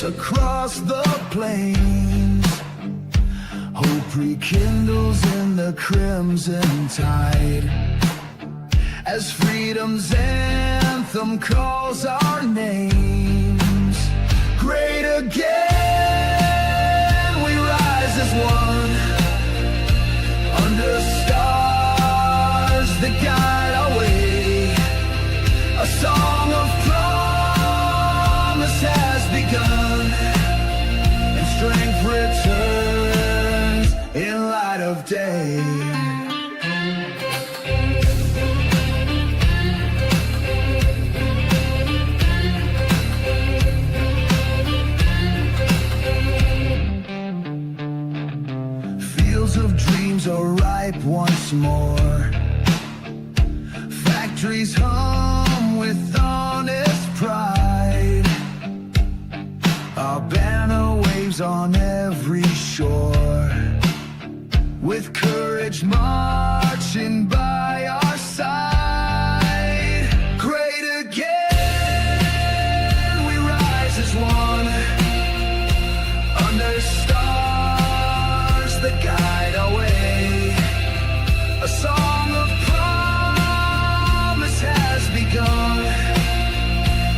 across the plains. Hope rekindles in the crimson tide, as freedom's anthem calls our names. Great again, we rise as one, under stars that guide our way. A song of promise has begun, and strength returns in light of day. Of dreams are ripe once more. Factories hum with honest pride. Our banner waves on every shore, with courage marching by our side. Great again, we rise as one, under stars that guide our way. A song of promise has begun,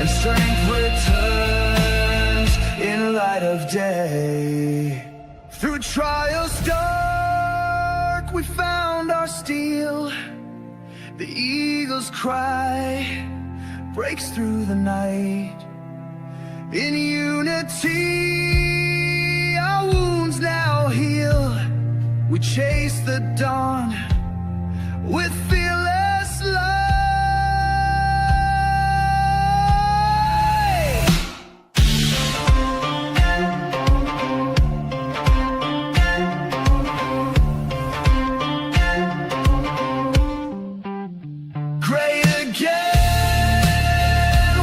and strength returns in light of day. Through trials dark, we found our steel. The eagle's cry breaks through the night. In unity, our wounds now heal. We chase the dawn with fearless light. Great again,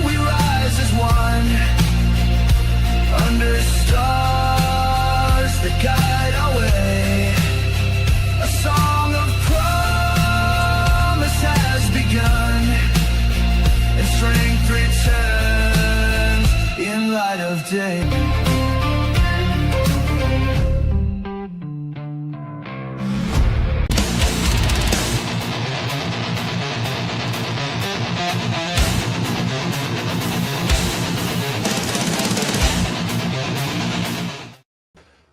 we rise as one, under stars that guide our way. A song of promise has begun, and strength returns in light of day.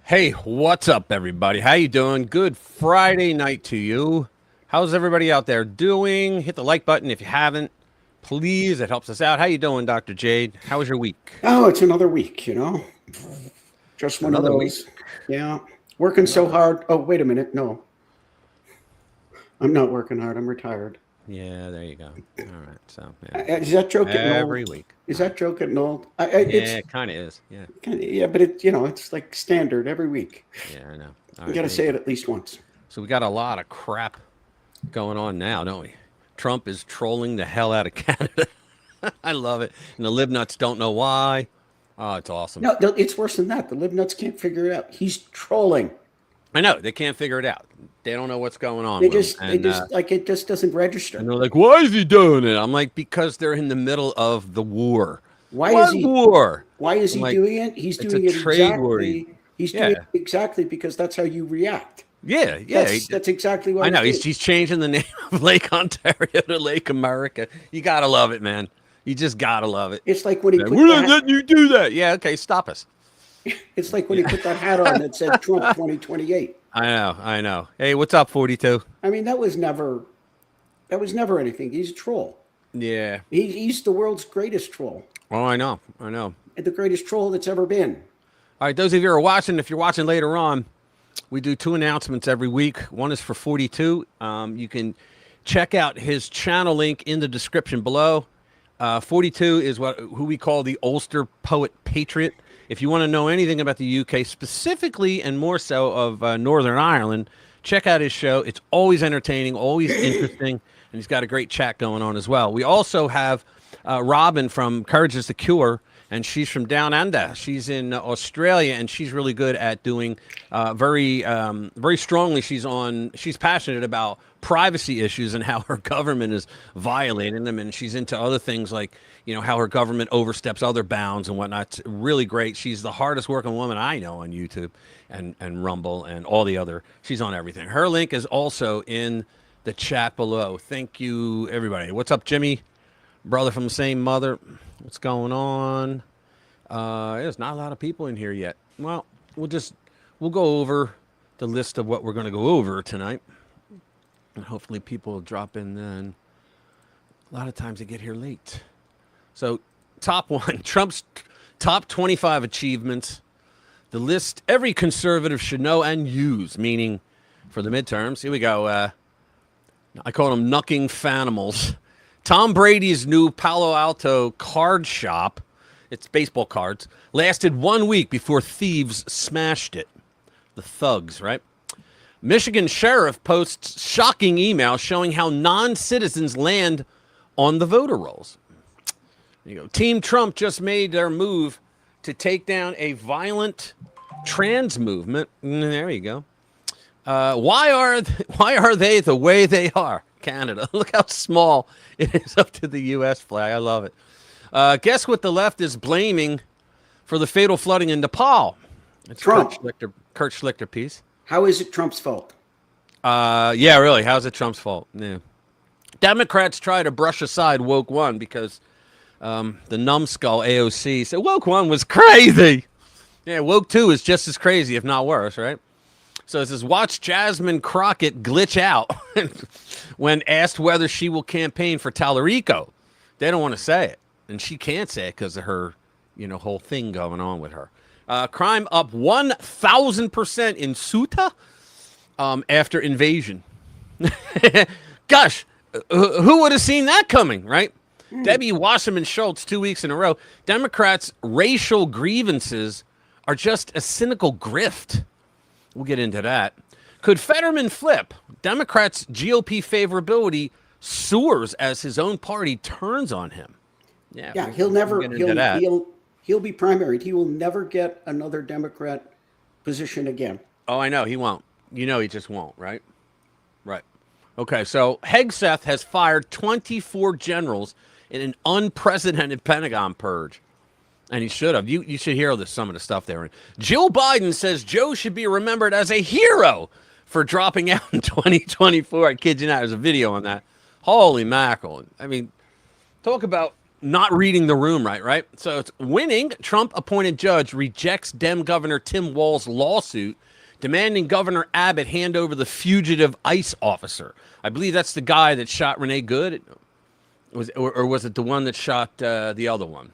Hey, what's up, everybody? How you doing? Good Friday night to you. How's everybody out there doing? Hit the like button if you haven't, please. It helps us out. How you doing, Dr. Jade? How was your week? Oh, it's another week, you know. Just one Another of those. week? Yeah. Working so hard. Oh, wait a minute. No. I'm not working hard. I'm retired. Yeah, there you go. All right. So, yeah. Is that joke getting old? Every week. Is that joke getting old? Yeah, it kind of is. Yeah. Yeah, but it, it's like standard every week. Yeah, I know. All You right, got to say it at least once. So we got a lot of crap going on now, don't we? Trump is trolling the hell out of Canada. I love it. And the libnuts don't know why. Oh, it's awesome. No, it's worse than that. The libnuts can't figure it out. He's trolling. I know. They can't figure it out. They don't know what's going on. They with just, him. they just like it just doesn't register. And they're like, why is he doing it? I'm like, because they're in the middle of the war. Why is he war? Why is he doing it? He's doing it exactly. He's doing it exactly because that's how you react. Yeah, That's exactly what I know. He's changing the name of Lake Ontario to Lake America. You gotta love it, man. You just gotta love it. It's like when he we're not letting you do that. Yeah, okay, stop us. It's like when he put that hat on that said Trump 2028. I know. Hey, what's up, 42? I mean, that was never anything. He's a troll. Yeah. He's the world's greatest troll. Oh, I know. The greatest troll that's ever been. All right, those of you who are watching, if you're watching later on, we do 2 announcements every week. One is for 42. You can check out his channel link in the description below. 42 is who we call the Ulster Poet Patriot. If you want to know anything about the UK, specifically and more so of Northern Ireland, check out his show. It's always entertaining, always interesting, and he's got a great chat going on as well. We also have Robin from Courage is the Cure, and she's from Down Under. She's in Australia, and she's really good at doing very strongly. She's passionate about privacy issues and how her government is violating them, and she's into other things like, you know, how her government oversteps other bounds and whatnot. It's really great. She's the hardest working woman I know on YouTube and Rumble and all the other. She's on everything. Her link is also in the chat below. Thank you, everybody. What's up, Jimmy? Brother from the same mother. What's going on? There's not a lot of people in here yet. Well, we'll go over the list of what we're going to go over tonight. And hopefully people will drop in then. A lot of times they get here late. So, top one, Trump's top 25 achievements. The list every conservative should know and use, meaning for the midterms. Here we go. I call them knucking fanimals. Tom Brady's new Palo Alto card shop, it's baseball cards, lasted 1 week before thieves smashed it. The thugs, right? Michigan sheriff posts shocking email showing how non-citizens land on the voter rolls. There you go. Team Trump just made their move to take down a violent trans movement. There you go. Why are they the way they are? Canada. Look how small it is up to the U.S. flag. I love it. Guess what the left is blaming for the fatal flooding in Nepal? It's Trump. Kurt Schlichter piece. How is it Trump's fault? Yeah, really. How's it Trump's fault? Yeah. Democrats try to brush aside woke one because the numbskull AOC said woke one was crazy. Yeah, woke two is just as crazy, if not worse, right? So it says, watch Jasmine Crockett glitch out when asked whether she will campaign for Tallarico. They don't want to say it, and she can't say it because of her, whole thing going on with her. Crime up 1,000% in Ceuta after invasion. Gosh, who would have seen that coming, right? Debbie Wasserman Schultz, 2 weeks in a row. Democrats' racial grievances are just a cynical grift. We'll get into that. Could Fetterman flip? Democrats' GOP favorability soars as his own party turns on him. Yeah, he'll be primaried. He will never get another Democrat position again. Oh, I know he won't. He just won't, right? Right. Okay, so Hegseth has fired 24 generals in an unprecedented Pentagon purge. And he should have. You should hear some of the stuff there. Jill Biden says Joe should be remembered as a hero for dropping out in 2024. I kid you not. There's a video on that. Holy mackerel. I mean, talk about not reading the room right? So it's winning. Trump-appointed judge rejects Dem Governor Tim Walz's lawsuit demanding Governor Abbott hand over the fugitive ICE officer. I believe that's the guy that shot Renee Good. Or was it the one that shot the other one?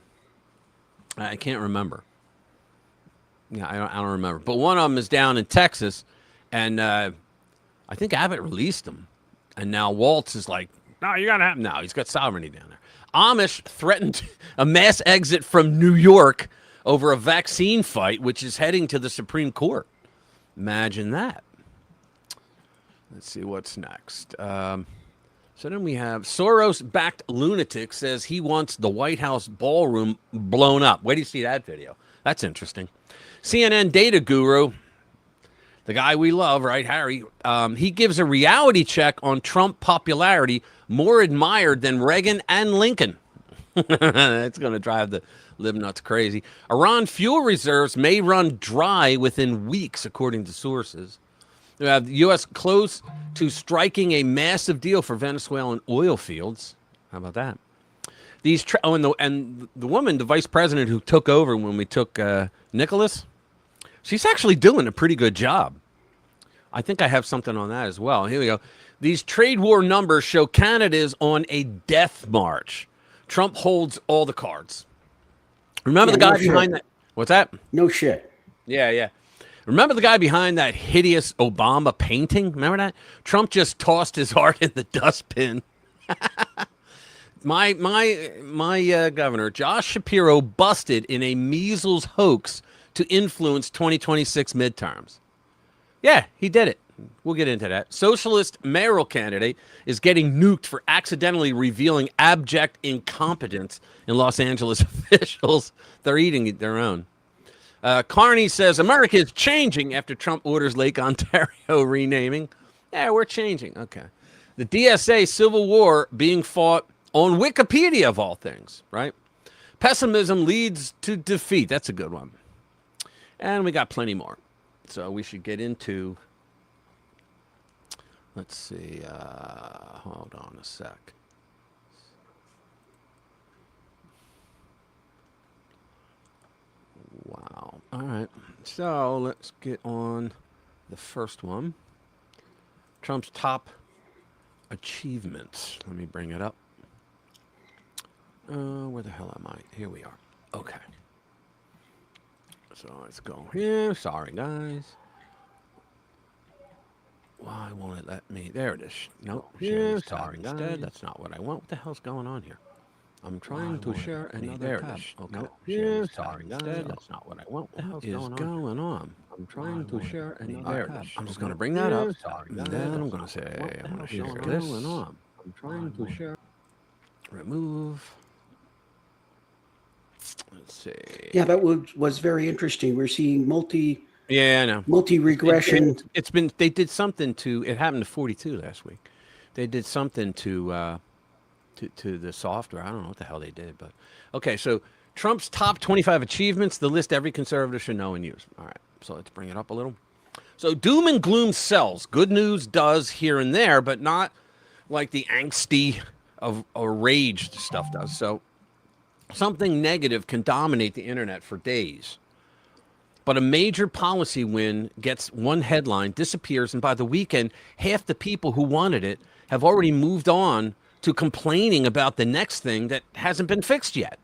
I can't remember. Yeah, I don't remember. But one of them is down in Texas, and I think Abbott released him. And now Waltz is like, no, you got to have him. No, he's got sovereignty down there. Amish threatened a mass exit from New York over a vaccine fight, which is heading to the Supreme Court. Imagine that. Let's see what's next. So then we have Soros-backed lunatic says he wants the White House ballroom blown up. Where do you see that video? That's interesting. CNN data guru, the guy we love, right, Harry, he gives a reality check on Trump popularity more admired than Reagan and Lincoln. That's going to drive the lib nuts crazy. Iran fuel reserves may run dry within weeks, according to sources. We have the U.S. close to striking a massive deal for Venezuelan oil fields. How about that? And the woman, the vice president who took over when we took Nicholas, she's actually doing a pretty good job. I think I have something on that as well. Here we go. These trade war numbers show Canada is on a death march. Trump holds all the cards. Remember the guy behind that? What's that? No shit. Yeah. Remember the guy behind that hideous Obama painting? Remember that? Trump just tossed his art in the dustbin. My governor, Josh Shapiro, busted in a measles hoax to influence 2026 midterms. Yeah, he did it. We'll get into that. Socialist mayoral candidate is getting nuked for accidentally revealing abject incompetence in Los Angeles officials. They're eating their own. Carney says America is changing after Trump orders Lake Ontario renaming. Yeah, we're changing. Okay. The DSA civil war being fought on Wikipedia, of all things, right? Pessimism leads to defeat. That's a good one. And we got plenty more. So we should get into, let's see, hold on a sec. Wow. All right. So let's get on the first one. Trump's top achievements. Let me bring it up. Where the hell am I? Here we are. Okay. So let's go here. Sorry, guys. Why won't it let me? There it is. Nope. Share sorry, instead. That's not what I want. What the hell's going on here? I'm trying to share another there tab. It is. Okay. Nope. Share sorry, instead. That's not what I want. What the hell's going on? I'm trying to share another tab. I'm just going to bring that up. Sorry, and then I'm going to say, I'm going to share this. I'm trying to share. Remove. Let's see. Yeah, that was very interesting. We're seeing yeah, I know. Multi-regression. It's been, they did something to, it happened to 42 last week. They did something to the software. I don't know what the hell they did, but okay. So Trump's top 25 achievements, the list every conservative should know and use. All right. So let's bring it up a little. So doom and gloom sells. Good news does here and there, but not like the angsty of or raged stuff does. So something negative can dominate the internet for days. But a major policy win gets one headline, disappears, and by the weekend, half the people who wanted it have already moved on to complaining about the next thing that hasn't been fixed yet.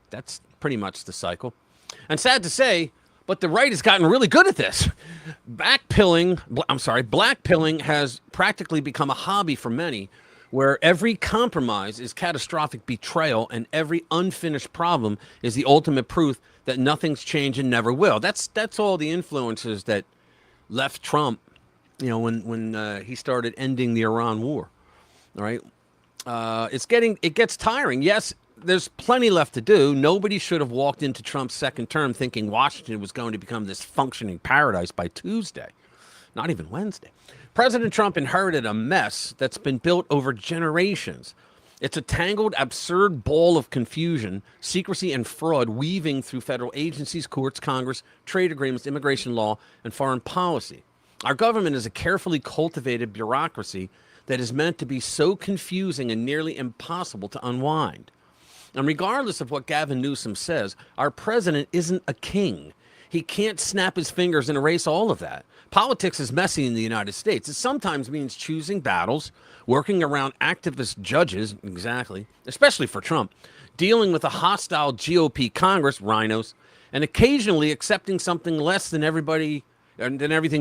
That's pretty much the cycle. And sad to say, but the right has gotten really good at this. Blackpilling has practically become a hobby for many, where every compromise is catastrophic betrayal and every unfinished problem is the ultimate proof that nothing's changed and never will. That's all the influences that left Trump, you know, when he started ending the Iran war. All right. It gets tiring. Yes, there's plenty left to do. Nobody should have walked into Trump's second term thinking Washington was going to become this functioning paradise by Tuesday, not even Wednesday. President Trump inherited a mess that's been built over generations. It's a tangled, absurd ball of confusion, secrecy, and fraud weaving through federal agencies, courts, Congress, trade agreements, immigration law, and foreign policy. Our government is a carefully cultivated bureaucracy that is meant to be so confusing and nearly impossible to unwind. And regardless of what Gavin Newsom says, our president isn't a king. He can't snap his fingers and erase all of that. Politics is messy in the United States. It sometimes means choosing battles, working around activist judges, exactly, especially for Trump, dealing with a hostile GOP Congress, rhinos, and occasionally accepting something less than everything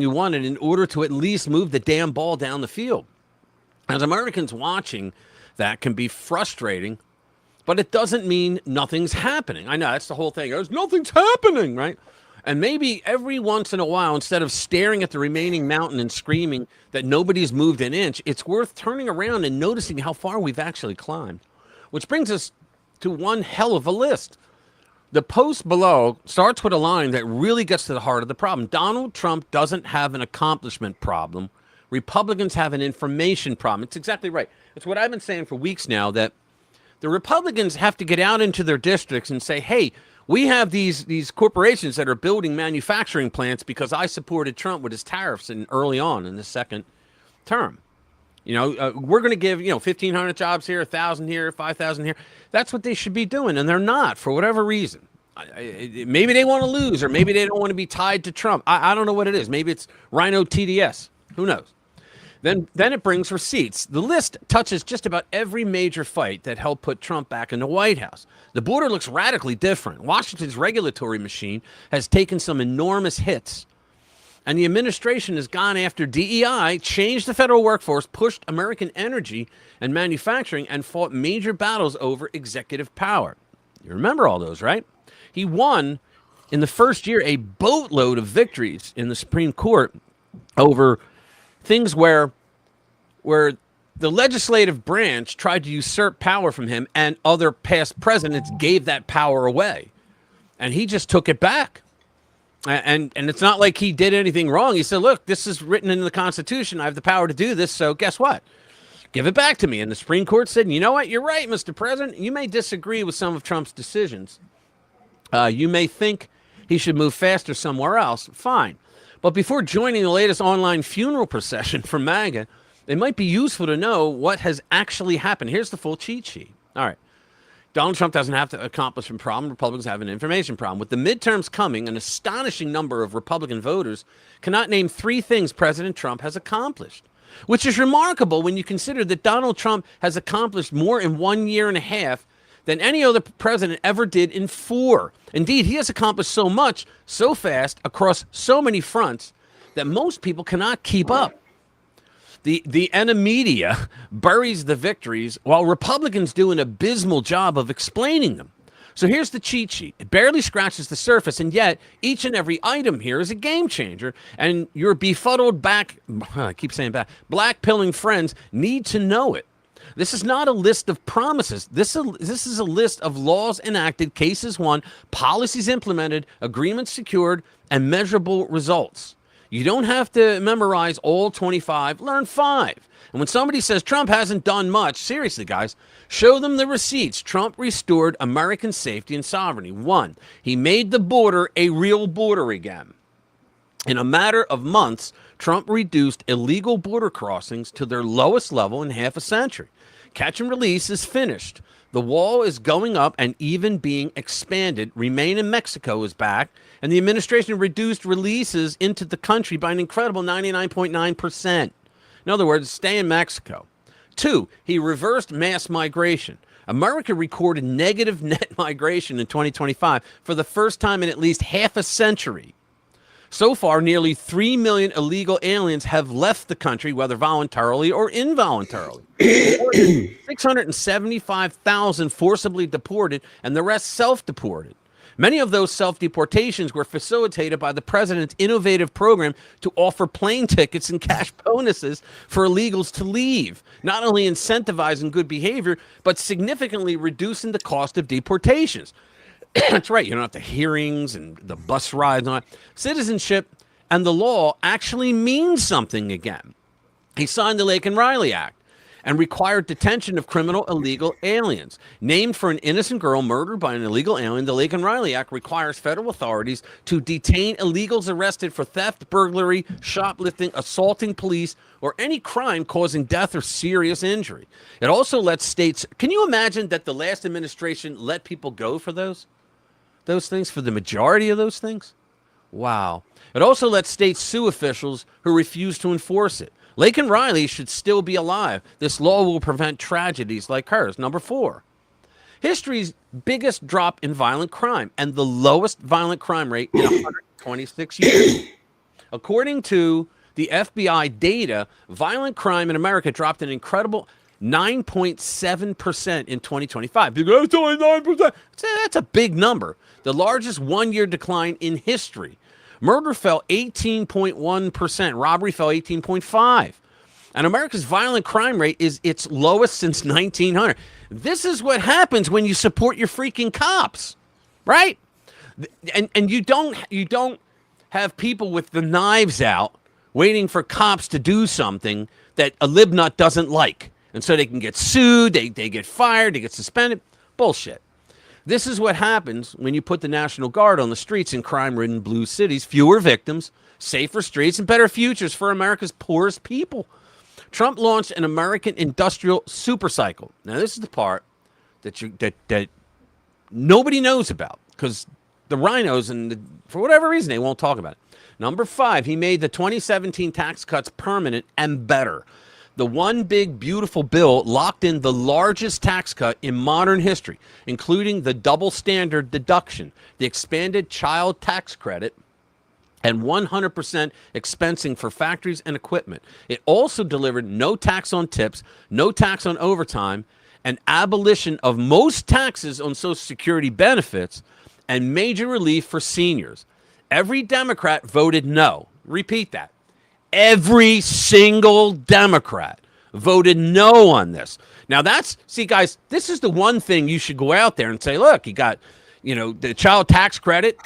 you wanted in order to at least move the damn ball down the field. As Americans watching, that can be frustrating, but it doesn't mean nothing's happening. I know, that's the whole thing. There's nothing's happening, right? And maybe every once in a while, instead of staring at the remaining mountain and screaming that nobody's moved an inch, it's worth turning around and noticing how far we've actually climbed. Which brings us to one hell of a list. The post below starts with a line that really gets to the heart of the problem. Donald Trump doesn't have an accomplishment problem. Republicans have an information problem. It's exactly right. It's what I've been saying for weeks now, that the Republicans have to get out into their districts and say, hey, we have these corporations that are building manufacturing plants because I supported Trump with his tariffs early on in the second term. You know, we're going to give, 1,500 jobs here, 1,000 here, 5,000 here. That's what they should be doing, and they're not for whatever reason. Maybe they want to lose, or maybe they don't want to be tied to Trump. I don't know what it is. Maybe it's Rhino TDS. Who knows? Then it brings receipts. The list touches just about every major fight that helped put Trump back in the White House. The border looks radically different. Washington's regulatory machine has taken some enormous hits, and the administration has gone after DEI, changed the federal workforce, pushed American energy and manufacturing, and fought major battles over executive power. You remember all those, right? He won in the first year a boatload of victories in the Supreme Court over things where the legislative branch tried to usurp power from him, and other past presidents gave that power away, and he just took it back. And it's not like he did anything wrong. He said, look, this is written in the Constitution. I have the power to do this. So guess what? Give it back to me. And the Supreme Court said, you know what? You're right, Mr. President. You may disagree with some of Trump's decisions. You may think he should move faster somewhere else. Fine. But before joining the latest online funeral procession for MAGA, it might be useful to know what has actually happened. Here's the full cheat sheet. All right. Donald Trump doesn't have to accomplish a problem. Republicans have an information problem. With the midterms coming, an astonishing number of Republican voters cannot name 3 things President Trump has accomplished, which is remarkable when you consider that Donald Trump has accomplished more in 1 year and a half than any other president ever did in 4. Indeed, he has accomplished so much, so fast, across so many fronts, that most people cannot keep up. The media buries the victories while Republicans do an abysmal job of explaining them. So here's the cheat sheet. It barely scratches the surface, and yet each and every item here is a game changer, and your befuddled black-pilling friends need to know it. This is not a list of promises. This is a list of laws enacted, cases won, policies implemented, agreements secured, and measurable results. You don't have to memorize all 25, learn 5. And when somebody says Trump hasn't done much, seriously, guys, show them the receipts. Trump restored American safety and sovereignty. 1, he made the border a real border again. In a matter of months, Trump reduced illegal border crossings to their lowest level in half a century. Catch and release is finished. The wall is going up and even being expanded. Remain in Mexico is back. And the administration reduced releases into the country by an incredible 99.9%. In other words, stay in Mexico. 2, he reversed mass migration. America recorded negative net migration in 2025 for the first time in at least half a century. So far, nearly 3 million illegal aliens have left the country, whether voluntarily or involuntarily. More than 675,000 forcibly deported, and the rest self-deported. Many of those self-deportations were facilitated by the president's innovative program to offer plane tickets and cash bonuses for illegals to leave, not only incentivizing good behavior, but significantly reducing the cost of deportations. That's right. You don't have the hearings and the bus rides and all that. Citizenship and the law actually means something again. He signed the Lake and Riley Act and required detention of criminal illegal aliens. Named for an innocent girl murdered by an illegal alien, the Lake and Riley Act requires federal authorities to detain illegals arrested for theft, burglary, shoplifting, assaulting police, or any crime causing death or serious injury. It also lets states... Can you imagine that the last administration let people go for those things, for the majority of those things? Wow. It also lets states sue officials who refuse to enforce it. Lake and Riley should still be alive. This law will prevent tragedies like hers. Number 4, history's biggest drop in violent crime and the lowest violent crime rate in 126 years. According to the FBI data, violent crime in America dropped an incredible 9.7% in 2025. That's only 9%. That's a big number. The largest one-year decline in history. Murder fell 18.1%. Robbery fell 18.5%. And America's violent crime rate is its lowest since 1900. This is what happens when you support your freaking cops, right? And you don't have people with the knives out waiting for cops to do something that a libnut doesn't like. And so they can get sued, they get fired, they get suspended. Bullshit. This is what happens when you put the National Guard on the streets in crime-ridden blue cities. Fewer victims, safer streets, and better futures for America's poorest people. Trump launched an American industrial supercycle. Now, this is the part that nobody knows about because the rhinos, for whatever reason, they won't talk about it. Number 5, he made the 2017 tax cuts permanent and better. The one big, beautiful bill locked in the largest tax cut in modern history, including the double standard deduction, the expanded child tax credit, and 100% expensing for factories and equipment. It also delivered no tax on tips, no tax on overtime, an abolition of most taxes on Social Security benefits, and major relief for seniors. Every Democrat voted no. Repeat that. Every single Democrat voted no on this. Now see, guys, this is the one thing you should go out there and say, look, he got, the child tax credit.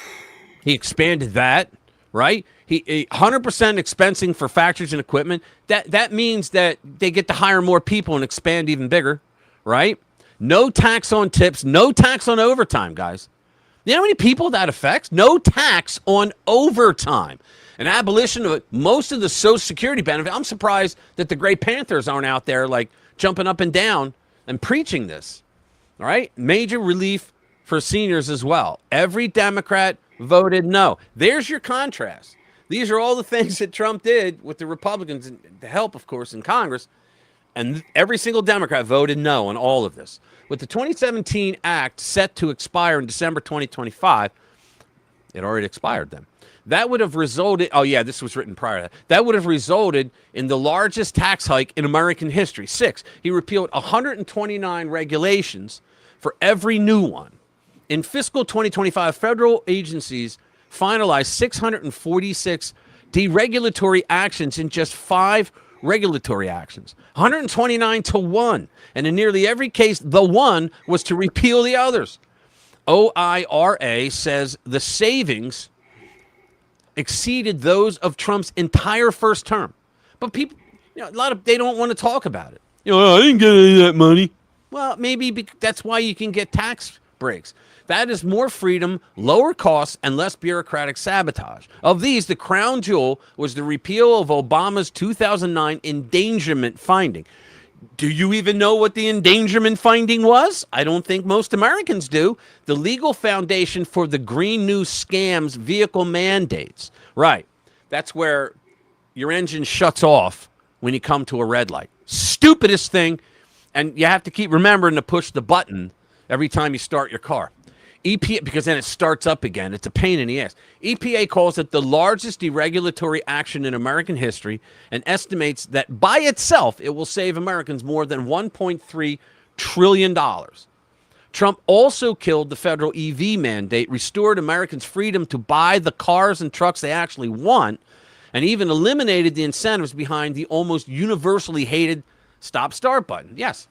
He expanded that. right? He 100% expensing for factories and equipment. That means that they get to hire more people and expand even bigger, right? No tax on tips, no tax on overtime, guys. You know how many people that affects? No tax on overtime. An abolition of most of the Social Security benefit. I'm surprised that the Gray Panthers aren't out there like jumping up and down and preaching this. All right? Major relief for seniors as well. Every Democrat voted no. There's your contrast. These are all the things that Trump did with the Republicans, and the help, of course, in Congress. And every single Democrat voted no on all of this. With the 2017 Act set to expire in December 2025, it already expired then. That would have resulted, oh yeah, this was written prior to that. That would have resulted in the largest tax hike in American history. 6, he repealed 129 regulations for every new one. In fiscal 2025, federal agencies finalized 646 deregulatory actions in just 5 regulatory actions, 129 to 1. And in nearly every case, the one was to repeal the others. OIRA says the savings exceeded those of Trump's entire first term. But people, they don't want to talk about it. I didn't get any of that money. Well, maybe that's why you can get tax breaks. That is more freedom, lower costs, and less bureaucratic sabotage. Of these, the crown jewel was the repeal of Obama's 2009 endangerment finding. Do you even know what the endangerment finding was? I don't think most Americans do. The legal foundation for the Green New Scams vehicle mandates. Right. That's where your engine shuts off when you come to a red light. Stupidest thing. And you have to keep remembering to push the button every time you start your car. EPA, because then it starts up again. It's a pain in the ass. EPA calls it the largest deregulatory action in American history and estimates that by itself, it will save Americans more than $1.3 trillion. Trump also killed the federal EV mandate, restored Americans' freedom to buy the cars and trucks they actually want, and even eliminated the incentives behind the almost universally hated stop-start button. Yes.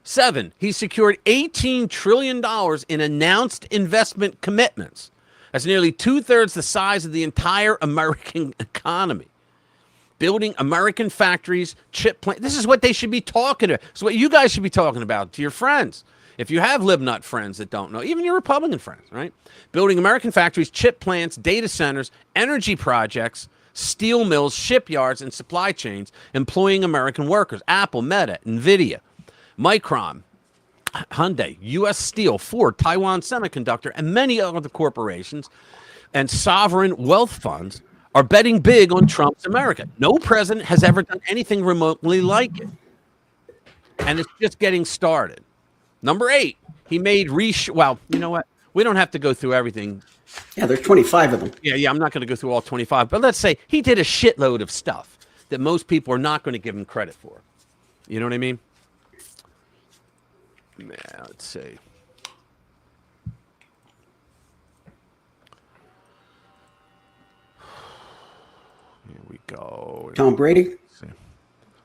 7, he secured $18 trillion in announced investment commitments. That's nearly 2/3 the size of the entire American economy. Building American factories, chip plants. This is what they should be talking about. It's what you guys should be talking about to your friends. If you have libnut friends that don't know, even your Republican friends, right? Building American factories, chip plants, data centers, energy projects, steel mills, shipyards, and supply chains, employing American workers. Apple, Meta, NVIDIA, Micron, Hyundai, U.S. Steel, Ford, Taiwan Semiconductor, and many other corporations and sovereign wealth funds are betting big on Trump's America. No president has ever done anything remotely like it. And it's just getting started. Number 8, he made well, you know what? We don't have to go through everything. Yeah, there's 25 of them. Yeah, I'm not going to go through all 25. But let's say he did a shitload of stuff that most people are not going to give him credit for. You know what I mean? Yeah, let's see. Here we go. Tom Brady?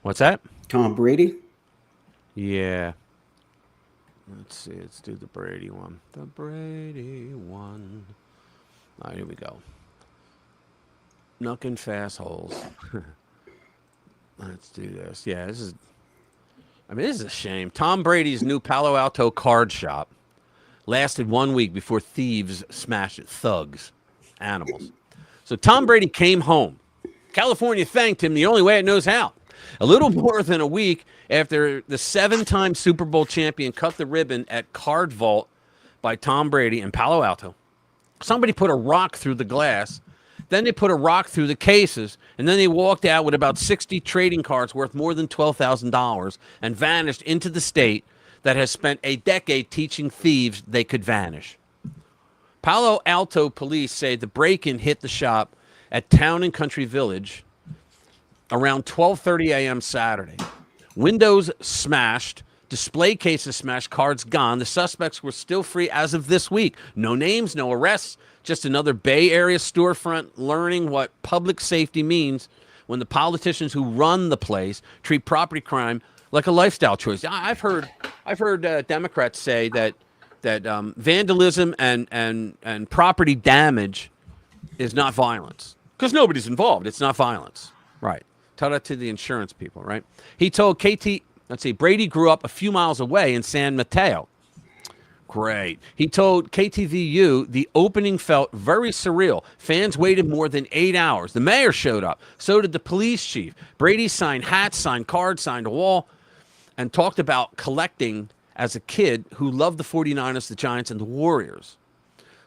What's that? Tom Brady? Yeah. Let's see. Let's do the Brady one. The Brady one. All right, here we go. Knucking fast holes. Let's do this. Yeah, this is a shame. Tom Brady's new Palo Alto card shop lasted 1 week before thieves smashed it. Thugs. Animals. So Tom Brady came home. California thanked him the only way it knows how. A little more than a week after the 7-time Super Bowl champion cut the ribbon at Card Vault by Tom Brady in Palo Alto, somebody put a rock through the glass. Then they put a rock through the cases, and then they walked out with about 60 trading cards worth more than $12,000 and vanished into the state that has spent a decade teaching thieves they could vanish. Palo Alto police say the break-in hit the shop at Town and Country Village around 12:30 a.m. Saturday. Windows smashed, display cases smashed, cards gone. The suspects were still free as of this week. No names, no arrests. Just another Bay Area storefront learning what public safety means when the politicians who run the place treat property crime like a lifestyle choice. I've heard Democrats say that vandalism and property damage is not violence because nobody's involved. It's not violence. Right. Tell that to the insurance people, right? He told KT, let's see, Brady grew up a few miles away in San Mateo. Great. He told KTVU the opening felt very surreal. Fans waited more than 8 hours. The mayor showed up. So did the police chief. Brady signed hats, signed cards, signed a wall, and talked about collecting as a kid who loved the 49ers, the Giants, and the Warriors.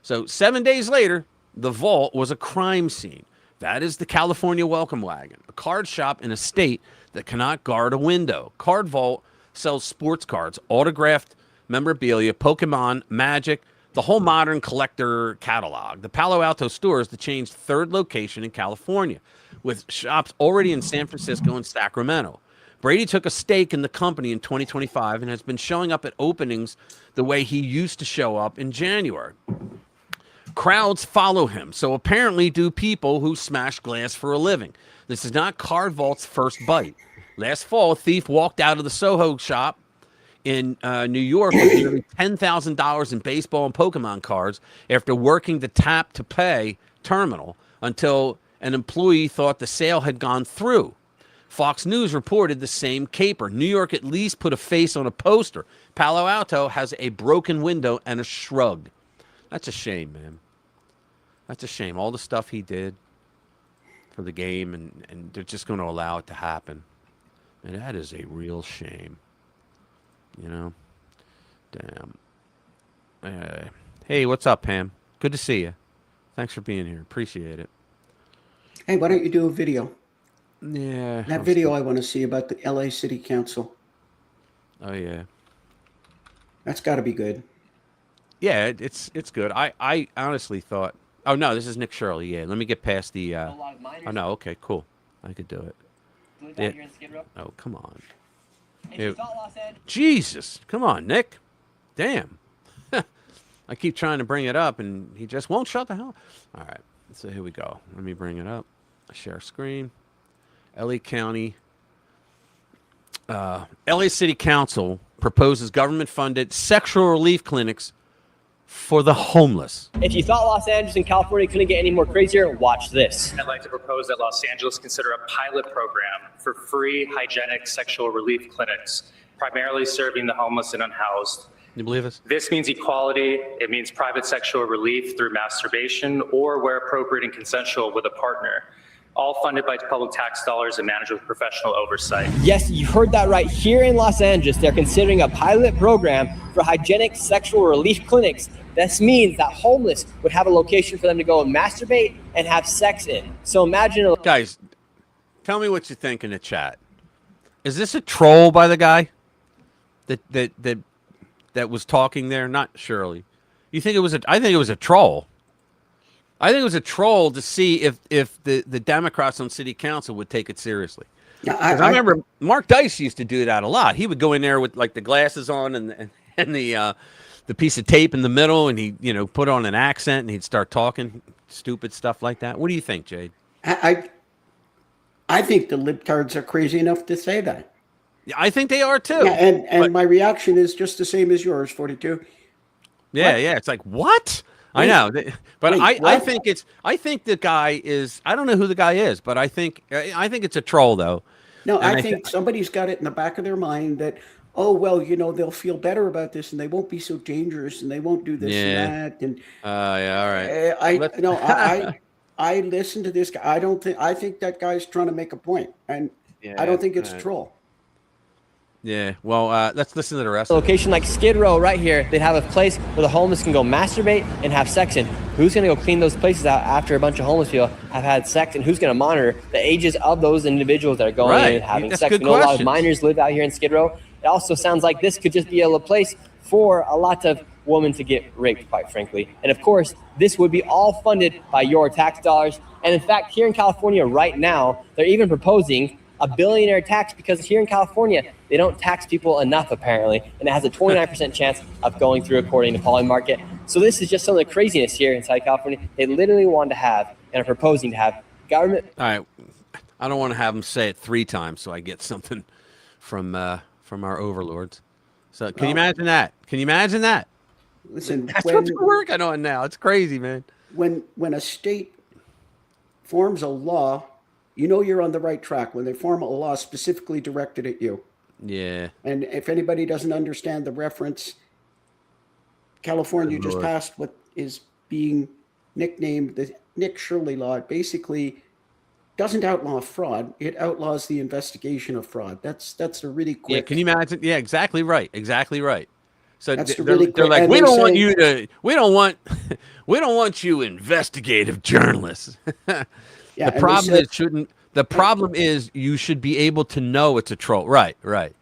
So 7 days later, the vault was a crime scene. That is the California welcome wagon, a card shop in a state that cannot guard a window. Card Vault sells sports cards, autographed memorabilia, Pokemon, Magic, the whole modern collector catalog. The Palo Alto store is the chain's third location in California, with shops already in San Francisco and Sacramento. Brady took a stake in the company in 2025 and has been showing up at openings the way he used to show up in January. Crowds follow him, so apparently do people who smash glass for a living. This is not Card Vault's first bite. Last fall, a thief walked out of the Soho shop in New York with nearly $10,000 in baseball and Pokemon cards after working the tap-to-pay terminal until an employee thought the sale had gone through. Fox News reported the same caper. New York at least put a face on a poster. Palo Alto has a broken window and a shrug. That's a shame, man. That's a shame. All the stuff he did for the game, and they're just going to allow it to happen. And that is a real shame. You know? Damn. Hey, what's up, Pam? Good to see you. Thanks for being here. Appreciate it. Hey, why don't you do a video? Yeah. That video I want to see about the LA City Council. Oh, yeah. That's got to be good. Yeah, it's good. I honestly thought... Oh, no, this is Nick Shirley. Yeah, let me get past the... Oh, no, okay, cool. I could do it. Yeah. Oh, come on. Jesus, come on, Nick. Damn. I keep trying to bring it up, and he just won't shut the hell. All right, so here we go. Let me bring it up. Share screen. LA County. LA City Council proposes government-funded sexual relief clinics for the homeless. If you thought Los Angeles and California couldn't get any more crazier, watch this. I'd like to propose that Los Angeles consider a pilot program for free hygienic sexual relief clinics, primarily serving the homeless and unhoused. You believe this? This means equality. It means private sexual relief through masturbation or, where appropriate and consensual, with a partner. All funded by public tax dollars and managed with professional oversight. Yes, you heard that right. Here in Los Angeles, they're considering a pilot program for hygienic sexual relief clinics. This means that homeless would have a location for them to go and masturbate and have sex in. So imagine... Guys, tell me what you think in the chat. Is this a troll by the guy that was talking there? Not Shirley. You think it was I think it was a troll. I think it was a troll to see if the Democrats on city council would take it seriously. Yeah, I remember Mark Dice used to do that a lot. He would go in there with like the glasses on and the piece of tape in the middle, and he put on an accent and he'd start talking stupid stuff like that. What do you think, Jade? I think the libtards are crazy enough to say that. I think they are too. Yeah, and my reaction is just the same as yours, 42. Yeah, yeah. It's like, what? I know, but I think the guy is, I don't know who the guy is, but I think it's a troll though. No, I think somebody's got it in the back of their mind that, oh, well, they'll feel better about this and they won't be so dangerous and they won't do this and that. And yeah, all right. I listen to this guy. I think that guy's trying to make a point, and I don't think it's a troll. Yeah, well, let's listen to the rest. A location like Skid Row right here, they'd have a place where the homeless can go masturbate and have sex in. Who's going to go clean those places out after a bunch of homeless people have had sex, and who's going to monitor the ages of those individuals that are going in and having sex? We know a lot of minors live out here in Skid Row. It also sounds like this could just be a place for a lot of women to get raped, quite frankly. And of course, this would be all funded by your tax dollars. And in fact, here in California right now, they're even proposing a billionaire tax, because here in California, they don't tax people enough, apparently, and it has a 29% chance of going through, according to Polymarket. So this is just some of the craziness here inside California. They literally want to have, and are proposing to have, government... All right. I don't want to have them say it 3 times so I get something from our overlords. So can you imagine that? Can you imagine that? Listen, that's what we're working on now. It's crazy, man. When a state forms a law, you know you're on the right track when they form a law specifically directed at you. Yeah. And if anybody doesn't understand the reference, California Good just Lord. passed what is being nicknamed the Nick Shirley Law. It basically doesn't outlaw fraud; it outlaws the investigation of fraud. That's a really Yeah. quick. Can you imagine? Yeah, exactly right. Exactly right. So That's the they're really they're quick. like, And we they don't want say, you to, we don't want, we don't want you investigative journalists. yeah, The and they problem said, is shouldn't. The problem is you should be able to know it's a troll. Right. Right.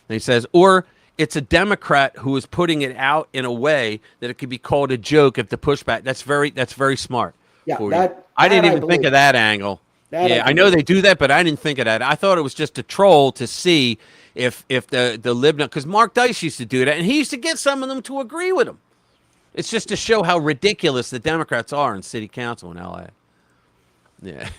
And he says, or it's a Democrat who is putting it out in a way that it could be called a joke if the pushback. That's very smart yeah, for you. that I didn't I even think believe. of that angle. That I Yeah, I know believe. they do that, but I didn't think of that. I thought it was just a troll to see if the Libna, because Mark Dice used to do that, and he used to get some of them to agree with him. It's just to show how ridiculous the Democrats are in city council in LA. Yeah.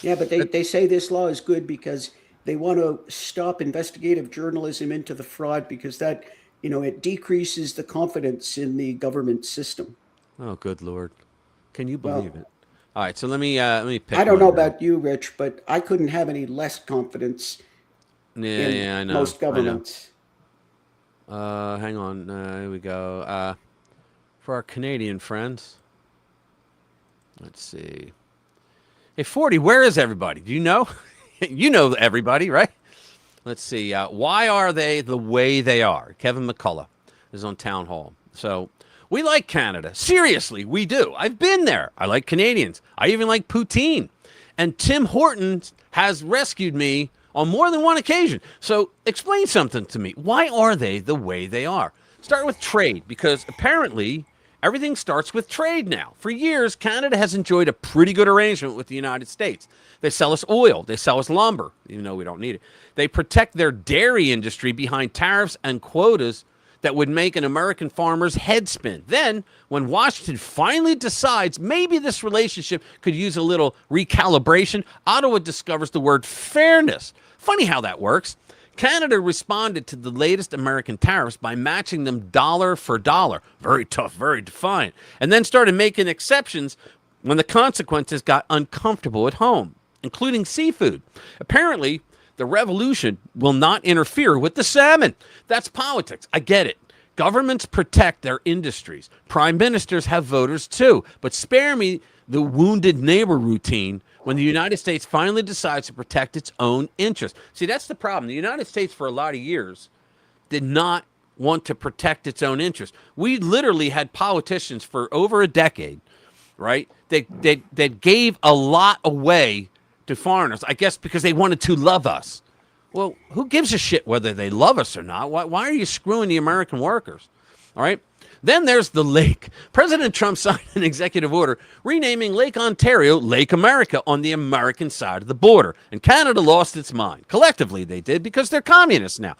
Yeah, but they say this law is good because they want to stop investigative journalism into the fraud because that, it decreases the confidence in the government system. Oh, good Lord. Can you Well, believe it? All right, so let me I pick don't know one now. about you, Rich, but I couldn't have any less confidence Yeah, in yeah, I know. most I know. governments. Hang on. Here we go. For our Canadian friends, let's see. Hey, 40, where is everybody? Do you know? You know everybody, right? Let's see. Why are they the way they are? Kevin McCullough is on Town Hall. So we like Canada. Seriously, we do. I've been there. I like Canadians. I even like poutine. And Tim Hortons has rescued me on more than one occasion. So explain something to me. Why are they the way they are? Start with trade, because apparently everything starts with trade now. For years, Canada has enjoyed a pretty good arrangement with the United States. They sell us oil. They sell us lumber, even though we don't need it. They protect their dairy industry behind tariffs and quotas that would make an American farmer's head spin. Then, when Washington finally decides maybe this relationship could use a little recalibration, Ottawa discovers the word fairness. Funny how that works. Canada responded to the latest American tariffs by matching them dollar for dollar. Very tough, very defiant. And then started making exceptions when the consequences got uncomfortable at home, including seafood. Apparently, the revolution will not interfere with the salmon. That's politics. I get it. Governments protect their industries. Prime ministers have voters too. But spare me the wounded neighbor routine when the United States finally decides to protect its own interests. See, that's the problem. The United States, for a lot of years, did not want to protect its own interests. We literally had politicians for over a decade, right, that gave a lot away to foreigners, I guess because they wanted to love us. Well, who gives a shit whether they love us or not? Why are you screwing the American workers? All right. Then there's the lake. President Trump signed an executive order renaming Lake Ontario Lake America on the American side of the border. And Canada lost its mind. Collectively, they did, because they're communists now.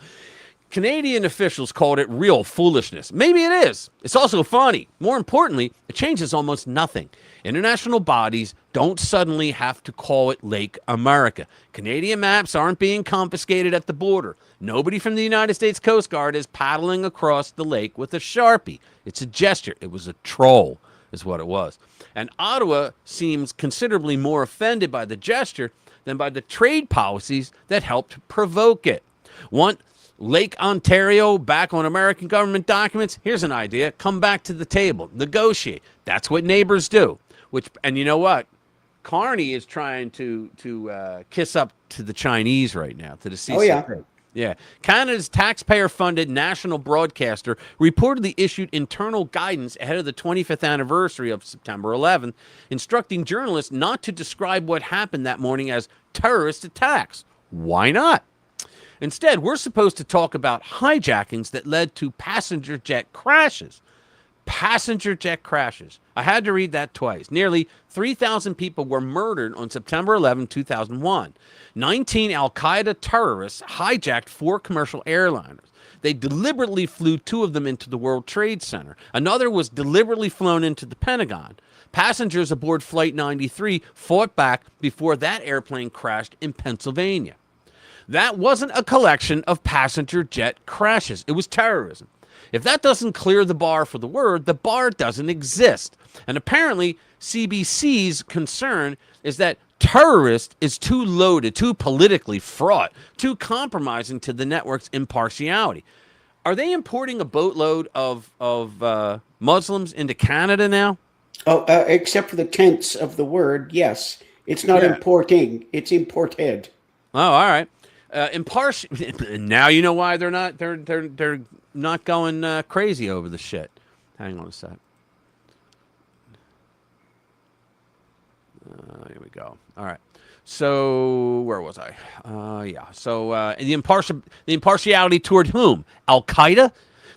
Canadian officials called it real foolishness. Maybe it is. It's also funny. More importantly, it changes almost nothing. International bodies don't suddenly have to call it Lake America. Canadian maps aren't being confiscated at the border. Nobody from the United States Coast Guard is paddling across the lake with a Sharpie. It's a gesture. It was a troll, is what it was. And Ottawa seems considerably more offended by the gesture than by the trade policies that helped provoke it. Want Lake Ontario back on American government documents? Here's an idea. Come back to the table. Negotiate. That's what neighbors do. And you know what? Carney is trying to kiss up to the Chinese right now, to the CCP. Oh, yeah. Yeah. Canada's taxpayer-funded national broadcaster reportedly issued internal guidance ahead of the 25th anniversary of September 11th, instructing journalists not to describe what happened that morning as terrorist attacks. Why not? Instead, we're supposed to talk about hijackings that led to passenger jet crashes. Passenger jet crashes. I had to read that twice. Nearly 3,000 people were murdered on September 11, 2001. 19 al-Qaeda terrorists hijacked 4 commercial airliners. They deliberately flew 2 of them into the World Trade Center. Another was deliberately flown into the Pentagon. Passengers aboard Flight 93 fought back before that airplane crashed in Pennsylvania. That wasn't a collection of passenger jet crashes. It was terrorism. If that doesn't clear the bar for the word, the bar doesn't exist. And apparently, CBC's concern is that terrorist is too loaded, too politically fraught, too compromising to the network's impartiality. Are they importing a boatload of Muslims into Canada now? Oh, except for the tense of the word, yes. It's not importing; it's imported. Oh, all right. Impartial. Now you know why they're not going crazy over the shit. Hang on a sec. Here we go. All right. So where was I? Yeah. So the impartiality toward whom? Al Qaeda.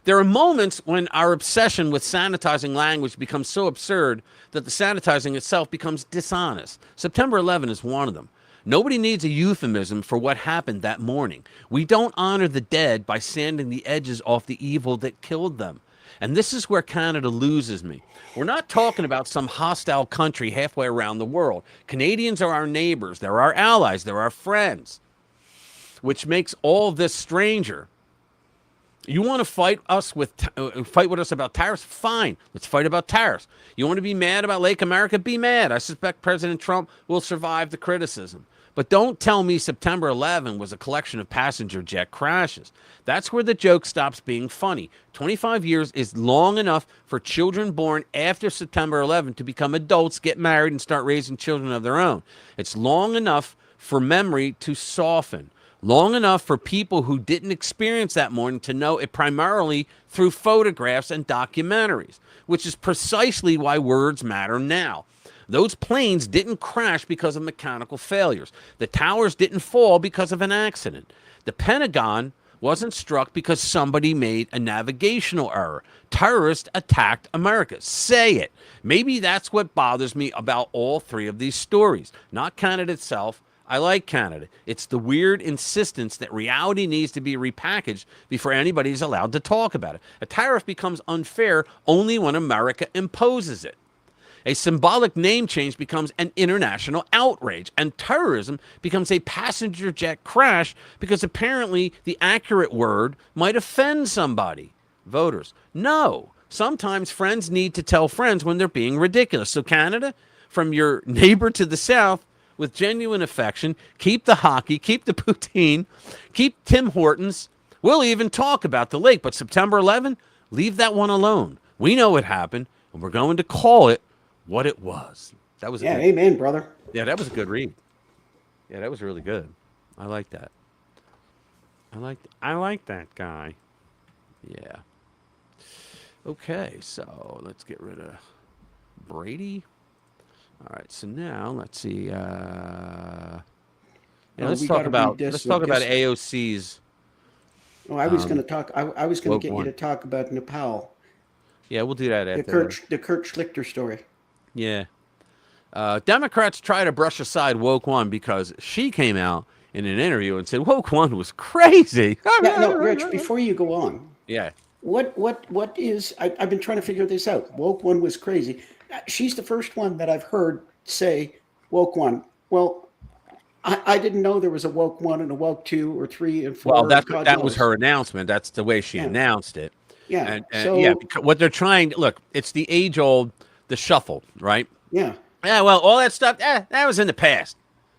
There are moments when our obsession with sanitizing language becomes so absurd that the sanitizing itself becomes dishonest. September 11 is one of them. Nobody needs a euphemism for what happened that morning. We don't honor the dead by sanding the edges off the evil that killed them. And this is where Canada loses me. We're not talking about some hostile country halfway around the world. Canadians are our neighbors. They're our allies. They're our friends, which makes all this stranger. You want to fight with us about tariffs? Fine. Let's fight about tariffs. You want to be mad about Lake America? Be mad. I suspect President Trump will survive the criticism. But don't tell me September 11 was a collection of passenger jet crashes. That's where the joke stops being funny. 25 years is long enough for children born after September 11 to become adults, get married, and start raising children of their own. It's long enough for memory to soften. Long enough for people who didn't experience that morning to know it primarily through photographs and documentaries, which is precisely why words matter now. Those planes didn't crash because of mechanical failures. The towers didn't fall because of an accident. The Pentagon wasn't struck because somebody made a navigational error. Terrorists attacked America. Say it. Maybe that's what bothers me about all three of these stories. Not Canada itself. I like Canada. It's the weird insistence that reality needs to be repackaged before anybody's allowed to talk about it. A tariff becomes unfair only when America imposes it. A symbolic name change becomes an international outrage, and terrorism becomes a passenger jet crash because apparently the accurate word might offend somebody. Voters. No. Sometimes friends need to tell friends when they're being ridiculous. So Canada, from your neighbor to the south, with genuine affection, keep the hockey, keep the poutine, keep Tim Hortons. We'll even talk about the lake, but September 11, leave that one alone. We know what happened, and we're going to call it what it was. That was amen, brother. Yeah, that was a good read. Yeah, that was really good. I like that. I like that guy. Yeah. Okay, so let's get rid of Brady. All right, so now let's see. Let's talk about AOC's. Oh, I was going to talk. I was going to get you to talk about Nepal. Yeah, we'll do that after the Kurt Schlichter story. Yeah, Democrats try to brush aside woke one because she came out in an interview and said woke one was crazy. No, Rich. Before you go on. Yeah. What is? I've been trying to figure this out. Woke one was crazy. She's the first one that I've heard say woke one. Well, I didn't know there was a woke one and a woke 2 or 3 and 4. Well, that was her announcement. That's the way she announced it. Yeah. Because what they're trying to look, it's the age old, the shuffle, right? Yeah. Yeah. Well, all that stuff, that was in the past.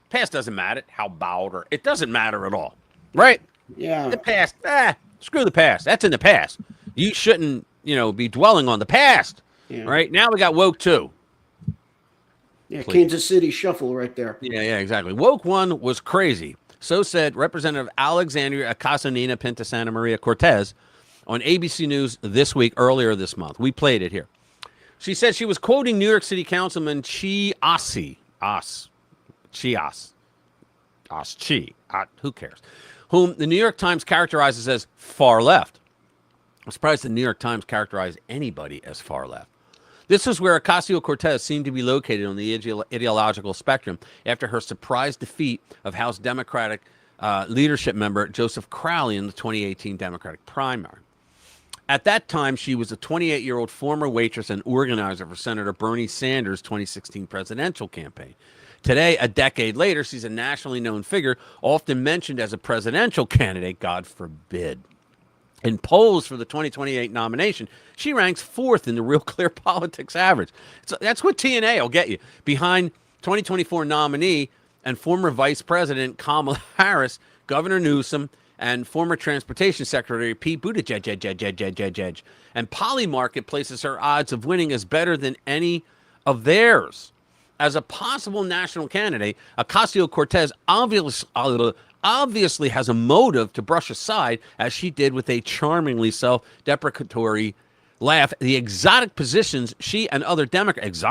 Past doesn't matter. How about it doesn't matter at all, right? Yeah. The past, screw the past. That's in the past. You shouldn't, be dwelling on the past. Yeah. Right now we got woke 2. Yeah, please. Kansas City shuffle right there. Yeah, exactly. Woke 1 was crazy. So said Representative Alexandria Acasanina Pinta Santa Maria Cortez on ABC News earlier this month. We played it here. She said she was quoting New York City Councilman who cares? Whom the New York Times characterizes as far left. I'm surprised the New York Times characterized anybody as far left. This is where Ocasio-Cortez seemed to be located on the ideological spectrum after her surprise defeat of House Democratic leadership member Joseph Crowley in the 2018 Democratic primary. At that time, she was a 28-year-old former waitress and organizer for Senator Bernie Sanders' 2016 presidential campaign. Today, a decade later, she's a nationally known figure, often mentioned as a presidential candidate, God forbid. In polls for the 2028 nomination, she ranks 4th in the Real Clear Politics average. So that's what TNA will get you. Behind 2024 nominee and former Vice President Kamala Harris, Governor Newsom, and former Transportation Secretary Pete Buttigieg. And Polymarket places her odds of winning as better than any of theirs. As a possible national candidate, Ocasio-Cortez obviously has a motive to brush aside, as she did with a charmingly self-deprecatory laugh, the exotic positions she and other Democrats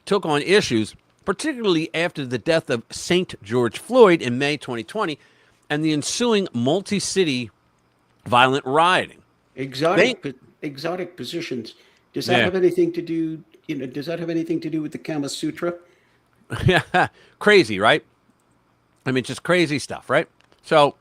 took on issues, particularly after the death of St. George Floyd in May 2020 and the ensuing multi-city violent rioting. Exotic positions. Does that have anything to do? Does that have anything to do with the Kama Sutra? Yeah, crazy, right? I mean, just crazy stuff, right? So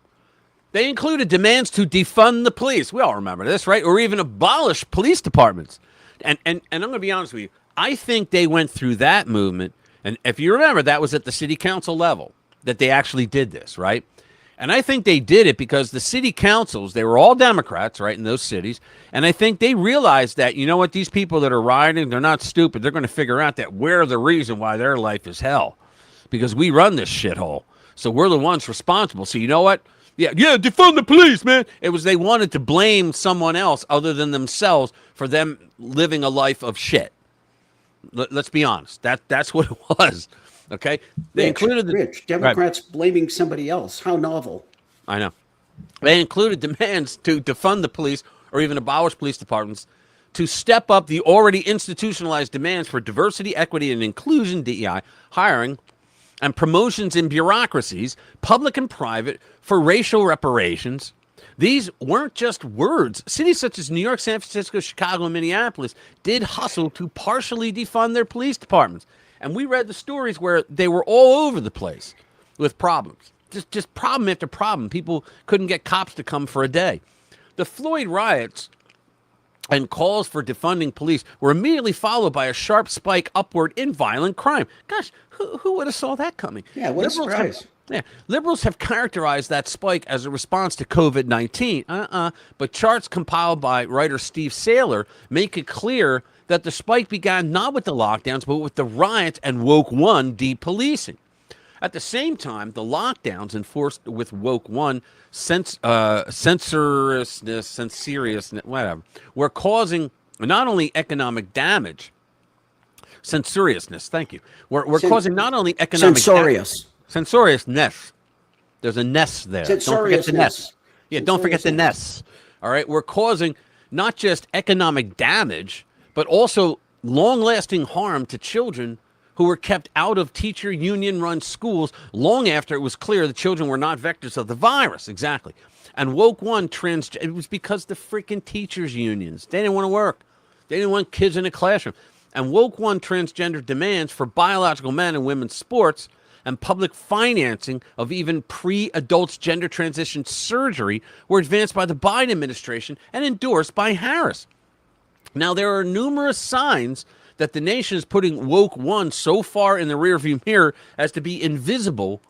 they included demands to defund the police. We all remember this, right? Or even abolish police departments. And I'm going to be honest with you. I think they went through that movement. And if you remember, that was at the city council level that they actually did this, right? And I think they did it because the city councils, they were all Democrats, right, in those cities. And I think they realized that, you know what, these people that are rioting, they're not stupid. They're going to figure out that we're the reason why their life is hell because we run this shithole. So we're the ones responsible. So you know what? Yeah, defund the police, man. It was they wanted to blame someone else other than themselves for them living a life of shit. Let's be honest. That's what it was. Okay, they included Democrats blaming somebody else. How novel! I know. They included demands to defund the police or even abolish police departments, to step up the already institutionalized demands for diversity, equity, and inclusion (DEI) hiring, and promotions in bureaucracies, public and private, for racial reparations. These weren't just words. Cities such as New York, San Francisco, Chicago, and Minneapolis did hustle to partially defund their police departments. And we read the stories where they were all over the place with problems. Just problem after problem. People couldn't get cops to come for a day. The Floyd riots and calls for defunding police were immediately followed by a sharp spike upward in violent crime. Gosh, who would have saw that coming? Yeah, what a surprise. Liberals have characterized that spike as a response to COVID-19. But charts compiled by writer Steve Saylor make it clear that the spike began not with the lockdowns, but with the riots and Woke One depolicing. At the same time, the lockdowns enforced with Woke One censoriousness, whatever, were causing not only economic damage, censoriousness, thank you. We're causing not only economic censoriousness. There's a ness there. Don't forget the ness. Yeah, don't forget the ness. All right, we're causing not just economic damage, but also long-lasting harm to children who were kept out of teacher union-run schools long after it was clear the children were not vectors of the virus. Exactly. And Woke One, it was because the freaking teachers' unions, they didn't want to work. They didn't want kids in a classroom. And Woke One transgender demands for biological men and women's sports and public financing of even pre-adults gender transition surgery were advanced by the Biden administration and endorsed by Harris. Now, there are numerous signs that the nation is putting Woke One so far in the rearview mirror as to be invisible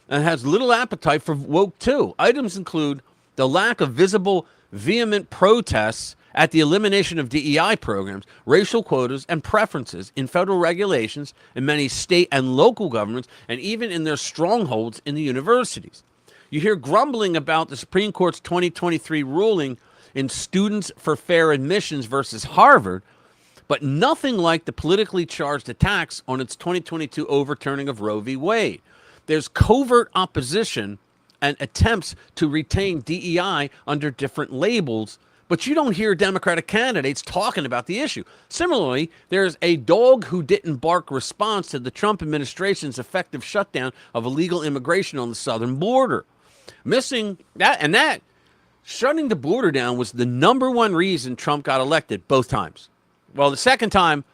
and has little appetite for Woke Two. Items include the lack of visible, vehement protests at the elimination of DEI programs, racial quotas, and preferences in federal regulations in many state and local governments, and even in their strongholds in the universities. You hear grumbling about the Supreme Court's 2023 ruling in Students for Fair Admissions versus Harvard, but nothing like the politically charged attacks on its 2022 overturning of Roe v. Wade. There's covert opposition and attempts to retain DEI under different labels, but you don't hear Democratic candidates talking about the issue. Similarly, there's a dog who didn't bark response to the Trump administration's effective shutdown of illegal immigration on the southern border. Missing that, shutting the border down was the number one reason Trump got elected both times. Well, the second time,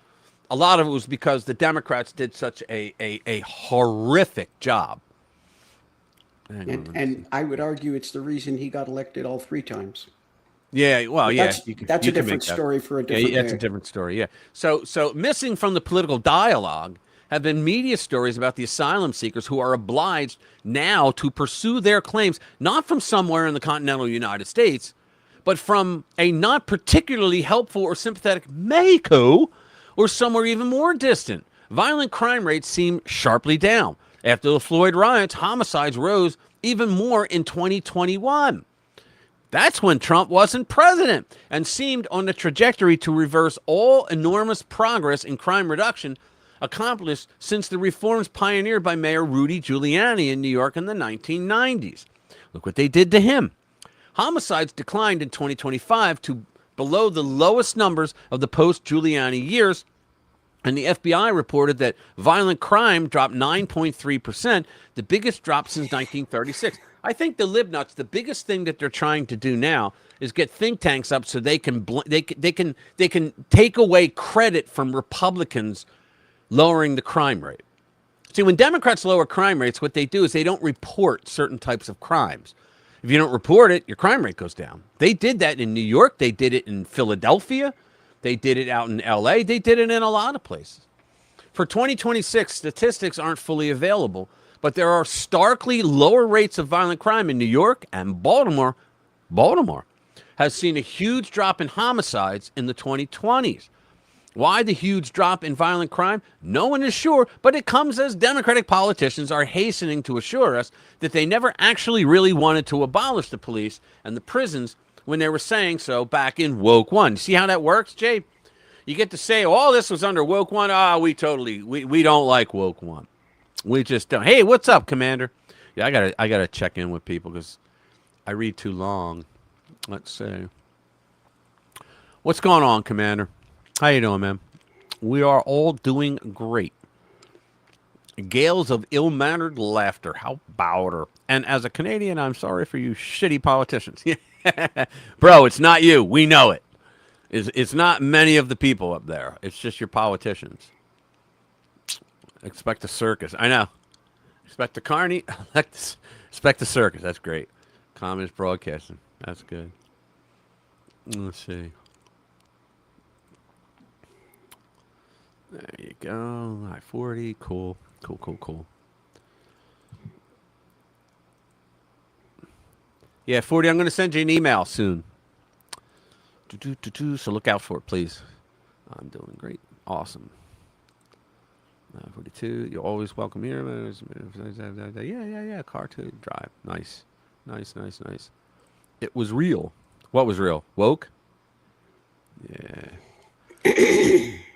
a lot of it was because the Democrats did such a horrific job. And I would argue it's the reason he got elected all three times. Yeah, well, that's a different story for a different day. That's a different story, yeah. So missing from the political dialogue have been media stories about the asylum seekers who are obliged now to pursue their claims, not from somewhere in the continental United States, but from a not particularly helpful or sympathetic Mexico or somewhere even more distant. Violent crime rates seem sharply down. After the Floyd riots, homicides rose even more in 2021. That's when Trump wasn't president and seemed on the trajectory to reverse all enormous progress in crime reduction accomplished since the reforms pioneered by Mayor Rudy Giuliani in New York in the 1990s. Look what they did to him. Homicides declined in 2025 to below the lowest numbers of the post-Giuliani years, and the FBI reported that violent crime dropped 9.3%, the biggest drop since 1936. I think the libnuts, the biggest thing that they're trying to do now is get think tanks up so they can take away credit from Republicans lowering the crime rate. See, when Democrats lower crime rates, what they do is they don't report certain types of crimes. If you don't report it, your crime rate goes down. They did that in New York. They did it in Philadelphia. They did it out in LA. They did it in a lot of places. For 2026, statistics aren't fully available, but there are starkly lower rates of violent crime in New York and Baltimore. Baltimore has seen a huge drop in homicides in the 2020s. Why the huge drop in violent crime? No one is sure, but it comes as Democratic politicians are hastening to assure us that they never actually really wanted to abolish the police and the prisons when they were saying so back in Woke One. See how that works, Jay? You get to say, oh, this was under Woke One. We don't like Woke One. We just don't. Hey, what's up, Commander? Yeah, I gotta check in with people because I read too long. Let's see. What's going on, Commander? How you doing, man? We are all doing great. Gales of ill-mannered laughter. How about her? And as a Canadian, I'm sorry for you shitty politicians. Bro, it's not you. We know it. It's not many of the people up there. It's just your politicians. Expect a circus. I know. Expect the carny. Expect the circus. That's great. Communist broadcasting. That's good. Let's see. There you go. I-40. Cool. Cool. Yeah, 40, I'm going to send you an email soon. So look out for it, please. I'm doing great. Awesome. 42, you're always welcome here. Yeah. Car to drive. Nice. It was real. What was real? Woke? Yeah.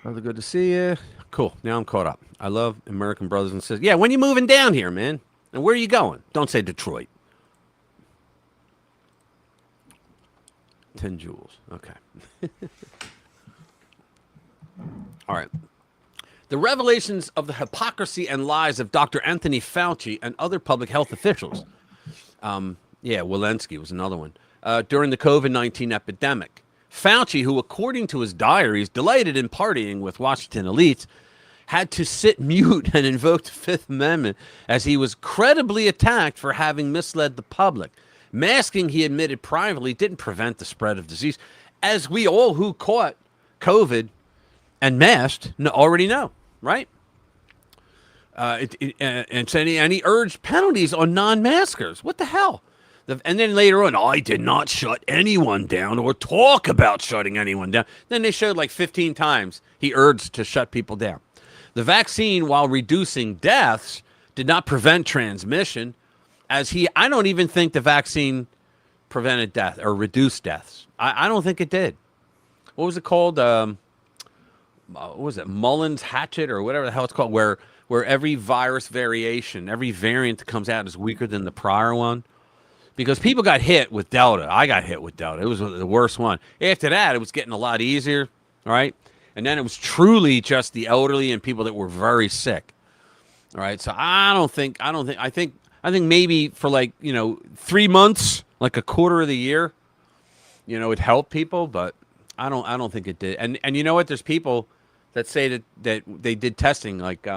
Brother, good to see you. Cool. Now I'm caught up. I love American brothers and sisters. Yeah, when you moving down here, man? And where are you going? Don't say Detroit. 10 joules. Okay. All right. The revelations of the hypocrisy and lies of Dr. Anthony Fauci and other public health officials. Walensky was another one. During the COVID-19 epidemic. Fauci, who according to his diaries delighted in partying with Washington elites, had to sit mute and invoke the Fifth Amendment as he was credibly attacked for having misled the public. Masking, he admitted privately, didn't prevent the spread of disease, as we all who caught COVID and masked already know, right? And he urged penalties on non-maskers. What the hell? And then later on, I did not shut anyone down or talk about shutting anyone down. Then they showed like 15 times he urged to shut people down. The vaccine, while reducing deaths, did not prevent transmission. I don't even think the vaccine prevented death or reduced deaths. I don't think it did. What was it called? What was it? Mullen's hatchet or whatever the hell it's called, where every virus variation, every variant that comes out is weaker than the prior one. Because people got hit with Delta. I got hit with Delta. It was the worst one. After that, it was getting a lot easier, right? And then it was truly just the elderly and people that were very sick. All right. So I think maybe for 3 months, like a quarter of the year, it helped people, but I don't think it did. And you know what? There's people that say that they did testing, like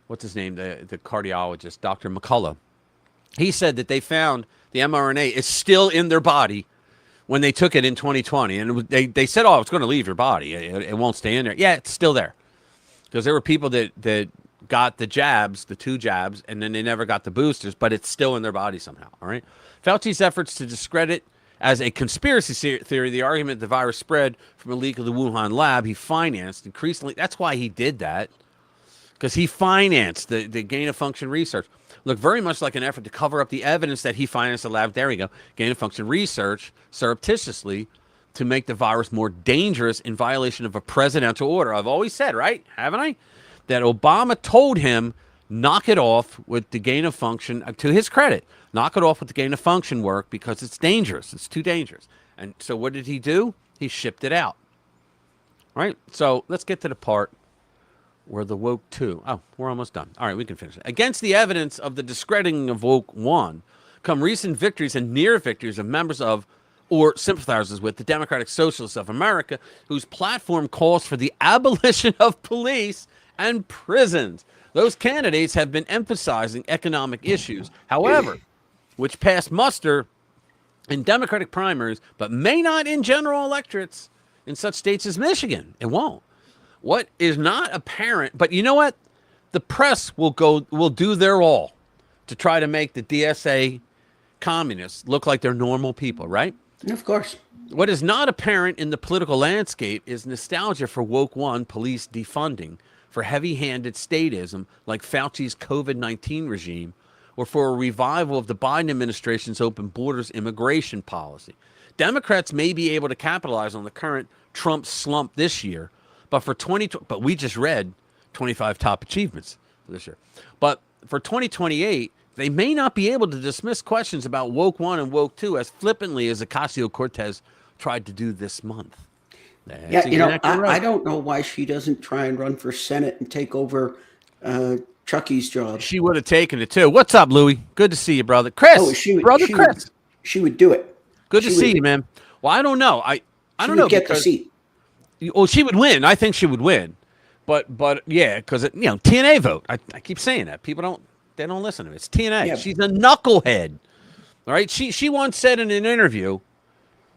what's his name? The cardiologist, Dr. McCullough. He said that they found the mRNA is still in their body when they took it in 2020. And they said, it's going to leave your body. It won't stay in there. Yeah, it's still there. Because there were people that got the jabs, the 2 jabs, and then they never got the boosters, but it's still in their body somehow, all right? Fauci's efforts to discredit As a conspiracy theory, the argument the virus spread from a leak of the Wuhan lab he financed increasingly. That's why he did that, because he financed the gain-of-function research. Look, very much like an effort to cover up the evidence that he financed the lab. There we go. Gain-of-function research surreptitiously to make the virus more dangerous in violation of a presidential order. I've always said, right? Haven't I? That Obama told him, knock it off with the gain-of-function, to his credit, knock it off with the gain-of-function work because it's dangerous. It's too dangerous. And so what did he do? He shipped it out. Right? So let's get to the part where the woke 2. Oh, we're almost done. All right, we can finish it. Against the evidence of the discrediting of woke 1 come recent victories and near victories of members of or sympathizers with the Democratic Socialists of America, whose platform calls for the abolition of police and prisons. Those candidates have been emphasizing economic issues, however, which passed muster in Democratic primaries, but may not in general electorates in such states as Michigan. It won't. What is not apparent, but you know what? The press will do their all to try to make the DSA communists look like they're normal people, right? Of course. What is not apparent in the political landscape is nostalgia for woke 1 police defunding, for heavy-handed statism like Fauci's COVID-19 regime, or for a revival of the Biden administration's open borders immigration policy. Democrats may be able to capitalize on the current Trump slump this year, but we just read 25 top achievements for this year. But for 2028, they may not be able to dismiss questions about woke 1 and woke 2 as flippantly as Ocasio-Cortez tried to do this month. That's exactly right. I don't know why she doesn't try and run for Senate and take over Chucky's job. She would have taken it too. What's up, Louie? Good to see you, brother. Chris, Chris. She would do it. Good to see you, man. Well, I don't know. I don't know. Get the seat. Well, she would win. I think she would win. But yeah, because TNA vote. I keep saying that. People don't listen to it. It's TNA. Yeah. She's a knucklehead. All right. She once said in an interview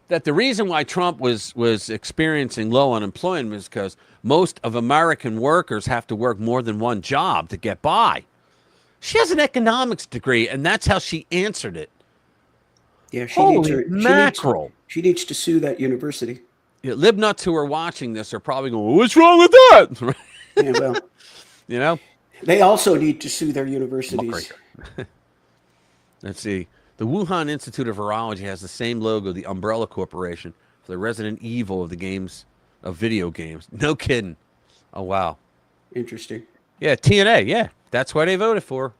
that the reason why Trump was experiencing low unemployment is because most of American workers have to work more than one job to get by. She has an economics degree, and that's how she answered it. Yeah, Holy mackerel. She needs to sue that university. Yeah, lib nuts who are watching this are probably going, what's wrong with that? Yeah, well, you know? They also need to sue their universities. Let's see. The Wuhan Institute of Virology has the same logo, the Umbrella Corporation, for the Resident Evil of the games, of video games. No kidding. Oh, wow. Interesting. Yeah, TNA. Yeah, that's why they voted for her.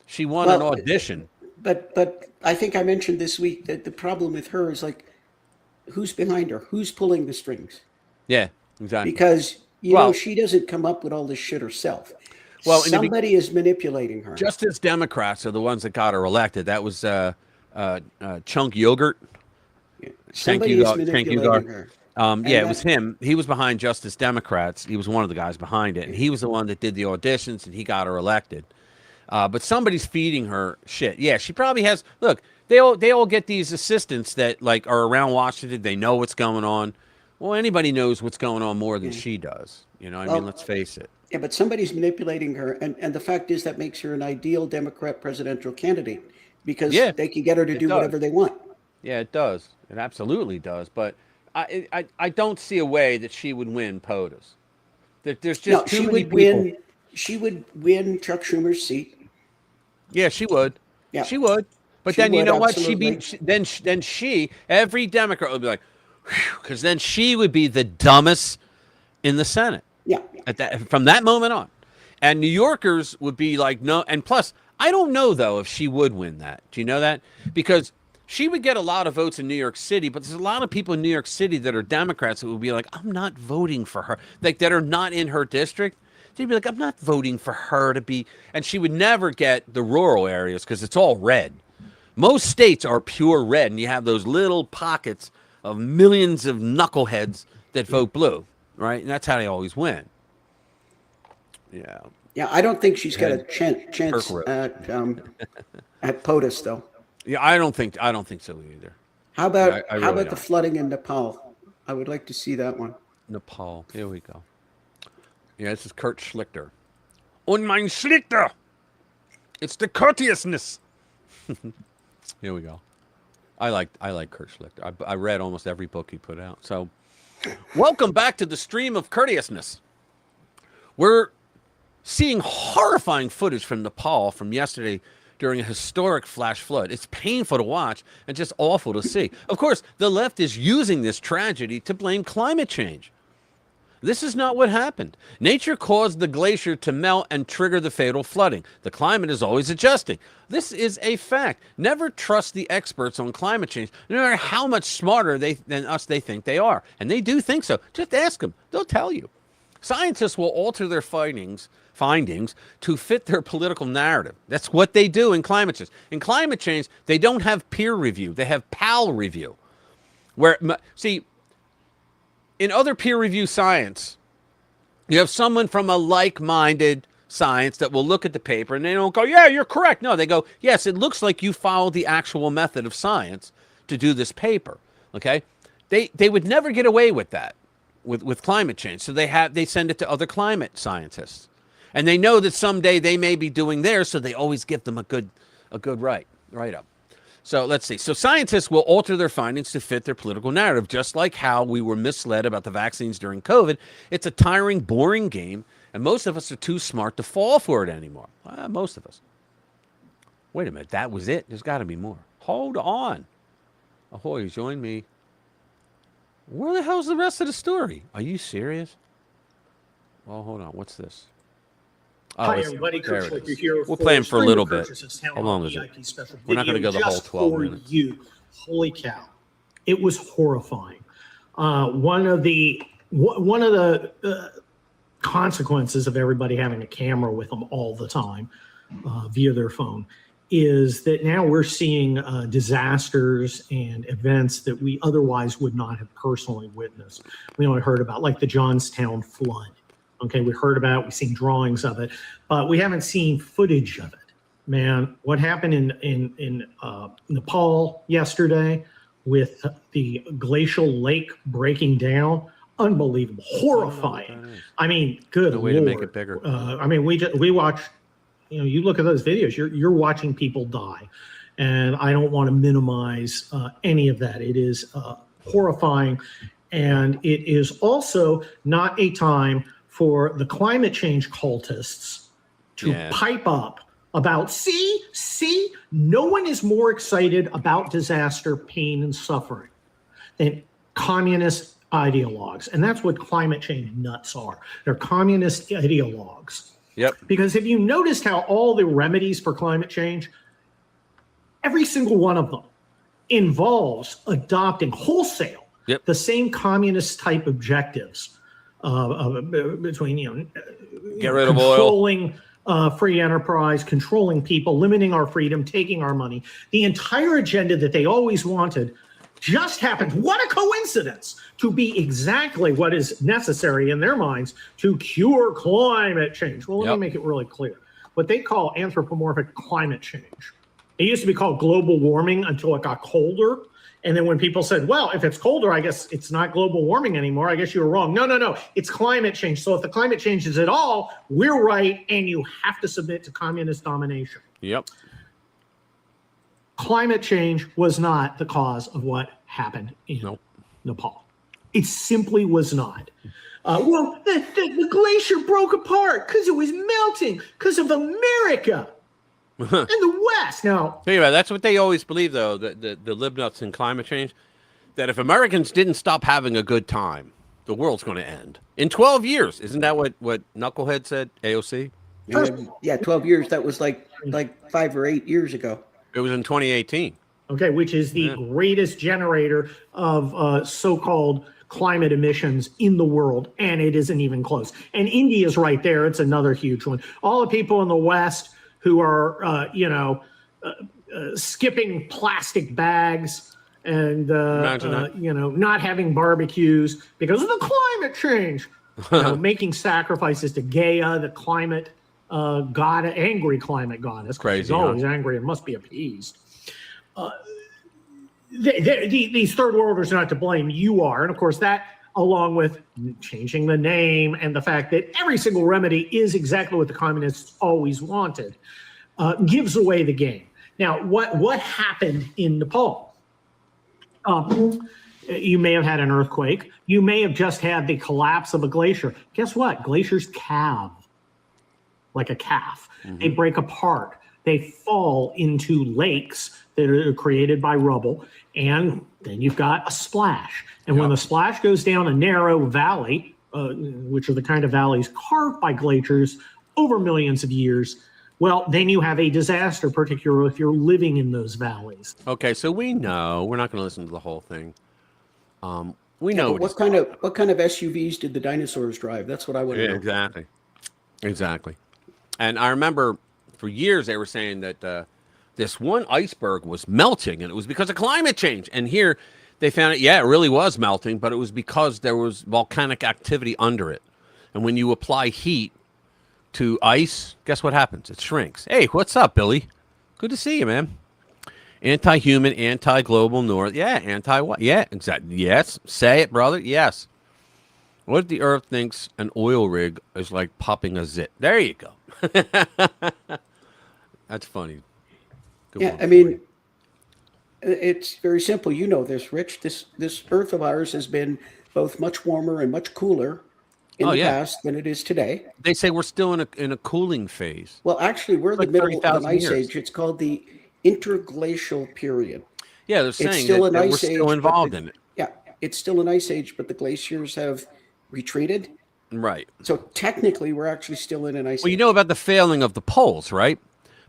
She won an audition. But I think I mentioned this week that the problem with her is like, who's behind her? Who's pulling the strings? Yeah, exactly. Because, you know, she doesn't come up with all this shit herself. Well, somebody is manipulating her. Just as Democrats are the ones that got her elected. That was Chunk Yogurt. Yeah. Somebody is manipulating her. It was him. He was behind Justice Democrats. He was one of the guys behind it. And he was the one that did the auditions, and he got her elected. But somebody's feeding her shit. Yeah, she probably has. Look, they all get these assistants that like are around Washington. They know what's going on. Well, anybody knows what's going on more than she does. You know, I mean, let's face it. Yeah, but somebody's manipulating her, and the fact is that makes her an ideal Democrat presidential candidate because they can get her to do whatever they want. Yeah, it does. It absolutely does. But I don't see a way that she would win POTUS. There's just too many people. She would win Chuck Schumer's seat. Yeah, she would. Yeah, she would. But then you know what? Then every Democrat would be like, because then she would be the dumbest in the Senate. Yeah. From that moment on. And New Yorkers would be like, no. And plus, I don't know, though, if she would win that. Do you know that? Because she would get a lot of votes in New York City, but there's a lot of people in New York City that are Democrats who would be like, I'm not voting for her. Like, that are not in her district. They'd be like, I'm not voting for her to be. And she would never get the rural areas because it's all red. Most states are pure red, and you have those little pockets of millions of knuckleheads that vote blue, right? And that's how they always win. Yeah. Yeah, I don't think she's got a chance at POTUS, though. Yeah, I don't think so either. How about the flooding in Nepal? I would like to see that one. Nepal. Here we go. Yeah, this is Kurt Schlichter. Und mein Schlichter. It's the courteousness. Here we go. I like Kurt Schlichter. I read almost every book he put out. So, welcome back to the stream of courteousness. We're seeing horrifying footage from Nepal from yesterday during a historic flash flood. It's painful to watch and just awful to see. Of course, the left is using this tragedy to blame climate change. This is not what happened. Nature caused the glacier to melt and trigger the fatal flooding. The climate is always adjusting. This is a fact. Never trust the experts on climate change, no matter how much smarter than us they think they are. And they do think so. Just ask them. They'll tell you. Scientists will alter their findings to fit their political narrative. That's what they do in climate change. In climate change, they don't have peer review. They have pal review. See, in other peer review science, you have someone from a like-minded science that will look at the paper and they don't go, yeah, you're correct. No, they go, yes, it looks like you followed the actual method of science to do this paper. Okay? They would never get away with that with climate change. So they send it to other climate scientists. And they know that someday they may be doing theirs, so they always give them a good write-up. So let's see. So scientists will alter their findings to fit their political narrative, just like how we were misled about the vaccines during COVID. It's a tiring, boring game, and most of us are too smart to fall for it anymore. Most of us. Wait a minute. That was it? There's got to be more. Hold on. Ahoy, join me. Where the hell's the rest of the story? Are you serious? Well, hold on. What's this? Oh, Hi, everybody. Kurt Schlichter here. We'll play him for a little bit. How long is it? We're not going to go the whole 12 minutes. You. Holy cow. It was horrifying. One of the consequences of everybody having a camera with them all the time via their phone is that now we're seeing disasters and events that we otherwise would not have personally witnessed. We only heard about, like the Johnstown flood. Okay, we heard about it, we've seen drawings of it, but we haven't seen footage of it. Man, what happened in Nepal yesterday with the glacial lake breaking down, unbelievable, horrifying. I mean, good way Lord. To make it bigger. I mean, we watch, you look at those videos, you're watching people die. And I don't want to minimize any of that. It is horrifying. And it is also not a time for the climate change cultists to pipe up about, see, no one is more excited about disaster, pain, and suffering than communist ideologues. And that's what climate change nuts are. They're communist ideologues. Yep. Because if you noticed how all the remedies for climate change, every single one of them involves adopting wholesale the same communist type objectives. Between get rid of controlling free enterprise, controlling people, limiting our freedom, taking our money. The entire agenda that they always wanted just happened. What a coincidence to be exactly what is necessary in their minds to cure climate change. Well, let me make it really clear. What they call anthropomorphic climate change. It used to be called global warming until it got colder. And then when people said, well, if it's colder, I guess it's not global warming anymore. I guess you were wrong. No. It's climate change. So if the climate changes at all, we're right. And you have to submit to communist domination. Yep. Climate change was not the cause of what happened in Nepal. It simply was not. Well, the glacier broke apart because it was melting because of America. In the West. Now, think about it, that's what they always believe, though, the libnuts in climate change, that if Americans didn't stop having a good time, the world's going to end in 12 years. Isn't that what Knucklehead said? AOC. Yeah, 12 years. That was like 5 or 8 years ago. It was in 2018. Okay, which is the greatest generator of so-called climate emissions in the world, and it isn't even close. And India's right there. It's another huge one. All the people in the West who are, skipping plastic bags and, not having barbecues because of the climate change, making sacrifices to Gaia, the climate angry climate goddess. Crazy, she's always angry and must be appeased. These third worlders are not to blame. You are. And, of course, that, along with changing the name and the fact that every single remedy is exactly what the communists always wanted, gives away the game. Now, what happened in Nepal? You may have had an earthquake. You may have just had the collapse of a glacier. Guess what? Glaciers calve like a calf. They break apart. They fall into lakes that are created by rubble. And then you've got a splash. And when the splash goes down a narrow valley, which are the kind of valleys carved by glaciers over millions of years, well, then you have a disaster, particularly if you're living in those valleys. Okay, so we know we're not going to listen to the whole thing. We know What kind of SUVs did the dinosaurs drive? That's what I want to know. Exactly. And I remember for years they were saying that this one iceberg was melting, and it was because of climate change. And here they found it really was melting, but it was because there was volcanic activity under it. And when you apply heat to ice, guess what happens? It shrinks. Hey, what's up, Billy? Good to see you, man. Anti-human, anti-global north. Yeah, anti-what? Yeah, exactly. Yes. Say it, brother. Yes. What if the Earth thinks an oil rig is like popping a zit? There you go. That's funny. Good one. I mean, it's very simple. You know this, Rich. This Earth of ours has been both much warmer and much cooler in the past than it is today. They say we're still in a cooling phase. Well, actually, we're in the middle of an ice age. It's called the interglacial period. Yeah, they're saying it's still that we're still involved in it. Yeah, it's still an ice age, but the glaciers have retreated. Right. So technically, we're actually still in an ice age. Well, you know about the failing of the poles, right?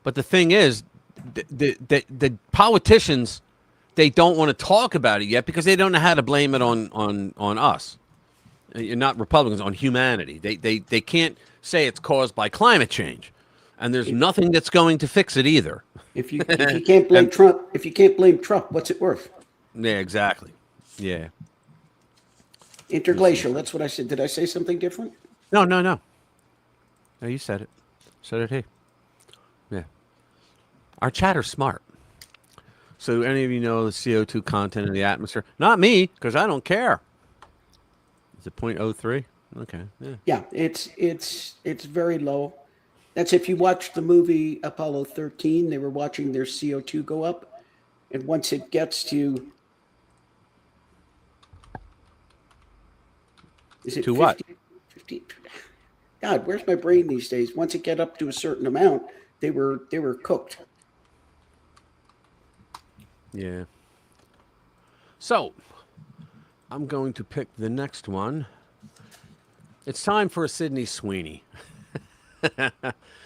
But the thing is, the politicians, they don't want to talk about it yet because they don't know how to blame it on us. Not Republicans, on humanity. They can't say it's caused by climate change, and there's nothing that's going to fix it either. If you can't blame Trump, what's it worth? Yeah, exactly. Yeah. Interglacial. That's what I said. Did I say something different? No. No, you said it. So did he. Yeah. Our chatter's smart. So do any of you know the CO2 content in the atmosphere? Not me, because I don't care. Is it 0.03? Okay. Yeah, it's very low. That's if you watch the movie Apollo 13, they were watching their CO2 go up. And once it gets to... Is it to 50, what? 50? God, where's my brain these days? Once it get up to a certain amount, they were cooked. Yeah. So, I'm going to pick the next one. It's time for a Sydney Sweeney.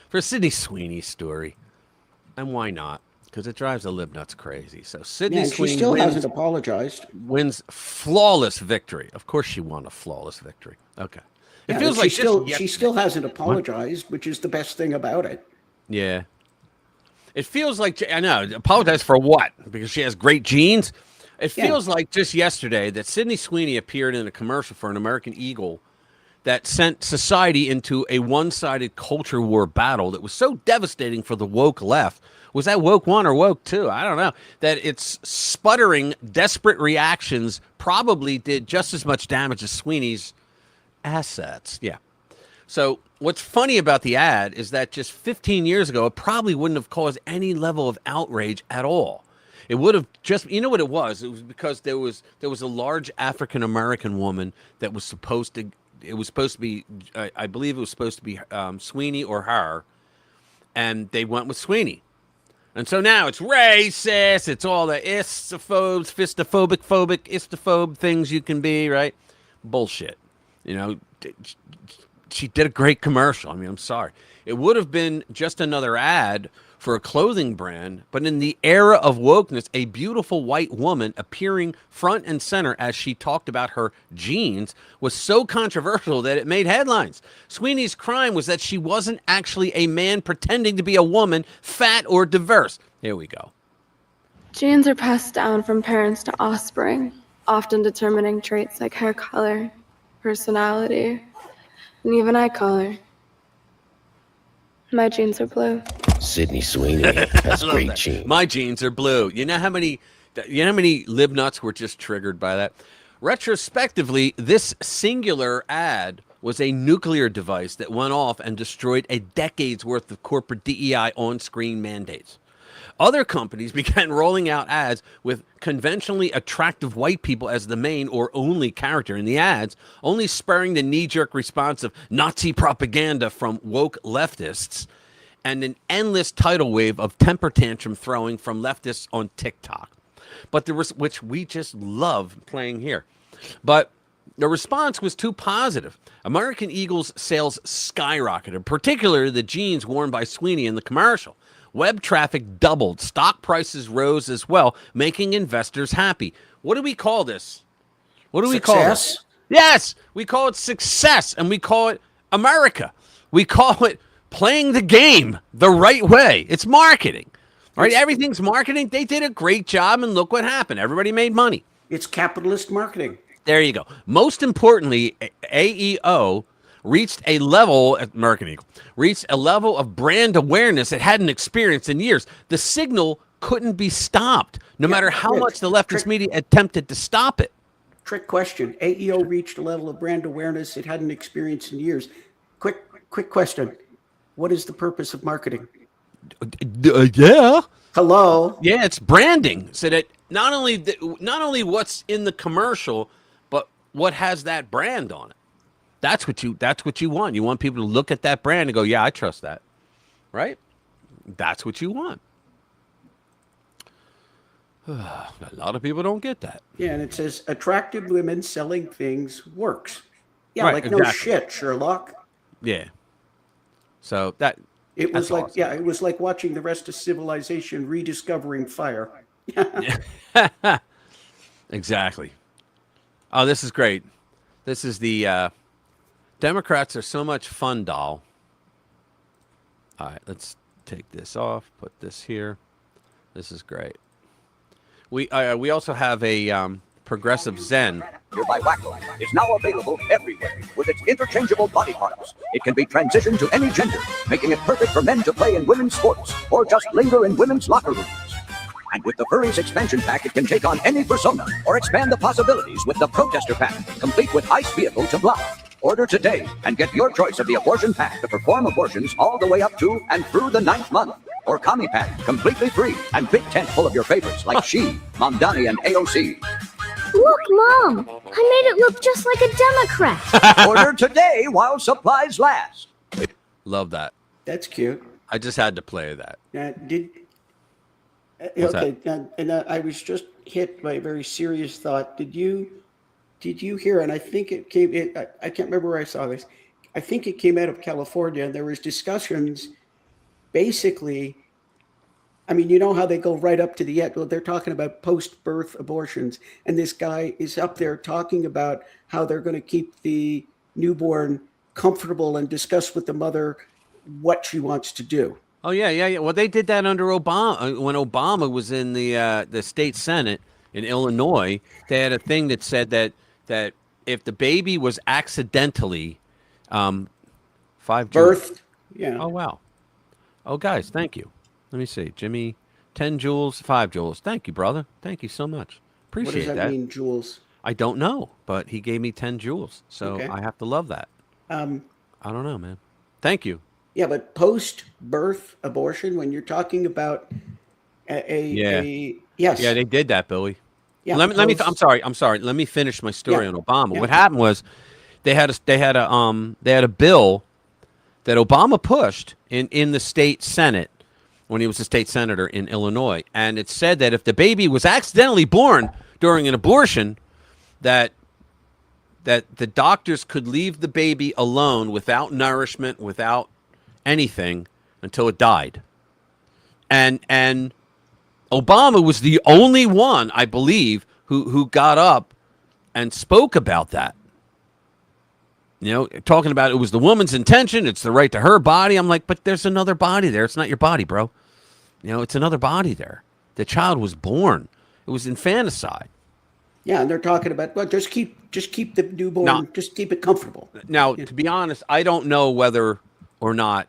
For a Sydney Sweeney story. And why not? Because it drives the libnuts crazy. So Sydney Sweeney she still hasn't apologized. Wins flawless victory. Of course she won a flawless victory. Okay. It feels like she still hasn't apologized, which is the best thing about it. Yeah. It feels like, I know, apologize for what? Because she has great genes? It feels like just yesterday that Sydney Sweeney appeared in a commercial for an American Eagle that sent society into a one-sided culture war battle that was so devastating for the woke left. Was that woke 1 or woke 2? I don't know. That its sputtering, desperate reactions probably did just as much damage as Sweeney's assets. Yeah. So what's funny about the ad is that just 15 years ago, it probably wouldn't have caused any level of outrage at all. It would have just, you know what it was? It was because there was a large African-American woman that was supposed to, it was supposed to be, I believe it was supposed to be Sweeney or her, and they went with Sweeney. And so now it's racist, it's all the istophobes, istophobe things you can be, right? Bullshit. You know, she did a great commercial. I mean, I'm sorry. It would have been just another ad for a clothing brand, but in the era of wokeness, a beautiful white woman appearing front and center as she talked about her genes was so controversial that it made headlines. Sweeney's crime was that she wasn't actually a man pretending to be a woman, fat or diverse. Here we go. Genes are passed down from parents to offspring, often determining traits like hair color, personality, and even eye color. My genes are blue. Sydney Sweeney has great genes. My genes are blue. You know how many libnuts were just triggered by that? Retrospectively, this singular ad was a nuclear device that went off and destroyed a decade's worth of corporate DEI on-screen mandates. Other companies began rolling out ads with conventionally attractive white people as the main or only character in the ads, only spurring the knee-jerk response of Nazi propaganda from woke leftists and an endless tidal wave of temper tantrum throwing from leftists on TikTok. But there was, which we just love playing here. But the response was too positive. American Eagle's sales skyrocketed, particularly the jeans worn by Sweeney in the commercial. Web traffic doubled. Stock prices rose as well, making investors happy. What do we call this? What do we call this? Yes, we call it success, and we call it America. We call it playing the game the right way. It's marketing, right? Everything's marketing. They did a great job, and look what happened. Everybody made money. It's capitalist marketing. There you go. Most importantly, AEO reached a level at American Eagle, reached a level of brand awareness it hadn't experienced in years. The signal couldn't be stopped, no matter how much the leftist media attempted to stop it. Trick question. AEO reached a level of brand awareness it hadn't experienced in years. Quick question. What is the purpose of marketing? Yeah. Hello. Yeah, it's branding. So that not only what's in the commercial, but what has that brand on it. That's what you want. You want people to look at that brand and go, "Yeah, I trust that." Right? That's what you want. A lot of people don't get that. Yeah, and it says attractive women selling things works. Yeah, Right, like exactly. no shit, Sherlock. Yeah. So It was that's like awesome. it was like watching the rest of civilization rediscovering fire. Exactly. Oh, this is great. This is the Democrats are so much fun, doll. All right, let's take this off. Put this here. This is great. We also have a progressive Zen. By Wacko is now available everywhere with its interchangeable body parts. It can be transitioned to any gender, making it perfect for men to play in women's sports or just linger in women's locker rooms. And with the Furries expansion pack, it can take on any persona or expand the possibilities with the Protester pack, complete with ICE vehicle to block. Order today and get your choice of the abortion pack to perform abortions all the way up to and through the 9th month. Or Commie pack, completely free and big tent full of your favorites like She, Mamdani, and AOC. Look, Mom, I made it look just like a Democrat. Order today while supplies last. Love that. That's cute. I just had to play that. What's I was just hit by a very serious thought. Did you hear? And I think it came. I can't remember where I saw this. I think it came out of California, and there was discussions. Basically, I mean, you know how they go right up to the end. Well, they're talking about post-birth abortions, and this guy is up there talking about how they're going to keep the newborn comfortable and discuss with the mother what she wants to do. Oh yeah. Well, they did that under Obama when Obama was in the state senate in Illinois. They had a thing that said that if the baby was accidentally birthed, yeah. Oh wow. Oh guys, thank you. Let me see, Jimmy, 10 joules, 5 joules. Thank you, brother. Thank you so much. Appreciate that. What does that mean, joules? I don't know, but he gave me 10 joules, so okay. I have to love that. I don't know, man. Thank you. Yeah, but post-birth abortion, when you're talking about yes, yeah, they did that, Billy. Yeah, let me. I'm sorry. Let me finish my story on Obama. Yeah. What happened was they had a bill that Obama pushed in the state Senate when he was a state senator in Illinois, and it said that if the baby was accidentally born during an abortion, that the doctors could leave the baby alone without nourishment, without anything until it died. And Obama was the only one, I believe, who got up and spoke about that. You know, talking about it was the woman's intention, it's the right to her body. I'm like, but there's another body there. It's not your body, bro. You know, it's another body there. The child was born. It was infanticide. Yeah, and they're talking about, well, just keep the newborn, just keep it comfortable. Now, to be honest, I don't know whether or not,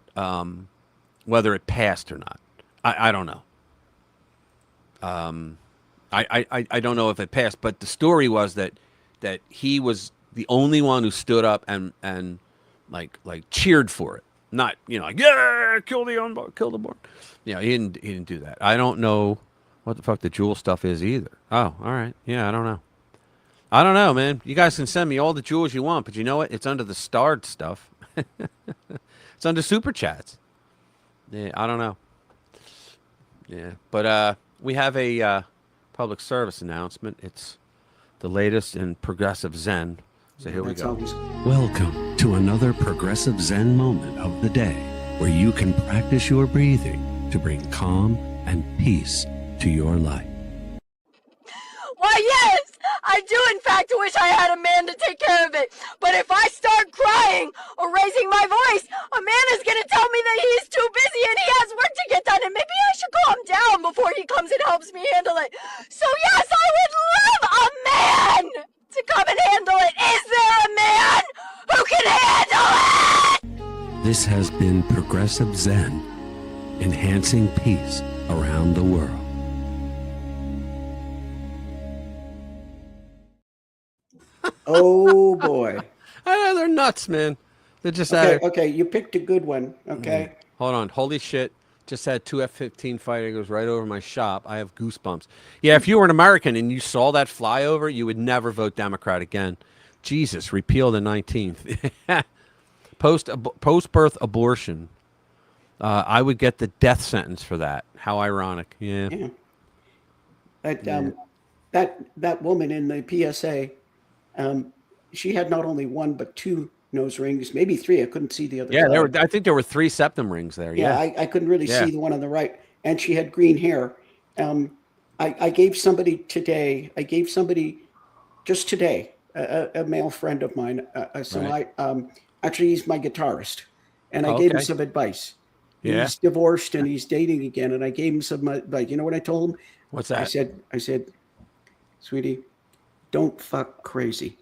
whether it passed or not. I don't know. I don't know if it passed, but the story was that he was the only one who stood up and like cheered for it. Not, like, yeah, kill the unborn, kill the born. He didn't do that. I don't know what the fuck the Jewel stuff is either. Oh, all right. Yeah, I don't know. I don't know, man. You guys can send me all the jewels you want, but you know what? It's under the starred stuff. It's under super chats. Yeah, I don't know. Yeah, but we have a public service announcement. It's the latest in progressive Zen. So here we go. Welcome to another progressive Zen moment of the day, where you can practice your breathing to bring calm and peace to your life. Why, yes, I do in fact wish I had a man to take care of it. But if I start crying or raising my voice, a man is going to tell me that he's too busy and he has work to get done, and maybe I should calm down before he comes and helps me handle it. So yes, I would love a man to come and handle it. Is there a man who can handle it? This has been Progressive Zen, enhancing peace around the world. Oh boy. I know they're nuts, man. They're just okay. You picked a good one. Okay. Hold on. Holy shit. Just had 2 F-15 fighter goes right over my shop. I have goosebumps. Yeah, if you were an American and you saw that flyover, you would never vote Democrat again. Jesus, repeal the 19th. Post-birth abortion. I would get the death sentence for that. How ironic. Yeah. That woman in the PSA, she had not only 1 but 2 nose rings, maybe 3. I couldn't see the other. Yeah, I think there were 3 septum rings there. Yeah, I couldn't really see the one on the right, and she had green hair. I gave somebody today. Just today, a male friend of mine. Actually, he's my guitarist, and I gave him some advice. Yeah. He's divorced and he's dating again, and I gave him some advice. You know what I told him? What's that? I said, sweetie, don't fuck crazy.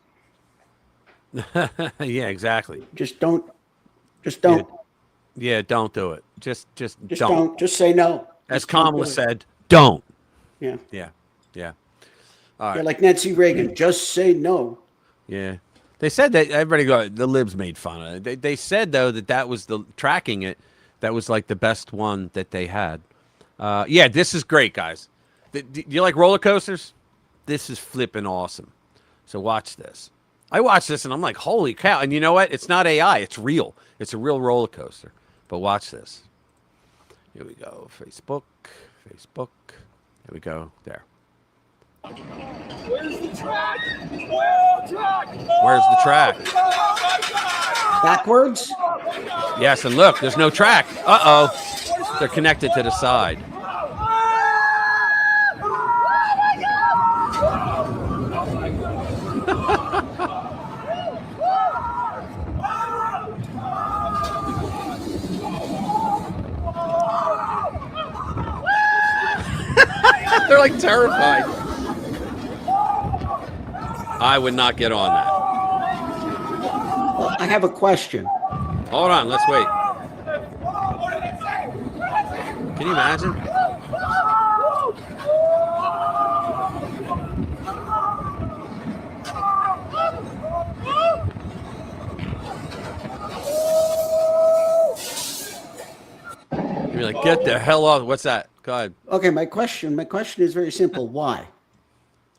Yeah, exactly. Just don't. Yeah, don't do it. Just don't. Just say no. As Kamala said, don't. Yeah. All right. You're like Nancy Reagan. Just say no. Yeah. They said that the libs made fun of it. They said though that was the tracking it. That was like the best one that they had. Yeah, this is great, guys. Do you like roller coasters? This is flipping awesome. So watch this. I watched this and I'm like, holy cow. And you know what? It's not AI. It's real. It's a real roller coaster. But watch this. Here we go. Facebook. Here we go. There. Where's the track? Where's the track? Backwards? Yes, and look, there's no track. Uh-oh. They're connected to the side. They're like terrified. I would not get on that. Well, I have a question. Hold on, let's wait. Can you imagine? You're like, get the hell off. What's that? Go ahead. Okay, my question is very simple. Why?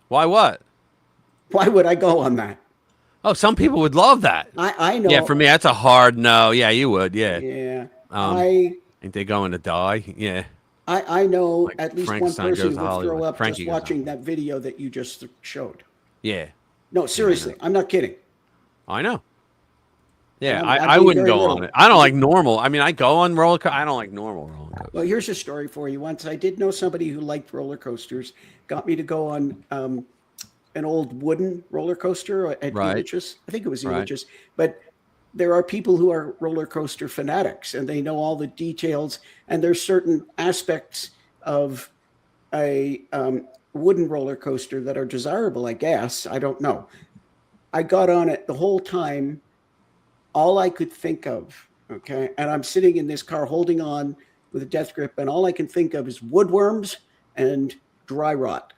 Why what? Why would I go on that? Oh, some people would love that. I know. Yeah, for me, that's a hard no. Yeah, you would. Yeah. Yeah. Ain't they going to die? Yeah. I know Like at least one Frankenstein person goes who to would Hollywood. throw up Frankie just goes to watching that video that you just showed. Yeah. No, seriously, I'm not kidding. I know. Yeah, I'm I being wouldn't very go real. on it. I don't like normal. I mean, I go on roller coaster. I don't like normal roller coasters. Well, here's a story for you. Once I did know somebody who liked roller coasters, got me to go on an old wooden roller coaster at Elitch's. I think it was Elitch's. But there are people who are roller coaster fanatics, and they know all the details. And there's certain aspects of a wooden roller coaster that are desirable, I guess. I don't know. I got on it the whole time. All I could think of, okay, and I'm sitting in this car holding on with a death grip, and all I can think of is woodworms and dry rot.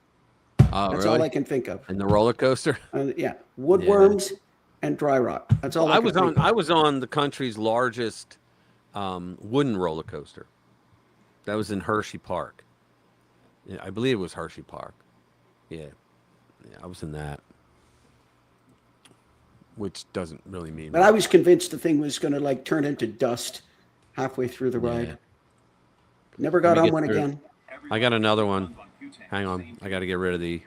Oh, That's really? all I can think of. And the roller coaster? Yeah, woodworms and dry rot. That's all I was on the country's largest wooden roller coaster. That was in Hershey Park. Yeah, I believe it was Hershey Park. Yeah, I was in that. Which doesn't really mean. But I was convinced the thing was going to like turn into dust halfway through the ride. Never got on one again. I got another one. Hang on, I got to get rid of the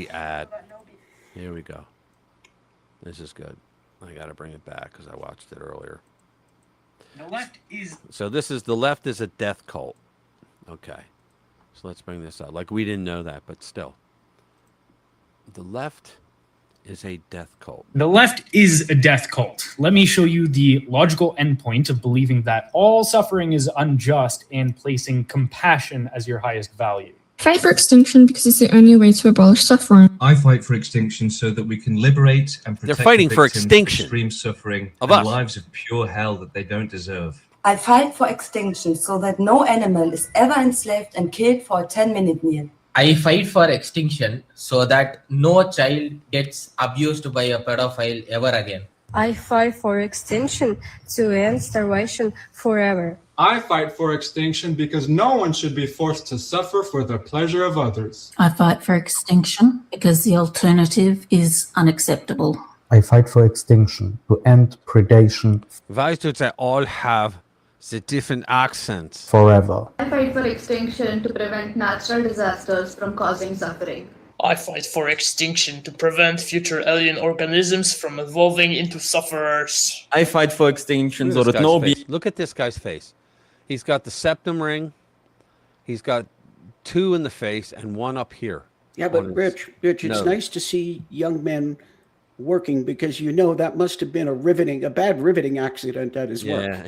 ad. Here we go. This is good. I got to bring it back because I watched it earlier. The left is. So this is the left is a death cult. Okay. So let's bring this up. Like we didn't know that, but still. The left is a death cult. The left is a death cult. Let me show you the logical endpoint of believing that all suffering is unjust and placing compassion as your highest value. Fight for extinction because it's the only way to abolish suffering. I fight for extinction so that we can liberate and protect They're fighting the for victims extinction of extreme suffering of and us. lives of pure hell that they don't deserve. I fight for extinction so that no animal is ever enslaved and killed for a 10-minute meal. I fight for extinction so that no child gets abused by a pedophile ever again. I fight for extinction to end starvation forever. I fight for extinction because no one should be forced to suffer for the pleasure of others. I fight for extinction because the alternative is unacceptable. I fight for extinction to end predation. Weißt du, they all have the different accents. Forever. I fight for extinction to prevent natural disasters from causing suffering. I fight for extinction to prevent future alien organisms from evolving into sufferers. I fight for extinction so that Look at this guy's face. He's got the septum ring. He's got 2 in the face and 1 up here. Yeah, but Rich, it's nice to see young men working because you know that must have been a bad riveting accident at his work.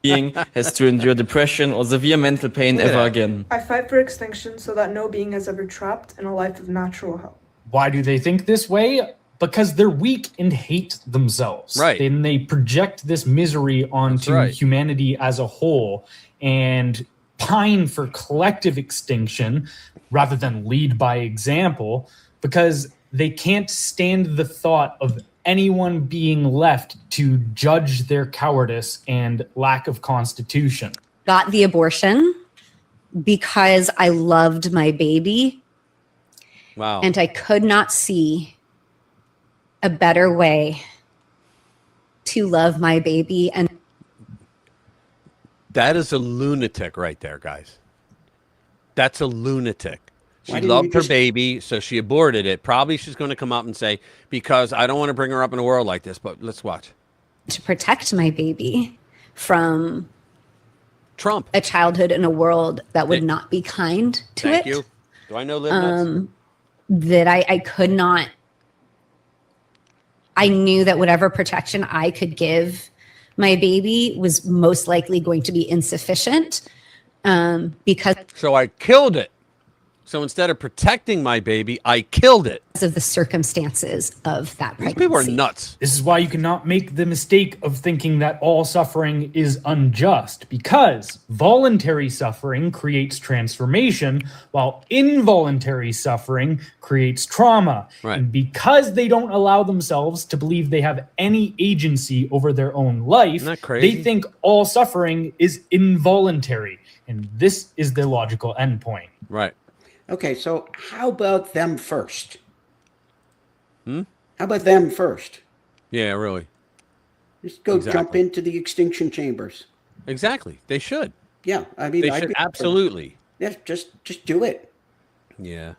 being has to endure depression or severe mental pain ever again. I fight for extinction so that no being is ever trapped in a life of natural hell. Why do they think this way? Because they're weak and hate themselves. Right. And they project this misery onto humanity as a whole and pine for collective extinction rather than lead by example because they can't stand the thought of anyone being left to judge their cowardice and lack of constitution. Got the abortion because I loved my baby. Wow. And I could not see a better way to love my baby. And that is a lunatic right there, guys. That's a lunatic. She Why didn't loved you her just- baby, so she aborted it. Probably she's going to come up and say, because I don't want to bring her up in a world like this, but let's watch. to protect my baby from Trump, a childhood in a world that would not be kind to Thank it. you. Do I know Liv Nuts? That I could not. I knew that whatever protection I could give my baby was most likely going to be insufficient because So I killed it. So instead of protecting my baby, I killed it. of the circumstances of that These pregnancy. people are nuts. This is why you cannot make the mistake of thinking that all suffering is unjust, because voluntary suffering creates transformation, while involuntary suffering creates trauma. Right. And because they don't allow themselves to believe they have any agency over their own life, Isn't that crazy? they think all suffering is involuntary. And this is the logical endpoint. Right. Okay, so how about them first? Hmm? How about them first? Yeah, really. Just go jump into the extinction chambers. Exactly. They should. Yeah, I mean, They I'd should be up for that. absolutely. Yeah, just do it. Yeah.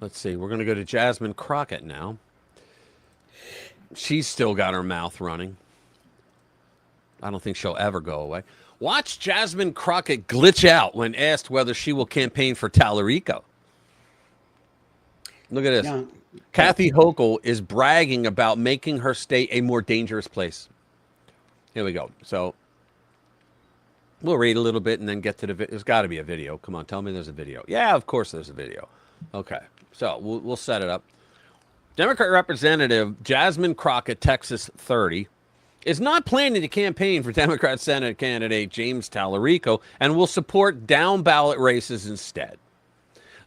Let's see. We're going to go to Jasmine Crockett now. She's still got her mouth running. I don't think she'll ever go away. Watch Jasmine Crockett glitch out when asked whether she will campaign for Tallarico. Look at this. Yeah. Kathy Hochul is bragging about making her state a more dangerous place. Here we go. So we'll read a little bit and then get to the video. There's got to be a video. Come on, tell me there's a video. Yeah, of course there's a video. Okay, so we'll set it up. Democrat Representative Jasmine Crockett, Texas 30, is not planning to campaign for Democrat Senate candidate James Tallarico and will support down-ballot races instead.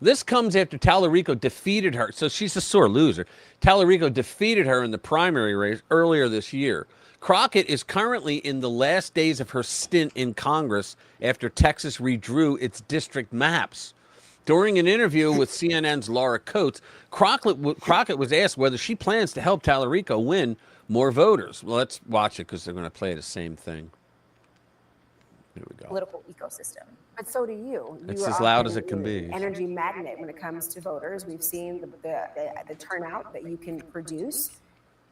This comes after Tallarico defeated her. So she's a sore loser. Tallarico defeated her in the primary race earlier this year. Crockett is currently in the last days of her stint in Congress after Texas redrew its district maps. During an interview with CNN's Laura Coates, Crockett was asked whether she plans to help Tallarico win more voters. Well, let's watch it because they're going to play the same thing. Here we go. Political ecosystem. But so do you. It's as loud as it can be. Energy magnet when it comes to voters. We've seen the turnout that you can produce.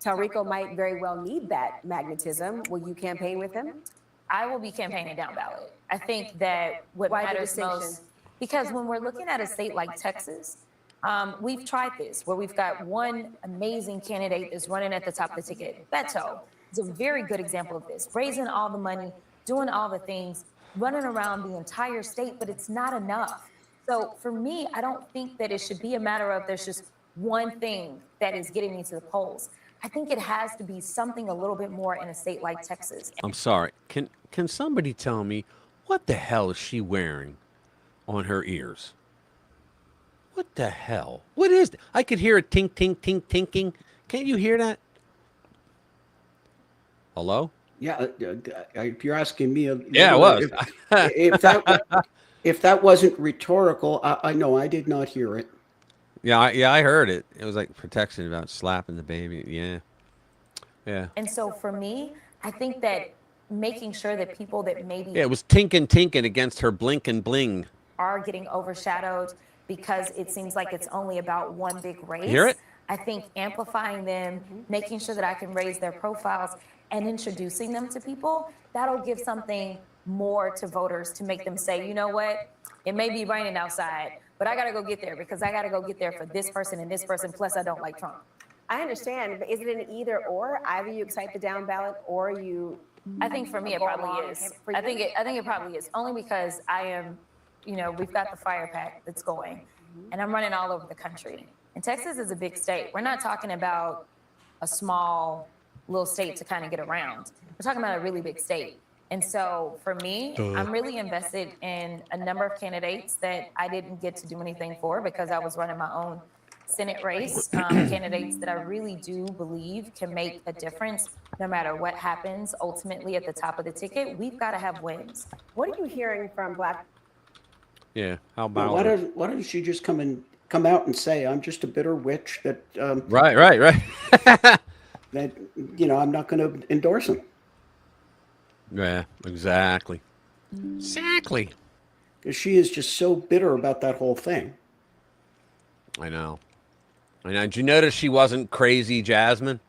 Tallarico might very well need that magnetism. Will you campaign with him? I will be campaigning down ballot. I think that what matters most, because when we're looking at a state like Texas, we've tried this where we've got one amazing candidate that's running at the top of the ticket. Beto is a very good example of this, raising all the money, doing all the things, running around the entire state, but it's not enough. So for me, I don't think that it should be a matter of there's just one thing that is getting me to the polls. I think it has to be something a little bit more in a state like Texas. I'm sorry. Can somebody tell me what the hell is she wearing on her ears? What the hell? What is that? I could hear it tink, tink, tink, tinking. Can't you hear that? Hello? Yeah, you're asking me. Yeah, it was. If that wasn't rhetorical, I know I did not hear it. Yeah, I heard it. It was like protection about slapping the baby. Yeah. And so for me, I think that making sure that people that maybe Yeah, it was tinkin' against her blink and bling. are getting overshadowed because it seems like it's only about one big race. Hear it? I think amplifying them, making sure that I can raise their profiles and introducing them to people, that'll give something more to voters to make them say, you know what, it may be raining outside, but I got to go get there because I got to go get there for this person and this person. Plus, I don't like Trump. I understand, but is it an either or? Either you excite the down ballot or you. I think for me, it probably is. I think it probably is only because I am, we've got the fire pack that's going and I'm running all over the country. And Texas is a big state. We're not talking about a small little state to kind of get around. We're talking about a really big state. And so for me, I'm really invested in a number of candidates that I didn't get to do anything for because I was running my own Senate race, candidates that I really do believe can make a difference no matter what happens ultimately at the top of the ticket. We've got to have wins. What are you hearing from Black? Yeah, how about why don't she just come out and say, I'm just a bitter witch that Right. that I'm not going to endorse him. Yeah, exactly. Because she is just so bitter about that whole thing. I know. Did you notice she wasn't crazy Jasmine?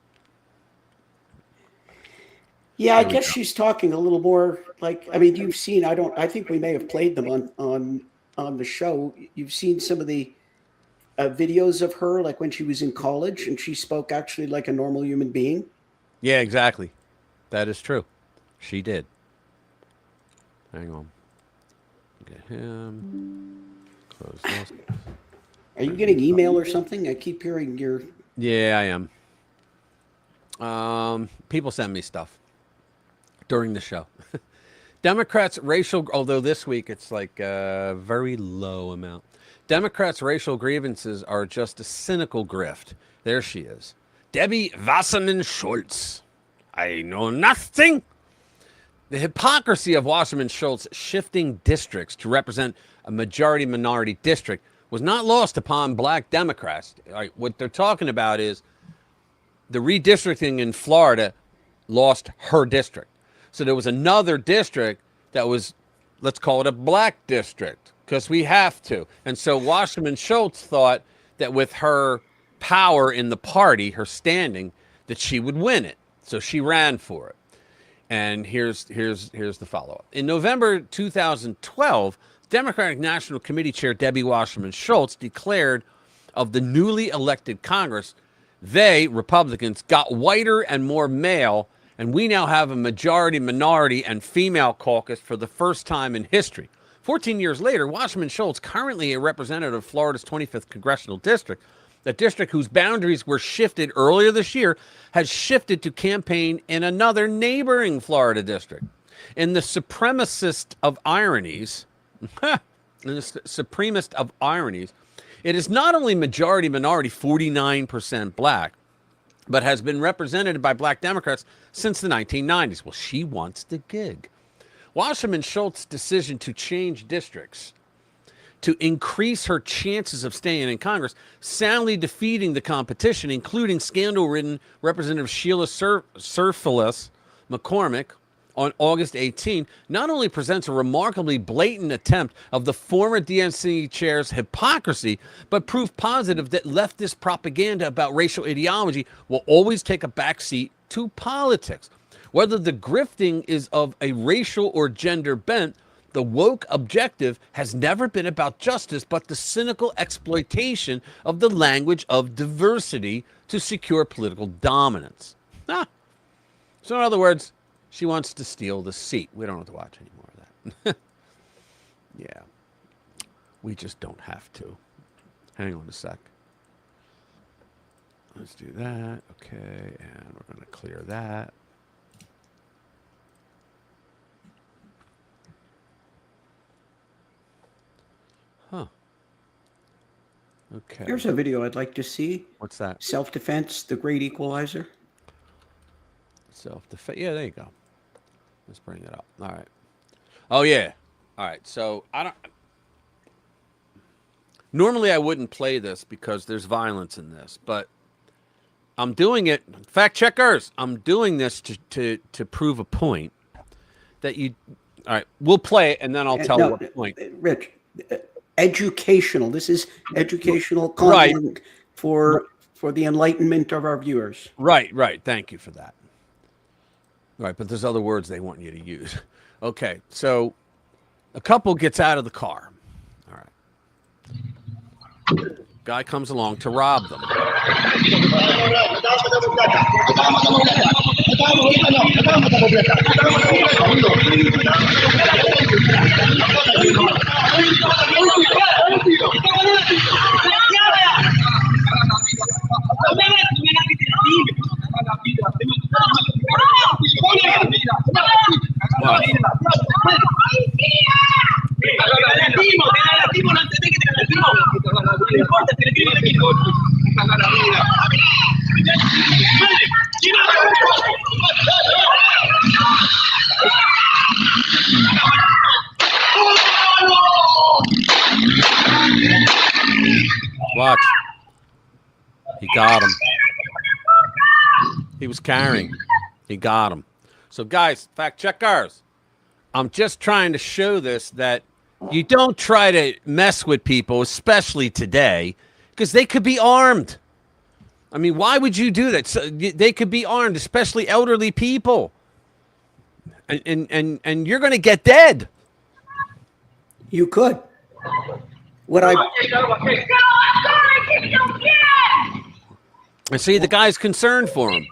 Yeah, I guess she's talking a little more like, you've seen, I think we may have played them on the show. You've seen some of the videos of her, like when she was in college and she spoke actually like a normal human being. Yeah, exactly. That is true. She did. Hang on. Get him. Close this. Are you getting email or something? I keep hearing your... Yeah, I am. People send me stuff during the show. Democrats' racial... Although this week it's like a very low amount. Democrats' racial grievances are just a cynical grift. There she is. Debbie Wasserman Schultz. I know nothing. The hypocrisy of Wasserman Schultz shifting districts to represent a majority-minority district was not lost upon Black Democrats. All right, what they're talking about is the redistricting in Florida lost her district. So there was another district that was, let's call it a Black district, because we have to. And so Wasserman Schultz thought that with her power in the party, her standing, that she would win it. So she ran for it. And here's the follow-up. In November 2012, Democratic National Committee Chair Debbie Wasserman Schultz declared of the newly elected Congress, they, Republicans, got whiter and more male, and we now have a majority, minority, and female caucus for the first time in history. 14 years later, Wasserman Schultz, currently a representative of Florida's 25th Congressional District, the district whose boundaries were shifted earlier this year, has shifted to campaign in another neighboring Florida district. In the supremacist of ironies, it is not only majority minority, 49% Black, but has been represented by black Democrats since the 1990s. Well, she wants the gig. Wasserman Schultz's decision to change districts to increase her chances of staying in Congress, soundly defeating the competition, including scandal-ridden Representative Sheila Surfalis McCormick on August 18, not only presents a remarkably blatant attempt of the former DNC chair's hypocrisy, but proof positive that leftist propaganda about racial ideology will always take a backseat to politics. Whether the grifting is of a racial or gender bent, the woke objective has never been about justice, but the cynical exploitation of the language of diversity to secure political dominance. So in other words, she wants to steal the seat. We don't have to watch any more of that. Yeah. We just don't have to. Hang on a sec. Let's do that. Okay. And we're going to clear that. Huh. Okay. Here's a video I'd like to see. What's that? Self-defense, the great equalizer. Self-defense. Yeah, there you go. Let's bring it up. All right. Oh, yeah. All right. So I don't. Normally, I wouldn't play this because there's violence in this, but I'm doing it. Fact checkers, I'm doing this to prove a point that you. All right. We'll play it, and then I'll tell what point. Rich, educational. This is educational content for the enlightenment of our viewers. Right. Thank you for that. Right, but there's other words they want you to use. Okay, so a couple gets out of the car. All right. Guy comes along to rob them. Watch. He got him. He was carrying. He got him. So, guys, fact checkers, I'm just trying to show this that you don't try to mess with people, especially today, because they could be armed. I mean, why would you do that? So, they could be armed, especially elderly people. And you're going to get dead. You could. What I see, the guy's concerned for him.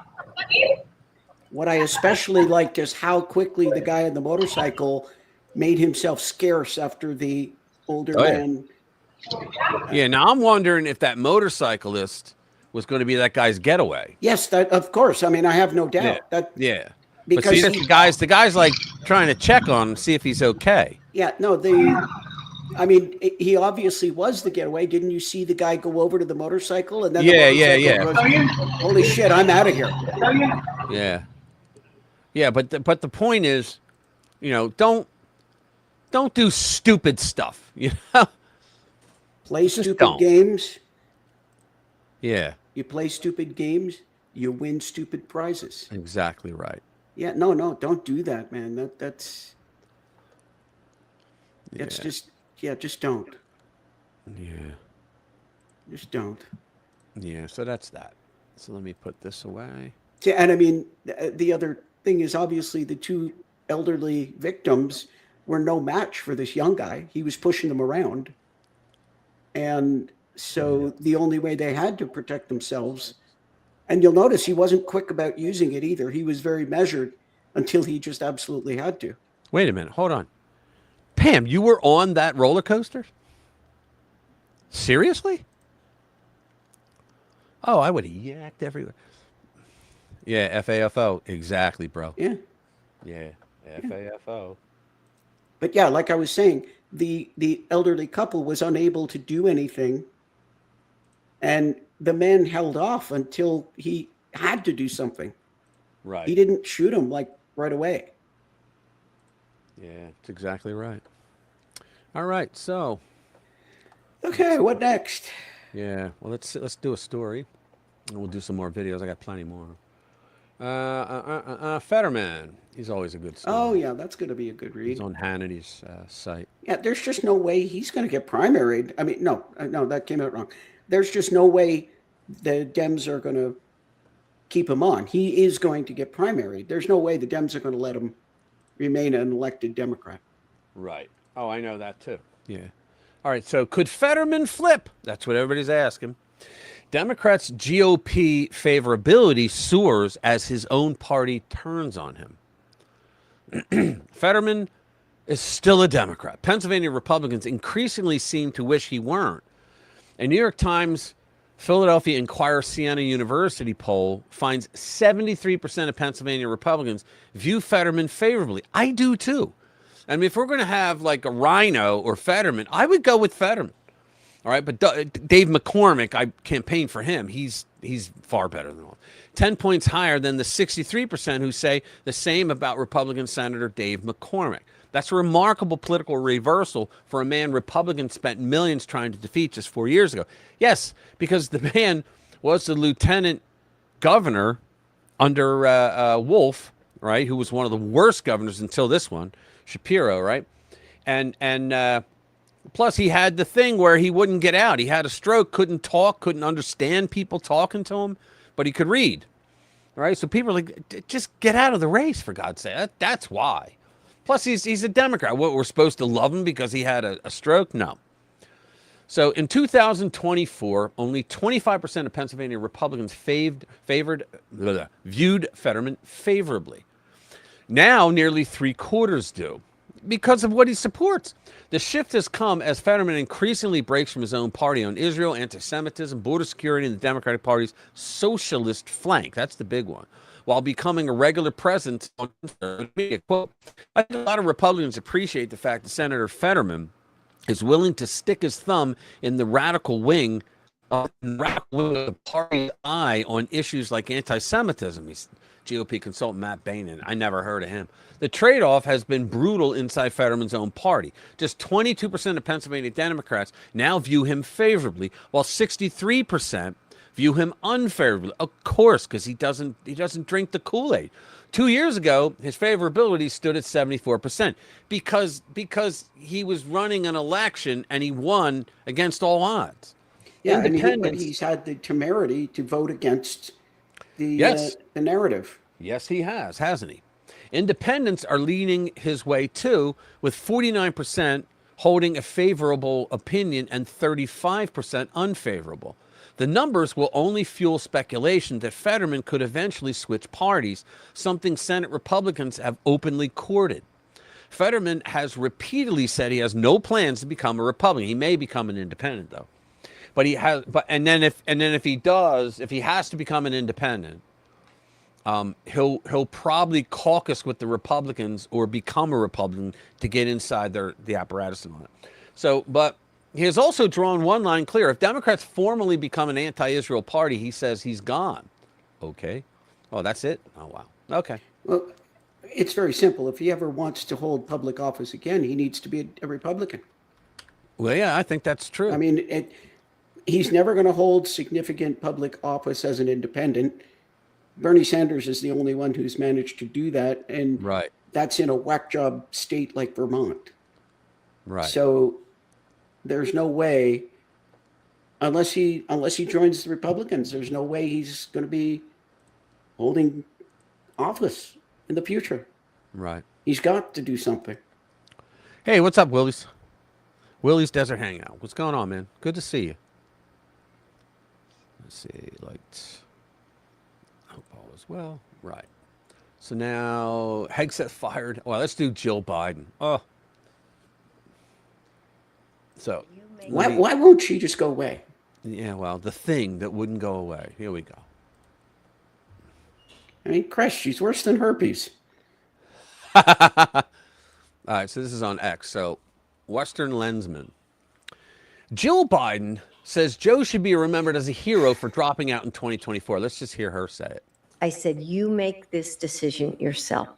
What I especially liked is how quickly the guy on the motorcycle made himself scarce after the older man. Yeah, now I'm wondering if that motorcyclist was going to be that guy's getaway. Yes, that of course. I mean, I have no doubt. Yeah. Because but see, the guy's like trying to check on him, see if he's okay. Yeah, no, I mean, he obviously was the getaway. Didn't you see the guy go over to the motorcycle and then? Yeah. Goes, holy shit! I'm out of here. Yeah. But the point is, you know, don't do stupid stuff. You know, play stupid games. Yeah. You play stupid games, you win stupid prizes. Exactly right. Yeah. No, don't do that, man. That's just. Yeah, just don't. Yeah. Just don't. Yeah, so that's that. So let me put this away. Yeah, and I mean, the other thing is obviously the two elderly victims were no match for this young guy. He was pushing them around. And so the only way they had to protect themselves, and you'll notice he wasn't quick about using it either. He was very measured until he just absolutely had to. Wait a minute. Hold on. Pam, you were on that roller coaster? Seriously? Oh, I would have yacked everywhere. Yeah, FAFO. Exactly, bro. Yeah. Yeah, FAFO. But yeah, like I was saying, the elderly couple was unable to do anything. And the man held off until he had to do something. Right. He didn't shoot him like right away. Yeah, that's exactly right. All right, so. Okay, what next? Yeah, well, let's do a story, and we'll do some more videos. I got plenty more. Fetterman. He's always a good story. Oh yeah, that's going to be a good read. He's on Hannity's site. Yeah, there's just no way he's going to get primaried. I mean, no, that came out wrong. There's just no way the Dems are going to keep him on. He is going to get primaried. There's no way the Dems are going to let him remain an elected Democrat. Right. Oh, I know that too. Yeah. All right, so could Fetterman flip? That's what everybody's asking. Democrats' GOP favorability soars as his own party turns on him. Fetterman is still a Democrat. Pennsylvania Republicans increasingly seem to wish he weren't. A New York Times Philadelphia Inquirer Siena University poll finds 73% of Pennsylvania Republicans view Fetterman favorably. I do too. I mean, if we're going to have like a Rhino or Fetterman, I would go with Fetterman. All right, but Dave McCormick, I campaigned for him. He's far better than all. 10 points higher than the 63% who say the same about Republican Senator Dave McCormick. That's a remarkable political reversal for a man Republicans spent millions trying to defeat just 4 years ago. Yes, because the man was the lieutenant governor under Wolf, right, who was one of the worst governors until this one, Shapiro, right? And plus, he had the thing where he wouldn't get out. He had a stroke, couldn't talk, couldn't understand people talking to him, but he could read. All right, so people are like, just get out of the race, for God's sake. That's why. Plus, he's a Democrat. What, we're supposed to love him because he had a stroke? No. So in 2024, only 25% of Pennsylvania Republicans viewed Fetterman favorably. Now, nearly 3/4 do, because of what he supports. The shift has come as Fetterman increasingly breaks from his own party on Israel, anti-Semitism, border security, and the Democratic Party's socialist flank. That's the big one. While becoming a regular presence on media. Quote, I think a lot of Republicans appreciate the fact that Senator Fetterman is willing to stick his thumb in the radical wing of the party's eye on issues like anti-Semitism. He's GOP consultant Matt Bainan. I never heard of him. The trade-off has been brutal inside Fetterman's own party. Just 22% of Pennsylvania Democrats now view him favorably, while 63% view him unfavorably. Of course, because he doesn't drink the Kool-Aid. 2 years ago, his favorability stood at 74% because he was running an election and he won against all odds. Yeah, and he's had the temerity to vote against the narrative. Yes, he has, hasn't he? Independents are leaning his way too, with 49% holding a favorable opinion and 35% unfavorable. The numbers will only fuel speculation that Fetterman could eventually switch parties, something Senate Republicans have openly courted. Fetterman has repeatedly said he has no plans to become a Republican. He may become an independent though. But he has and then if he does, if he has to become an independent, he'll probably caucus with the Republicans or become a Republican to get inside the apparatus and all that. So, but he has also drawn one line clear. If Democrats formally become an anti-Israel party, he says he's gone. Okay. Oh, that's it? Oh, wow. Okay. Well, it's very simple. If he ever wants to hold public office again, he needs to be a Republican. Well, yeah, I think that's true. I mean, he's never going to hold significant public office as an independent. Bernie Sanders is the only one who's managed to do that, and that's in a whack job state like Vermont. Right. So there's no way, unless he joins the Republicans, there's no way he's going to be holding office in the future. Right. He's got to do something. Hey, what's up, Willie's? Willie's Desert Hangout. What's going on, man? Good to see you. Let's see, lights. Hope all is well. Right. So now, Hegseth fired. Well, let's do Jill Biden. Oh. So. Why won't she just go away? Yeah, well, the thing that wouldn't go away. Here we go. I mean, Chris, she's worse than herpes. All right, so this is on X. So, Western Lensman. Jill Biden says Joe should be remembered as a hero for dropping out in 2024. Let's just hear her say it. I said, you make this decision yourself.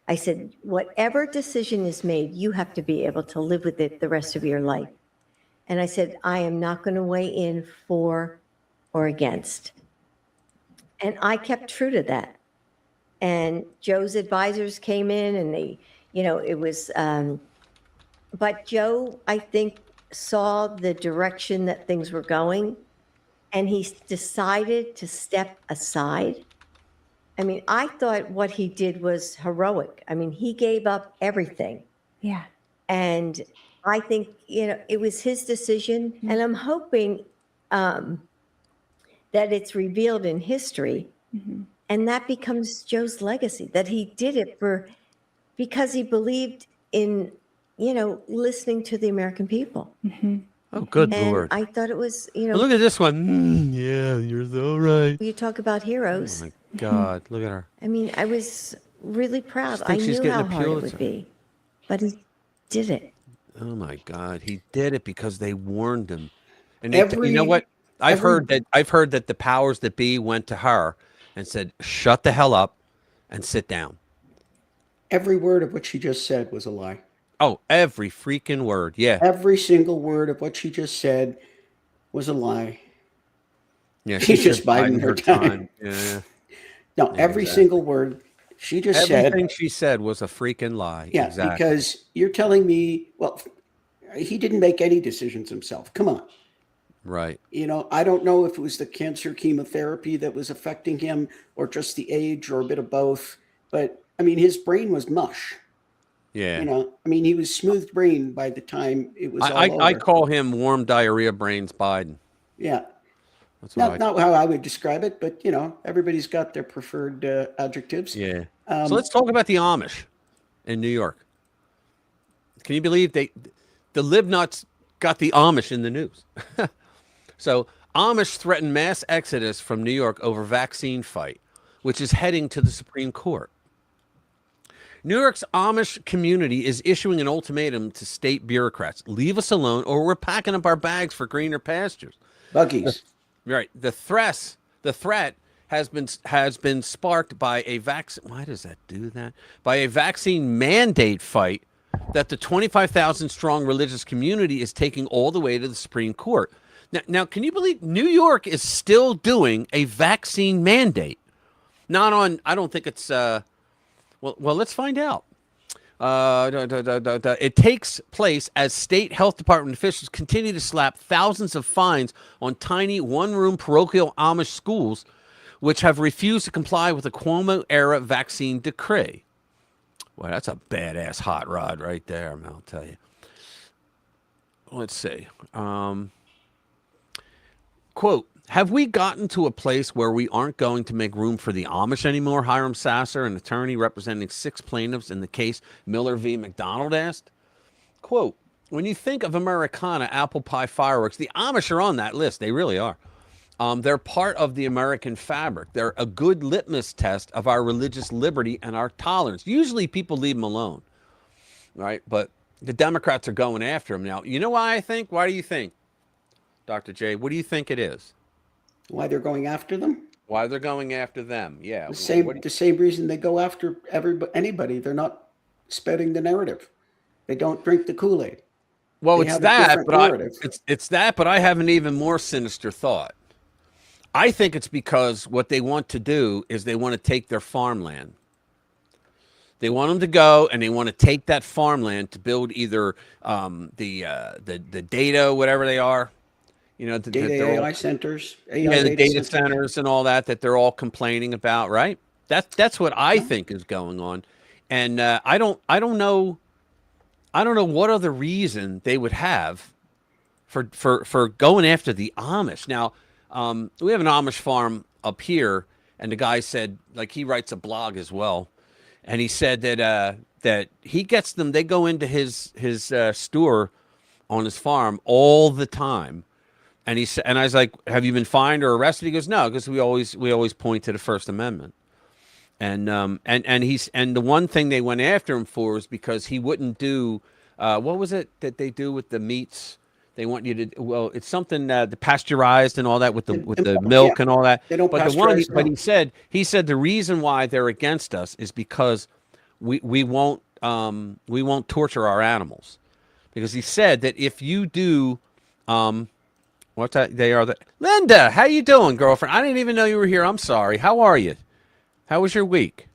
I said, whatever decision is made, you have to be able to live with it the rest of your life. And I said, I am not going to weigh in for or against. And I kept true to that. And Joe's advisors came in and they, it was, but Joe, I think, saw the direction that things were going and he decided to step aside. I mean, I thought what he did was heroic. I mean, he gave up everything. Yeah. And I think, it was his decision. And I'm hoping that it's revealed in history. And that becomes Joe's legacy, that he did it because he believed in, listening to the American people. Oh, good And Lord. I thought it was, Well, look at this one. Yeah, you're so right. you talk about heroes. Oh, my God. Look at her. I mean, I was really proud. I think she's knew getting how a hard it Pulitzer. would be, but he did it. Oh, my God. He did it because they warned him. And Every- you know what? I've every- heard that the powers that be went to her and said, shut the hell up and sit down. Every word of what she just said was a lie. Oh, every freaking word. Yeah. Every single word of what she just said was a lie. Yeah. She's just biding her time. Yeah. No, Yeah, every exactly. single word she just Everything said. she said was a freaking lie. Yeah, Exactly. because you're telling me, well, he didn't make any decisions himself. Come on. Right. I don't know if it was the cancer chemotherapy that was affecting him or just the age or a bit of both. But I mean, his brain was mush. Yeah. He was smooth brain by the time it was all I over. call him warm diarrhea brains Biden. Yeah. That's what Not how I would describe it, but everybody's got their preferred adjectives. Yeah. So let's talk about the Amish in New York. Can you believe the libnuts got the Amish in the news? So Amish threaten mass exodus from New York over vaccine fight, which is heading to the Supreme Court. New York's Amish community is issuing an ultimatum to state bureaucrats. Leave us alone or we're packing up our bags for greener pastures. Buggies. Right. The threat has been sparked by a vaccine. Why does that do that? By a vaccine mandate fight that the 25,000 strong religious community is taking all the way to the Supreme Court. Now, can you believe New York is still doing a vaccine mandate? Not on, I don't think it's, well, let's find out. It takes place as state health department officials continue to slap thousands of fines on tiny one-room parochial Amish schools, which have refused to comply with the Cuomo-era vaccine decree. Well, that's a badass hot rod right there, man, I'll tell you. Let's see. Quote, have we gotten to a place where we aren't going to make room for the Amish anymore? Hiram Sasser, an attorney representing 6 plaintiffs in the case Miller v. McDonald, asked. Quote, when you think of Americana, apple pie fireworks, the Amish are on that list. They really are. They're part of the American fabric. They're a good litmus test of our religious liberty and our tolerance. Usually people leave them alone, right? But the Democrats are going after them now. You know why I think? Why do you think, Dr. J? What do you think it is? Why they're going after them? Why they're going after them? Yeah. The same reason they go after anybody. They're not spreading the narrative. They don't drink the Kool-Aid. Well, They it's have a that, different but narrative. it's that, but I have an even more sinister thought. I think it's because what they want to do is they want to take their farmland. They want them to go and they want to take that farmland to build either the data, whatever they are, Data AI centers. the data centers and all that they're all complaining about, right? That's what I think is going on, and I don't know what other reason they would have for going after the Amish. Now, we have an Amish farm up here, and the guy said, like, he writes a blog as well, and he said that he gets them. They go into his store on his farm all the time. And he said, and I was like, "Have you been fined or arrested?" He goes, "No, because we always point to the First Amendment." And the one thing they went after him for is because he wouldn't do what was it that they do with the meats? They want you to, well, it's something the pasteurized and all that with the milk, milk yeah. and all that. They don't But the one, pasteurize but milk. he said the reason why they're against us is because we won't torture our animals, because he said that if you do, what's that? They are the Linda. How you doing, girlfriend? I didn't even know you were here. I'm sorry. How are you? How was your week?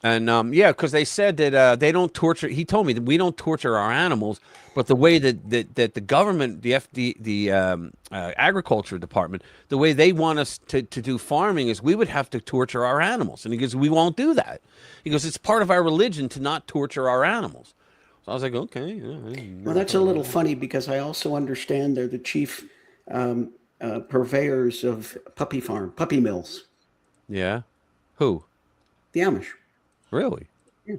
And yeah, because they said that they don't torture. He told me that we don't torture our animals, but the way that the government, the agriculture department, the way they want us to do farming is we would have to torture our animals. And he goes, we won't do that. He goes, it's part of our religion to not torture our animals. So I was like, okay. Yeah, Well, that's a little funny because I also understand they're the chief purveyors of puppy mills. Yeah. Who? The Amish. Really? Yeah.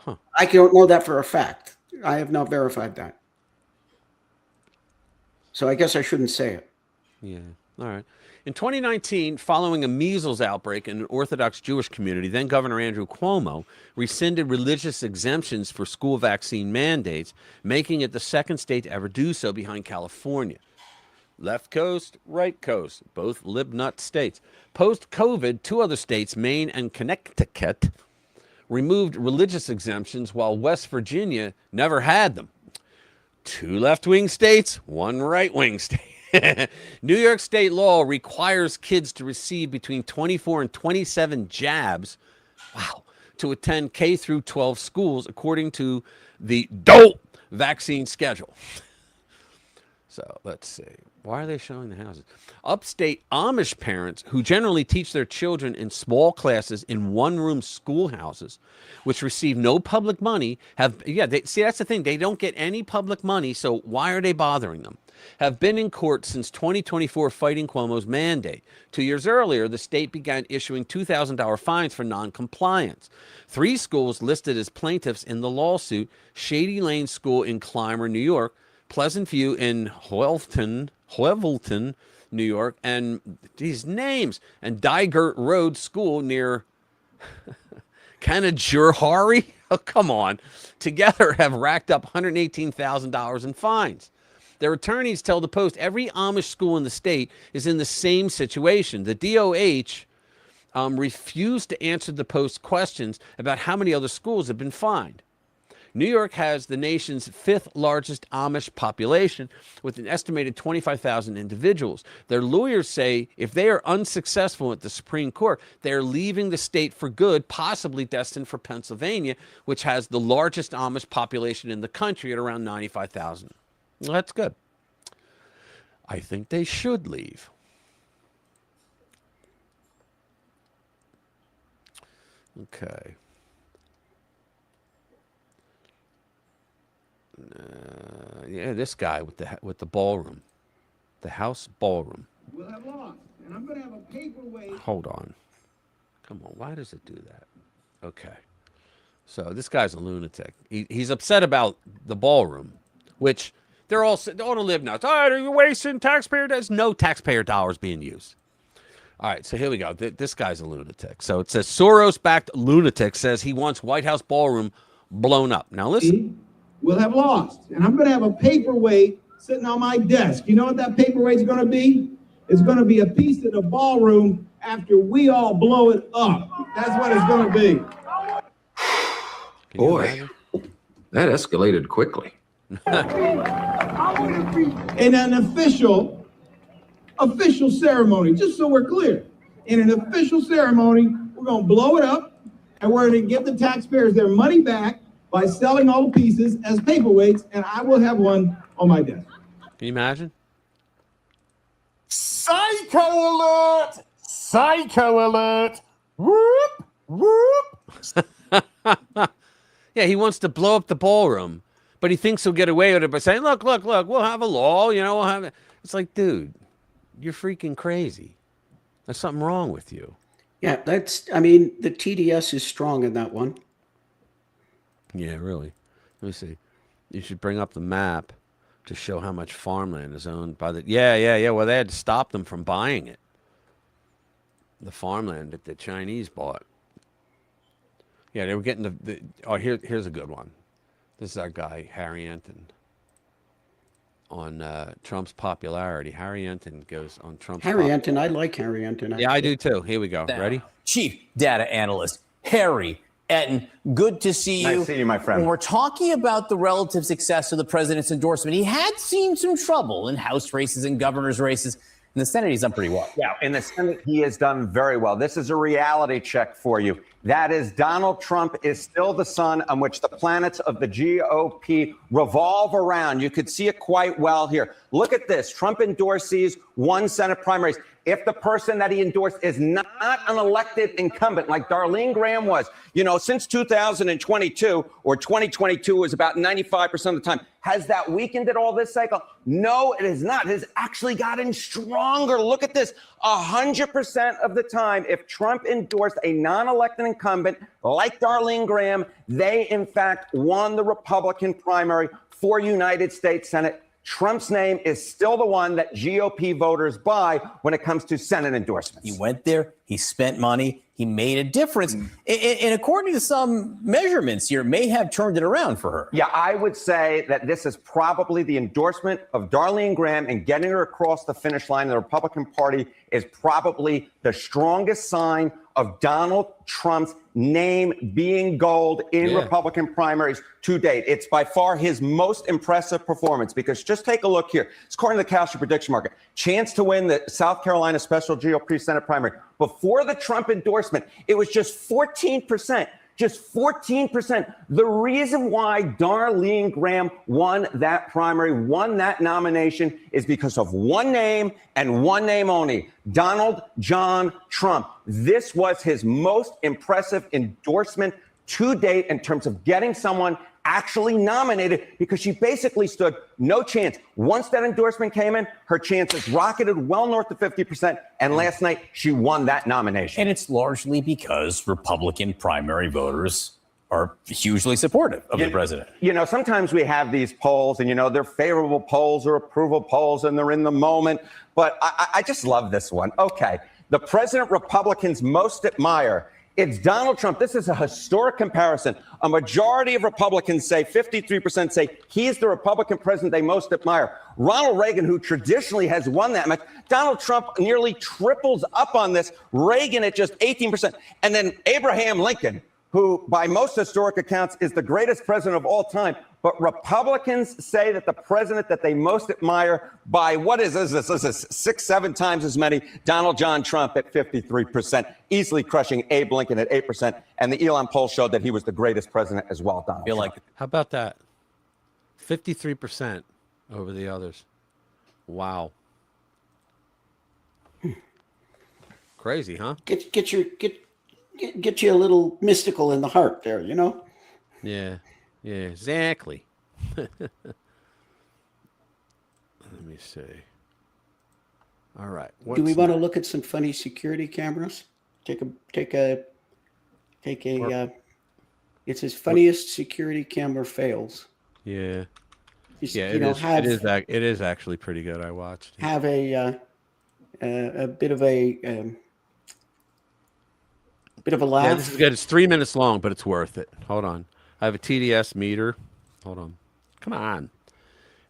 Huh. I don't know that for a fact. I have not verified that. So I guess I shouldn't say it. Yeah. All right. In 2019, following a measles outbreak in an Orthodox Jewish community, then Governor Andrew Cuomo rescinded religious exemptions for school vaccine mandates, making it the second state to ever do so behind California. Left coast, right coast, both libnut states. Post-COVID, two other states, Maine and Connecticut, removed religious exemptions while West Virginia never had them. Two left-wing states, one right-wing state. New York state law requires kids to receive between 24 and 27 jabs, wow, to attend K through 12 schools, according to the adult vaccine schedule. So let's see. Why are they showing the houses? Upstate Amish parents who generally teach their children in small classes in one-room schoolhouses, which receive no public money, see, that's the thing. They don't get any public money, so why are they bothering them? Have been in court since 2024 fighting Cuomo's mandate. 2 years earlier, the state began issuing $2,000 fines for noncompliance. 3 schools listed as plaintiffs in the lawsuit: Shady Lane School in Clymer, New York, Pleasant View in Hovelton, New York, and these names, and Dygert Road School near Kanajurhari. Oh, come on. Together have racked up $118,000 in fines. Their attorneys tell the Post every Amish school in the state is in the same situation. The DOH refused to answer the Post's questions about how many other schools have been fined. New York has the nation's 5th largest Amish population, with an estimated 25,000 individuals. Their lawyers say if they are unsuccessful at the Supreme Court, they're leaving the state for good, possibly destined for Pennsylvania, which has the largest Amish population in the country at around 95,000. Well, that's good. I think they should leave. Okay. Yeah, this guy with the ballroom, the house ballroom. We'll have lost, and I'm going to have a paperweight. Hold on, come on. Why does it do that? Okay, so this guy's a lunatic. He's upset about the ballroom, which they're all to live now. All right, are you wasting taxpayer dollars? No taxpayer dollars being used. All right, so here we go. This guy's a lunatic. So it says Soros-backed lunatic says he wants White House ballroom blown up. Now listen. We'll have lost, and I'm going to have a paperweight sitting on my desk. You know what that paperweight's going to be? It's going to be a piece of the ballroom after we all blow it up. That's what it's going to be. Boy, that escalated quickly. In an official ceremony, just so we're clear, in an official ceremony, we're going to blow it up, and we're going to give the taxpayers their money back by selling all the pieces as paperweights, and I will have one on my desk. Can you imagine? Psycho alert! Psycho alert! Whoop! Whoop! Yeah, he wants to blow up the ballroom, but he thinks he'll get away with it by saying, look, we'll have a law, we'll have it. It's like, dude, you're freaking crazy. There's something wrong with you. Yeah, the TDS is strong in that one. Yeah, really. Let me see. You should bring up the map to show how much farmland is owned by the... Yeah. Well, they had to stop them from buying it. The farmland that the Chinese bought. Yeah, they were getting here's a good one. This is our guy, Harry Anton. Trump's popularity. Harry Enton goes on Trump's. Harry Enton, I like Harry Enton. Yeah, I do too. Here we go. Now, Ready? Chief Data Analyst Harry Enton, good to see you. Nice to see you, my friend. When we're talking about the relative success of the president's endorsement, he had seen some trouble in House races and governor's races. In the Senate, he's done pretty well. Yeah, in the Senate, he has done very well. This is a reality check for you. That is, Donald Trump is still the sun on which the planets of the GOP revolve around. You could see it quite well here. Look at this. Trump endorsees won Senate primaries. If the person that he endorsed is not an elected incumbent like Darlene Graham was, since 2022 or 2022 was about 95% of the time, has that weakened it all this cycle? No, it has not. It has actually gotten stronger. Look at this. 100% of the time, if Trump endorsed a non-elected incumbent like Darlene Graham, they in fact won the Republican primary for United States Senate. Trump's name is still the one that GOP voters buy when it comes to Senate endorsements. He went there, he spent money, he made a difference. And according to some measurements here, may have turned it around for her. Yeah, I would say that this is probably the endorsement of Darlene Graham and getting her across the finish line of the Republican Party is probably the strongest sign of Donald Trump's name being gold in Republican primaries to date. It's by far his most impressive performance because just take a look here. It's according to the Kalshi prediction market. Chance to win the South Carolina special GOP Senate primary. Before the Trump endorsement, it was just 14%. Just 14%. The reason why Darlene Graham won that primary, won that nomination, is because of one name and one name only, Donald John Trump. This was his most impressive endorsement to date in terms of getting someone actually nominated because she basically stood no chance. Once that endorsement came in, her chances rocketed well north of 50%. And last night, she won that nomination. And it's largely because Republican primary voters are hugely supportive of the president. Sometimes we have these polls and, they're favorable polls or approval polls and they're in the moment. But I just love this one. Okay. The president Republicans most admire. It's Donald Trump. This is a historic comparison. A majority of Republicans say, 53% say he's the Republican president they most admire. Ronald Reagan, who traditionally has won that much, Donald Trump nearly triples up on this. Reagan at just 18%. And then Abraham Lincoln, who by most historic accounts is the greatest president of all time. But Republicans say that the president that they most admire by this is 6-7 times as many, Donald John Trump at 53%, easily crushing Abe Lincoln at 8%. And the Elon poll showed that he was the greatest president as well, Donald Trump. How about that? 53% over the others. Wow. Crazy, huh? Get you a little mystical in the heart there, Yeah, exactly. Let me see. All right. Do we want to look at some funny security cameras? It says funniest security camera fails. Yeah. It is actually pretty good. I watched. Have a bit of a laugh. Yeah, this is good. It's 3 minutes long, but it's worth it. Hold on. I have a TDS meter. Hold on. Come on.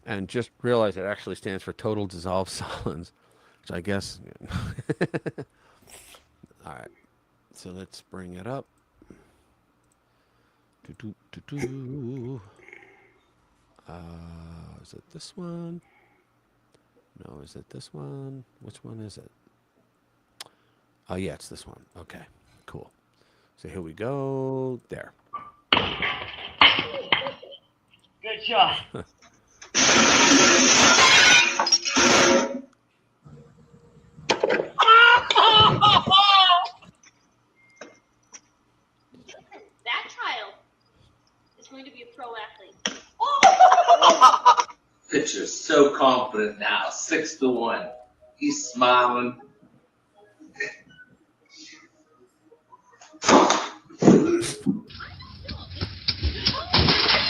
And just realize it actually stands for total dissolved solids, which I guess. All right. So let's bring it up. Is it this one? No, is it this one? Which one is it? Oh, yeah, it's this one. Okay, cool. So here we go. There. Good shot. That child is going to be a pro athlete. Pitcher's so confident now, 6-1. He's smiling.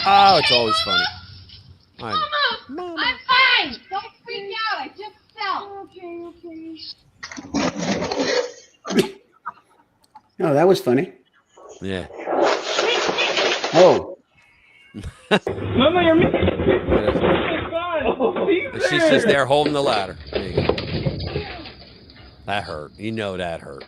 Oh, it's always funny. I know. Mama, I'm fine. Don't freak out. I just fell. Okay. Oh, that was funny. Yeah. Oh. Mama, you're missing. And she's just there holding the ladder. There you go. That hurt. You know that hurt.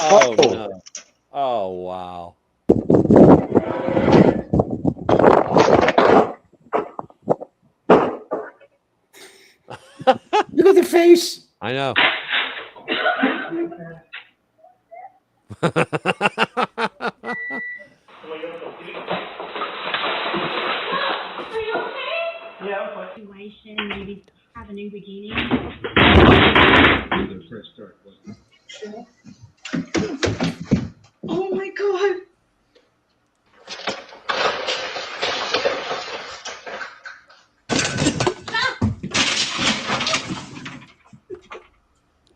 Oh, no. Oh, wow. Look at the face. I know. Situation, maybe have a new beginning. Oh my god.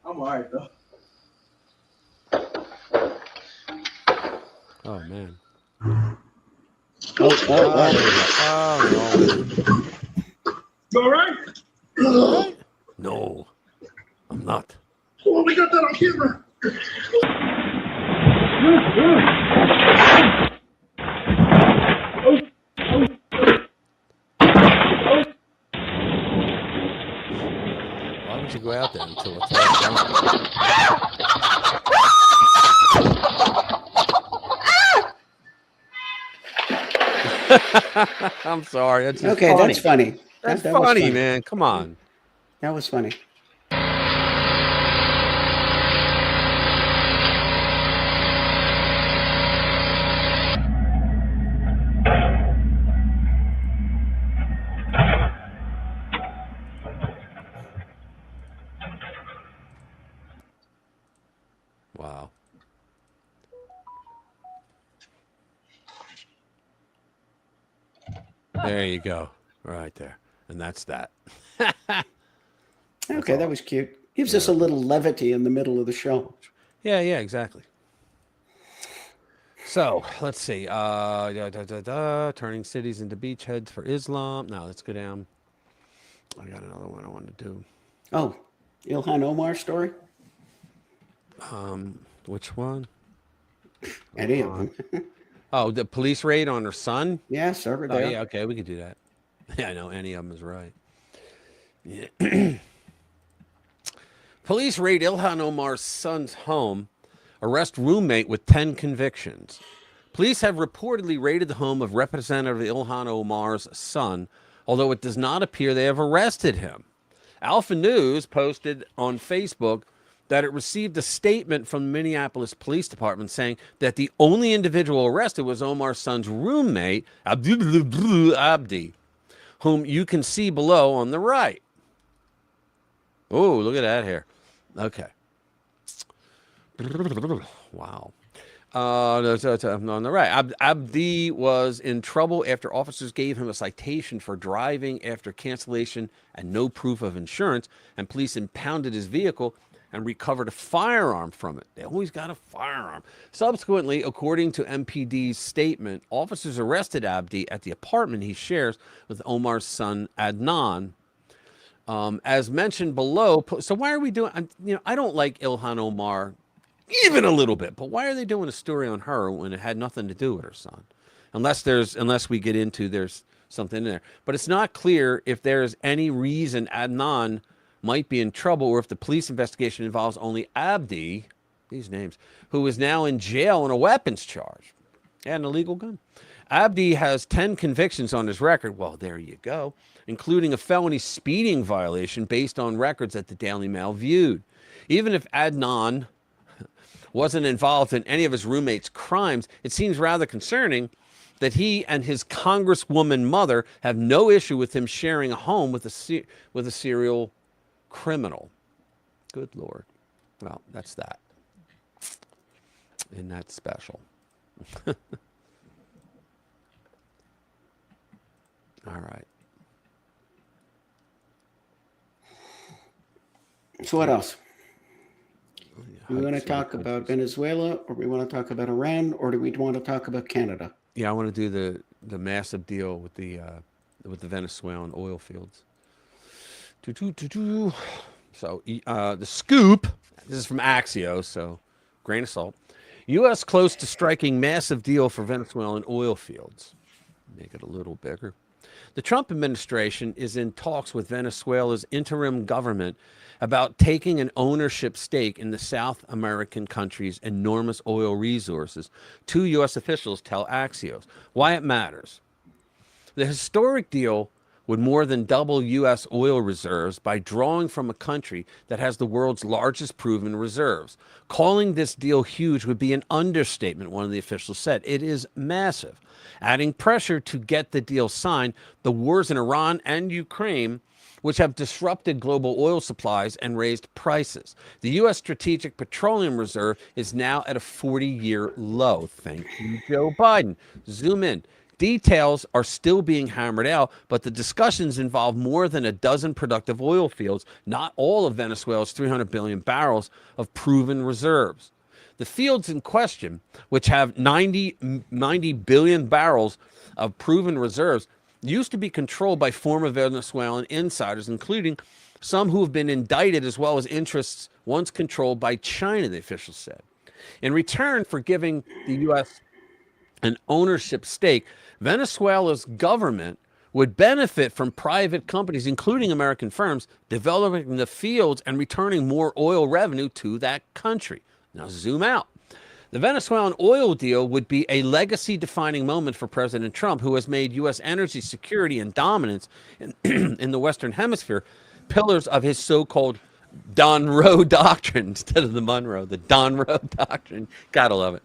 I'm alright though. Oh, man. Oh, You alright? No, I'm not. Oh, we got that on camera. Why would you go out there until it's all done? I'm sorry. That's just Okay, funny. that's funny. That's That was funny, man. Come on. That was funny. Wow. There you go. Right there. And that's that. Okay, that was cute. Gives us a little levity in the middle of the show. Yeah, exactly. So let's see. Turning cities into beachheads for Islam. Now let's go down. I got another one I want to do. Oh, Ilhan Omar story? Which one? Any of them. Oh, the police raid on her son? Yes, over Oh, there. yeah, okay, we could do that. Yeah, I know any of them is right. Yeah. Police raid Ilhan Omar's son's home, arrest roommate with 10 convictions. Police have reportedly raided the home of Representative Ilhan Omar's son, although it does not appear they have arrested him. Alpha News posted on Facebook that it received a statement from the Minneapolis Police Department saying that the only individual arrested was Omar's son's roommate, Abdi, whom you can see below on the right. Oh, look at that hair. Okay. Wow. On the right, Abdi was in trouble after officers gave him a citation for driving after cancellation and no proof of insurance, and police impounded his vehicle and recovered a firearm from it. They always got a firearm. Subsequently, according to MPD's statement, officers arrested Abdi at the apartment he shares with Omar's son, Adnan. As mentioned below, so why are we doing, I don't like Ilhan Omar even a little bit, but why are they doing a story on her when it had nothing to do with her son? Unless we get into there's something in there. But it's not clear if there's any reason Adnan might be in trouble or if the police investigation involves only Abdi, these names, who is now in jail on a weapons charge and an illegal gun. Abdi has 10 convictions on his record. Well, there you go, including a felony speeding violation based on records that the Daily Mail viewed. Even if Adnan wasn't involved in any of his roommate's crimes, it seems rather concerning that he and his congresswoman mother have no issue with him sharing a home with a serial criminal. Good Lord. Well, that's that. Isn't that special? All right. So what else? We want to talk about Venezuela, or we want to talk about Iran, or do we want to talk about Canada? Yeah, I want to do the massive deal with the Venezuelan oil fields. So the scoop, this is from Axios, so grain of salt. U.S. close to striking massive deal for Venezuelan oil fields. Make it a little bigger. The Trump administration is in talks with Venezuela's interim government about taking an ownership stake in the South American country's enormous oil resources. Two U.S. officials tell Axios why it matters. The historic deal would more than double U.S. oil reserves by drawing from a country that has the world's largest proven reserves. Calling this deal huge would be an understatement, one of the officials said. It is massive. Adding pressure to get the deal signed, the wars in Iran and Ukraine, which have disrupted global oil supplies and raised prices. The U.S. Strategic Petroleum Reserve is now at a 40-year low. Thank you, Joe Biden. Zoom in. Details are still being hammered out, but the discussions involve more than a dozen productive oil fields, not all of Venezuela's 300 billion barrels of proven reserves. The fields in question, which have 90 billion barrels of proven reserves, used to be controlled by former Venezuelan insiders, including some who have been indicted, as well as interests once controlled by China, the officials said. In return for giving the U.S. an ownership stake, Venezuela's government would benefit from private companies, including American firms, developing the fields and returning more oil revenue to that country. Now zoom out. The Venezuelan oil deal would be a legacy-defining moment for President Trump, who has made U.S. energy security and dominance in the Western Hemisphere pillars of his so-called Donroe Doctrine, instead of the Monroe, the Donroe Doctrine. Gotta love it.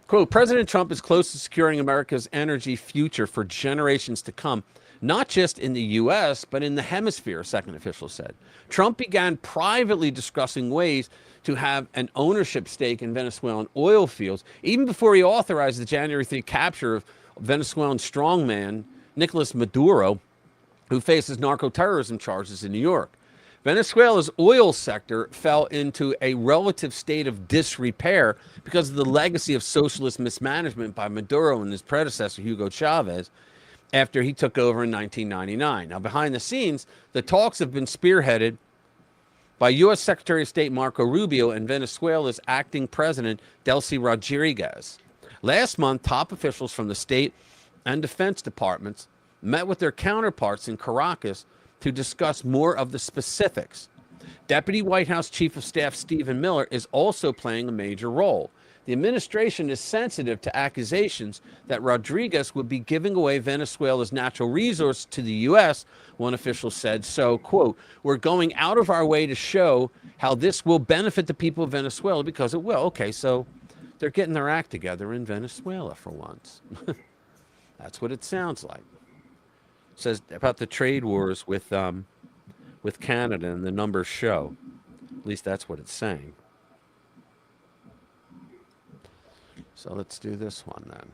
Quote, President Trump is close to securing America's energy future for generations to come, not just in the U.S., but in the hemisphere, a second official said. Trump began privately discussing ways to have an ownership stake in Venezuelan oil fields, even before he authorized the January 3 capture of Venezuelan strongman Nicolas Maduro, who faces narco-terrorism charges in New York. Venezuela's oil sector fell into a relative state of disrepair because of the legacy of socialist mismanagement by Maduro and his predecessor, Hugo Chavez, after he took over in 1999. Now, behind the scenes, the talks have been spearheaded by U.S. Secretary of State Marco Rubio and Venezuela's acting president, Delcy Rodriguez. Last month, top officials from the state and defense departments met with their counterparts in Caracas to discuss more of the specifics. Deputy White House Chief of Staff Stephen Miller is also playing a major role. The administration is sensitive to accusations that Rodriguez would be giving away Venezuela's natural resource to the U.S., one official said. So, quote, we're going out of our way to show how this will benefit the people of Venezuela because it will. Okay, so they're getting their act together in Venezuela for once. That's what it sounds like. Says about the trade wars with Canada, and the numbers show. At least that's what it's saying. So let's do this one then.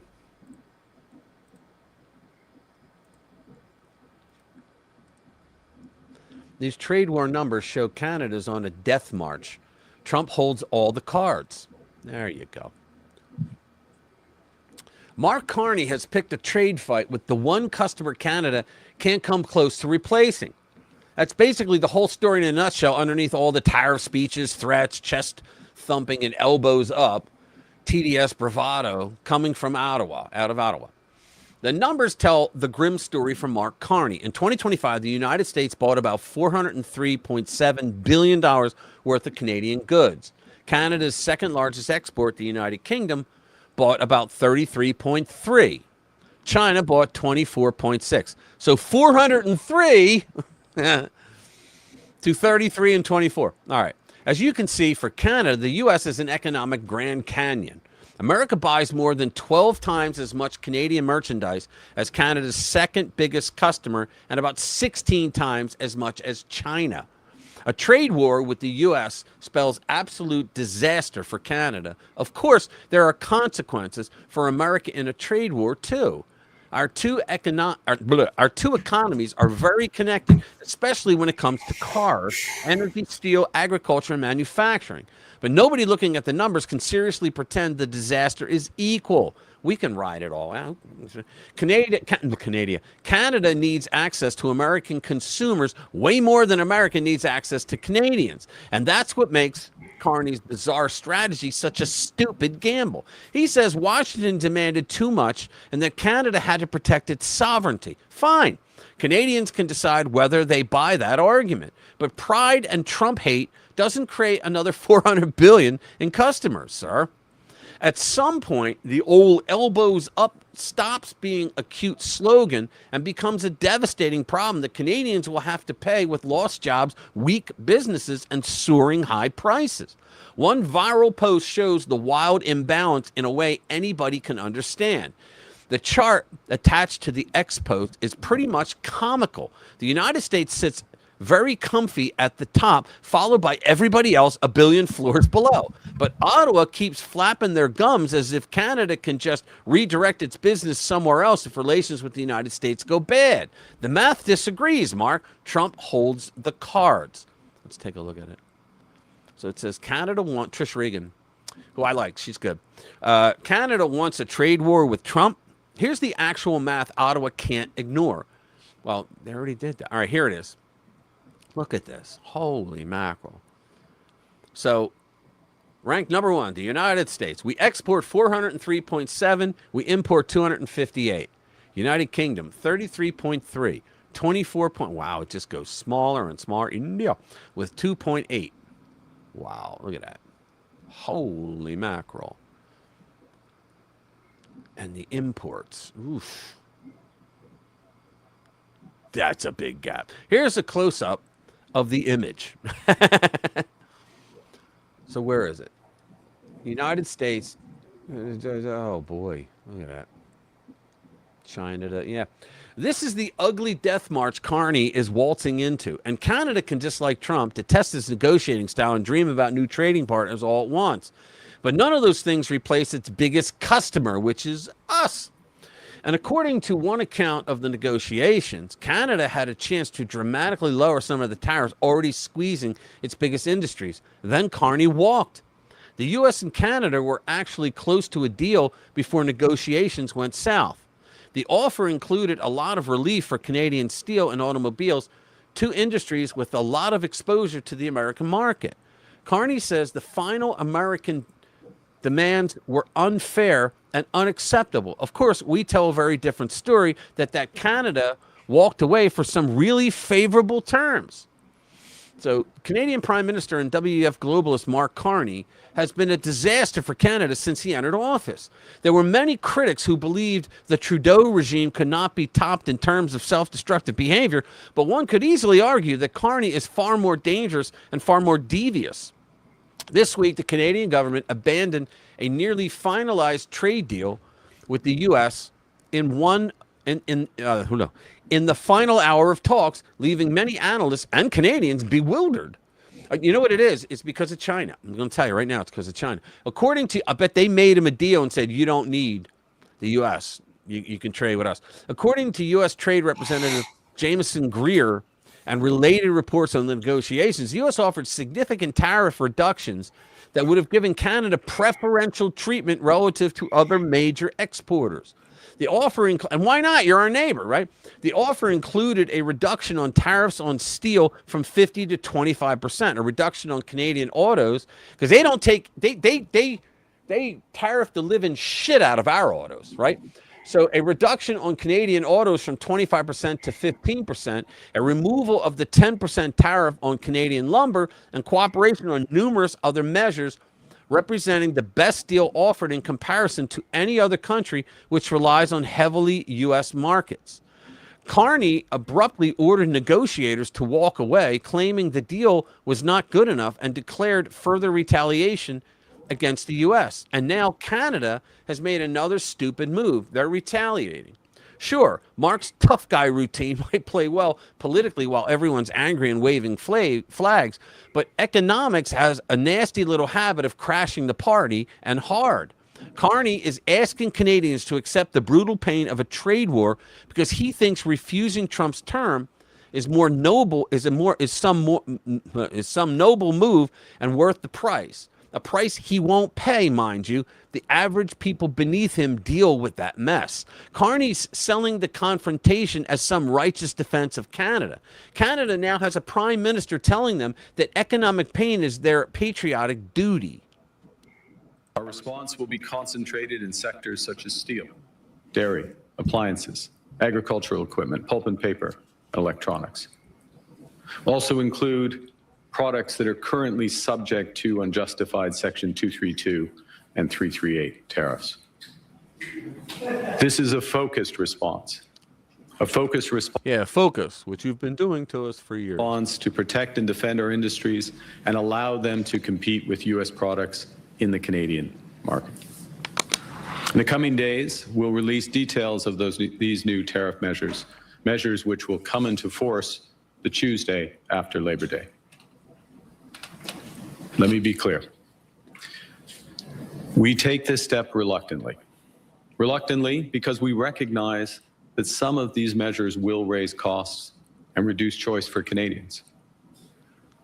These trade war numbers show Canada's on a death march. Trump holds all the cards. There you go. Mark Carney has picked a trade fight with the one customer Canada can't come close to replacing. That's basically the whole story in a nutshell underneath all the tariff speeches, threats, chest thumping, and elbows up, TDS bravado coming from out of Ottawa. The numbers tell the grim story from Mark Carney. In 2025, the United States bought about $403.7 billion worth of Canadian goods. Canada's second largest export, the United Kingdom, bought about 33.3. China bought 24.6. So 403 to 33 and 24. All right. As you can see, for Canada, the U.S. is an economic Grand Canyon. America buys more than 12 times as much Canadian merchandise as Canada's second biggest customer, and about 16 times as much as China. A trade war with the U.S. spells absolute disaster for Canada. Of course, there are consequences for America in a trade war, too. Our two economies are very connected, especially when it comes to cars, energy, steel, agriculture, and manufacturing. But nobody looking at the numbers can seriously pretend the disaster is equal. We can ride it all out. Canada needs access to American consumers way more than America needs access to Canadians. And that's what makes Carney's bizarre strategy such a stupid gamble. He says Washington demanded too much and that Canada had to protect its sovereignty. Fine. Canadians can decide whether they buy that argument. But pride and Trump hate doesn't create another 400 billion in customers, sir. At some point, the old elbows up stops being a cute slogan and becomes a devastating problem that Canadians will have to pay with lost jobs, weak businesses, and soaring high prices. One viral post shows the wild imbalance in a way anybody can understand. The chart attached to the X post is pretty much comical. The United States sits very comfy at the top, followed by everybody else a billion floors below. But Ottawa keeps flapping their gums as if Canada can just redirect its business somewhere else if relations with the United States go bad. The math disagrees, Mark. Trump holds the cards. Let's take a look at it. So it says Canada wants, Trish Regan, who I like, she's good. Canada wants a trade war with Trump. Here's the actual math Ottawa can't ignore. Well, they already did that. All right, here it is. Look at this. Holy mackerel. So, ranked number one, the United States. We export 403.7. We import 258. United Kingdom, 33.3. 24 point. Wow, it just goes smaller and smaller. India with 2.8. Wow, look at that. Holy mackerel. And the imports. Oof. That's a big gap. Here's a close-up of the image. So where is it? United States. Oh boy, look at that. China, yeah. This is the ugly death march Carney is waltzing into. And Canada can, just like Trump, detest his negotiating style and dream about new trading partners all at once. But none of those things replace its biggest customer, which is us. And according to one account of the negotiations, Canada had a chance to dramatically lower some of the tariffs already squeezing its biggest industries. Then Carney walked. The U.S. and Canada were actually close to a deal before negotiations went south. The offer included a lot of relief for Canadian steel and automobiles, two industries with a lot of exposure to the American market. Carney says the final American demands were unfair and unacceptable. Of course, we tell a very different story, that Canada walked away for some really favorable terms. So Canadian Prime Minister and WEF globalist Mark Carney has been a disaster for Canada since he entered office. There were many critics who believed the Trudeau regime could not be topped in terms of self-destructive behavior, but one could easily argue that Carney is far more dangerous and far more devious. This week, the Canadian government abandoned a nearly finalized trade deal with the U.S. in the final hour of talks, leaving many analysts and Canadians bewildered. You know what it is? It's because of China. I'm going to tell you right now, it's because of China. According to, I bet they made him a deal and said, you don't need the U.S. You can trade with us. According to U.S. Trade Representative Jameson Greer and related reports on the negotiations, the U.S. offered significant tariff reductions that would have given Canada preferential treatment relative to other major exporters. The offer, and why not? You're our neighbor, right? The offer included a reduction on tariffs on steel from 50 to 25%, a reduction on Canadian autos, because they don't take, they tariff the living shit out of our autos, right? So a reduction on Canadian autos from 25% to 15%, a removal of the 10% tariff on Canadian lumber, and cooperation on numerous other measures representing the best deal offered in comparison to any other country which relies on heavily U.S. markets. Carney abruptly ordered negotiators to walk away, claiming the deal was not good enough, and declared further retaliation against the U.S. And now Canada has made another stupid move. They're retaliating. Sure, Mark's tough guy routine might play well politically while everyone's angry and waving flags, but economics has a nasty little habit of crashing the party, and hard. Carney is asking Canadians to accept the brutal pain of a trade war because he thinks refusing Trump's term is some noble move and worth the price. a price he won't pay, mind you. The average people beneath him deal with that mess. Carney's selling the confrontation as some righteous defense of Canada. Canada now has a prime minister telling them that economic pain is their patriotic duty. Our response will be concentrated in sectors such as steel, dairy, appliances, agricultural equipment, pulp and paper, and electronics. Also include products that are currently subject to unjustified Section 232 and 338 tariffs. This is a focused response. A focused response. Yeah, focus, which you've been doing to us for years. Response to protect and defend our industries and allow them to compete with U.S. products in the Canadian market. In the coming days, we'll release details of these new tariff measures which will come into force the Tuesday after Labor Day. Let me be clear. We take this step reluctantly. Reluctantly because we recognize that some of these measures will raise costs and reduce choice for Canadians.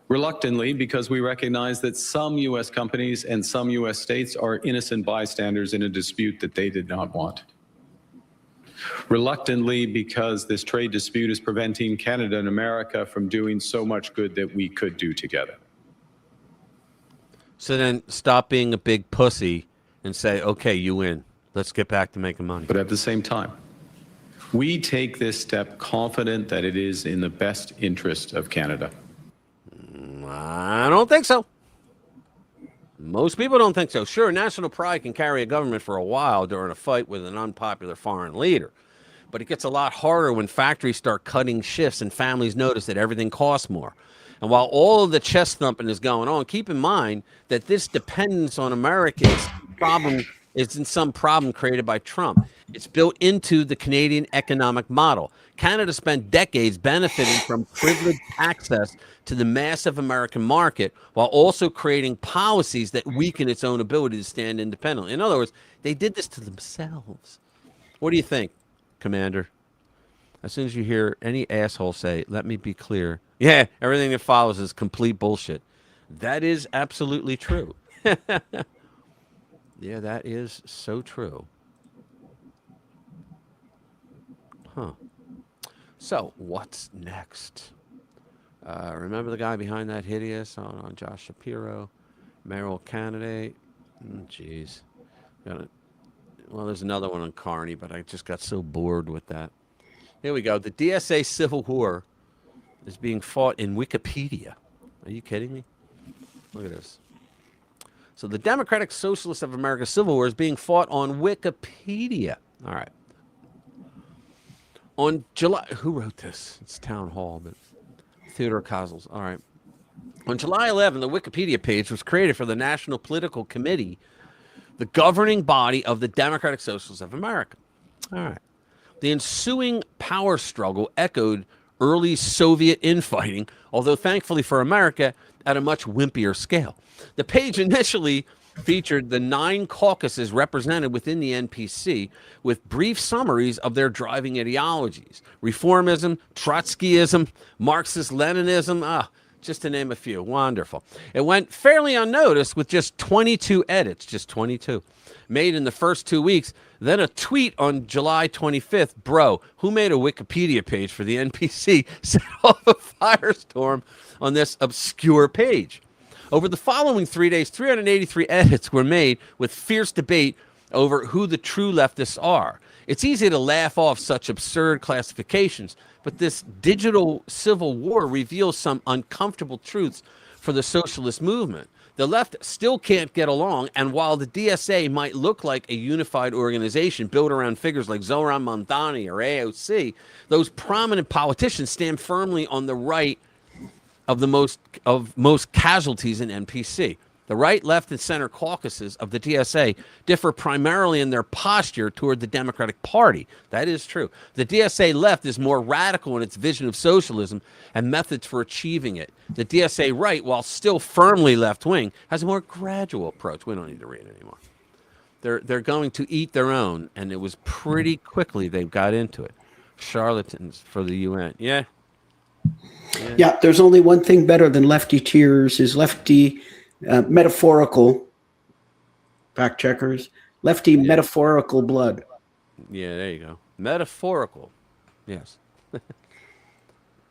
Reluctantly because we recognize that some U.S. companies and some U.S. states are innocent bystanders in a dispute that they did not want. Reluctantly because this trade dispute is preventing Canada and America from doing so much good that we could do together. So then stop being a big pussy and say, okay, you win. Let's get back to making money. But at the same time, we take this step confident that it is in the best interest of Canada. I don't think so. Most people don't think so. Sure, national pride can carry a government for a while during a fight with an unpopular foreign leader. But it gets a lot harder when factories start cutting shifts and families notice that everything costs more. And while all of the chest thumping is going on, keep in mind that this dependence on America is in some problem created by Trump. It's built into the Canadian economic model. Canada spent decades benefiting from privileged access to the massive American market while also creating policies that weaken its own ability to stand independently. In other words, they did this to themselves. What do you think, Commander? As soon as you hear any asshole say, let me be clear, yeah, everything that follows is complete bullshit. That is absolutely true. Yeah, that is so true. Huh. So, what's next? Remember the guy behind that hideous on Josh Shapiro, mayoral candidate? Jeez. Well, there's another one on Carney, but I just got so bored with that. Here we go. The DSA civil war is being fought in Wikipedia. Are you kidding me? Look at this. So the Democratic Socialists of America civil war is being fought on Wikipedia. All right. On July, who wrote this? It's Town Hall, but Theodore Kozels. All right. On July 11, the Wikipedia page was created for the National Political Committee, the governing body of the Democratic Socialists of America. All right. The ensuing power struggle echoed early Soviet infighting, although thankfully for America, at a much wimpier scale. The page initially featured the 9 caucuses represented within the NPC with brief summaries of their driving ideologies. Reformism, Trotskyism, Marxist-Leninism, just to name a few. Wonderful. It went fairly unnoticed with just 22 edits, just 22, made in the first 2 weeks. Then a tweet on July 25th, bro, who made a Wikipedia page for the NPC, set off a firestorm on this obscure page. Over the following 3 days, 383 edits were made with fierce debate over who the true leftists are. It's easy to laugh off such absurd classifications, but this digital civil war reveals some uncomfortable truths for the socialist movement. The left still can't get along, and while the DSA might look like a unified organization built around figures like Zoran Mamdani or AOC, those prominent politicians stand firmly on the right of the most casualties in NPC. The right, left, and center caucuses of the DSA differ primarily in their posture toward the Democratic Party. That is true. The DSA left is more radical in its vision of socialism and methods for achieving it. The DSA right, while still firmly left-wing, has a more gradual approach. We don't need to read it anymore. They're going to eat their own, and it was pretty quickly they got into it. Charlatans for the UN. Yeah. Yeah, there's only one thing better than lefty tears is lefty Metaphorical fact checkers. Lefty metaphorical blood. Yeah, there you go. Metaphorical. Yes.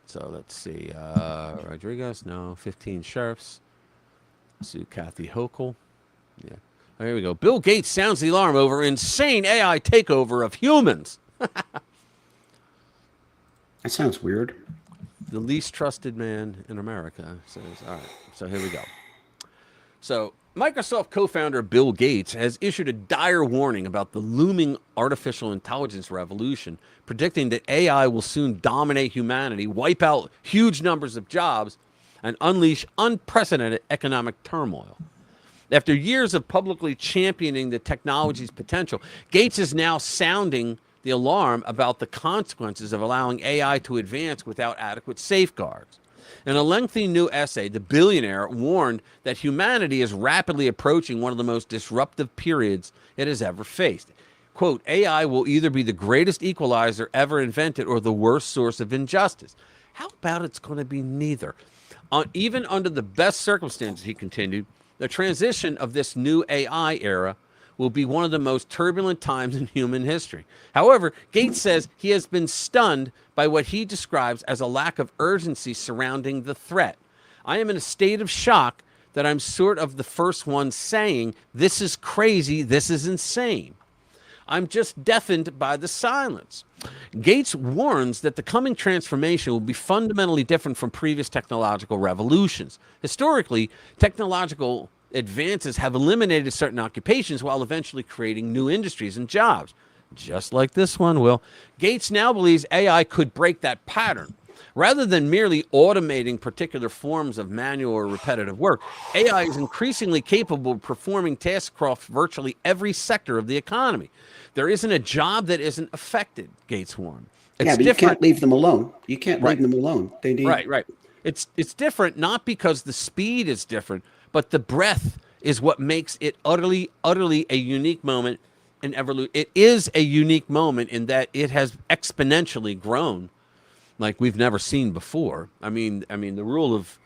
So let's see. Rodriguez, no. 15 sheriffs. Sue Kathy Hochul. Yeah. Oh, here we go. Bill Gates sounds the alarm over insane AI takeover of humans. That sounds weird. The least trusted man in America says, all right, so here we go. So Microsoft co-founder Bill Gates has issued a dire warning about the looming artificial intelligence revolution, predicting that AI will soon dominate humanity, wipe out huge numbers of jobs, and unleash unprecedented economic turmoil. After years of publicly championing the technology's potential, Gates is now sounding the alarm about the consequences of allowing AI to advance without adequate safeguards. In a lengthy new essay, the billionaire warned that humanity is rapidly approaching one of the most disruptive periods it has ever faced. Quote, AI will either be the greatest equalizer ever invented or the worst source of injustice. How about it's going to be neither? Even under the best circumstances, he continued, the transition of this new AI era will be one of the most turbulent times in human history. However, Gates says he has been stunned by what he describes as a lack of urgency surrounding the threat. I am in a state of shock that I'm sort of the first one saying, this is crazy, this is insane. I'm just deafened by the silence. Gates warns that the coming transformation will be fundamentally different from previous technological revolutions. Historically, technological advances have eliminated certain occupations while eventually creating new industries and jobs. Just like this one will. Gates now believes AI could break that pattern. Rather than merely automating particular forms of manual or repetitive work, AI is increasingly capable of performing tasks across virtually every sector of the economy. There isn't a job that isn't affected, Gates warned. But you can't leave them alone. You can't leave them alone. They need... Right. It's different not because the speed is different, but the breadth is what makes it utterly a unique moment in evolution. It is a unique moment in that it has exponentially grown like we've never seen before. I mean, the rule of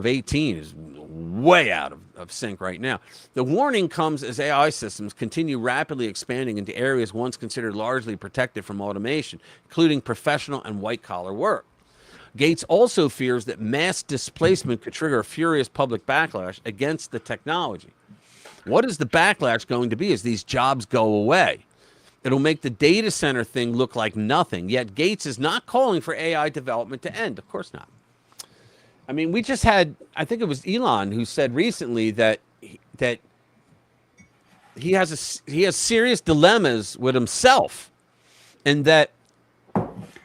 18 is way out of sync right now. The warning comes as AI systems continue rapidly expanding into areas once considered largely protected from automation, including professional and white-collar work. Gates also fears that mass displacement could trigger a furious public backlash against the technology. What is the backlash going to be as these jobs go away? It'll make the data center thing look like nothing, yet Gates is not calling for AI development to end. Of course not. I mean, we just had, I think it was Elon who said recently that he has serious dilemmas with himself, and that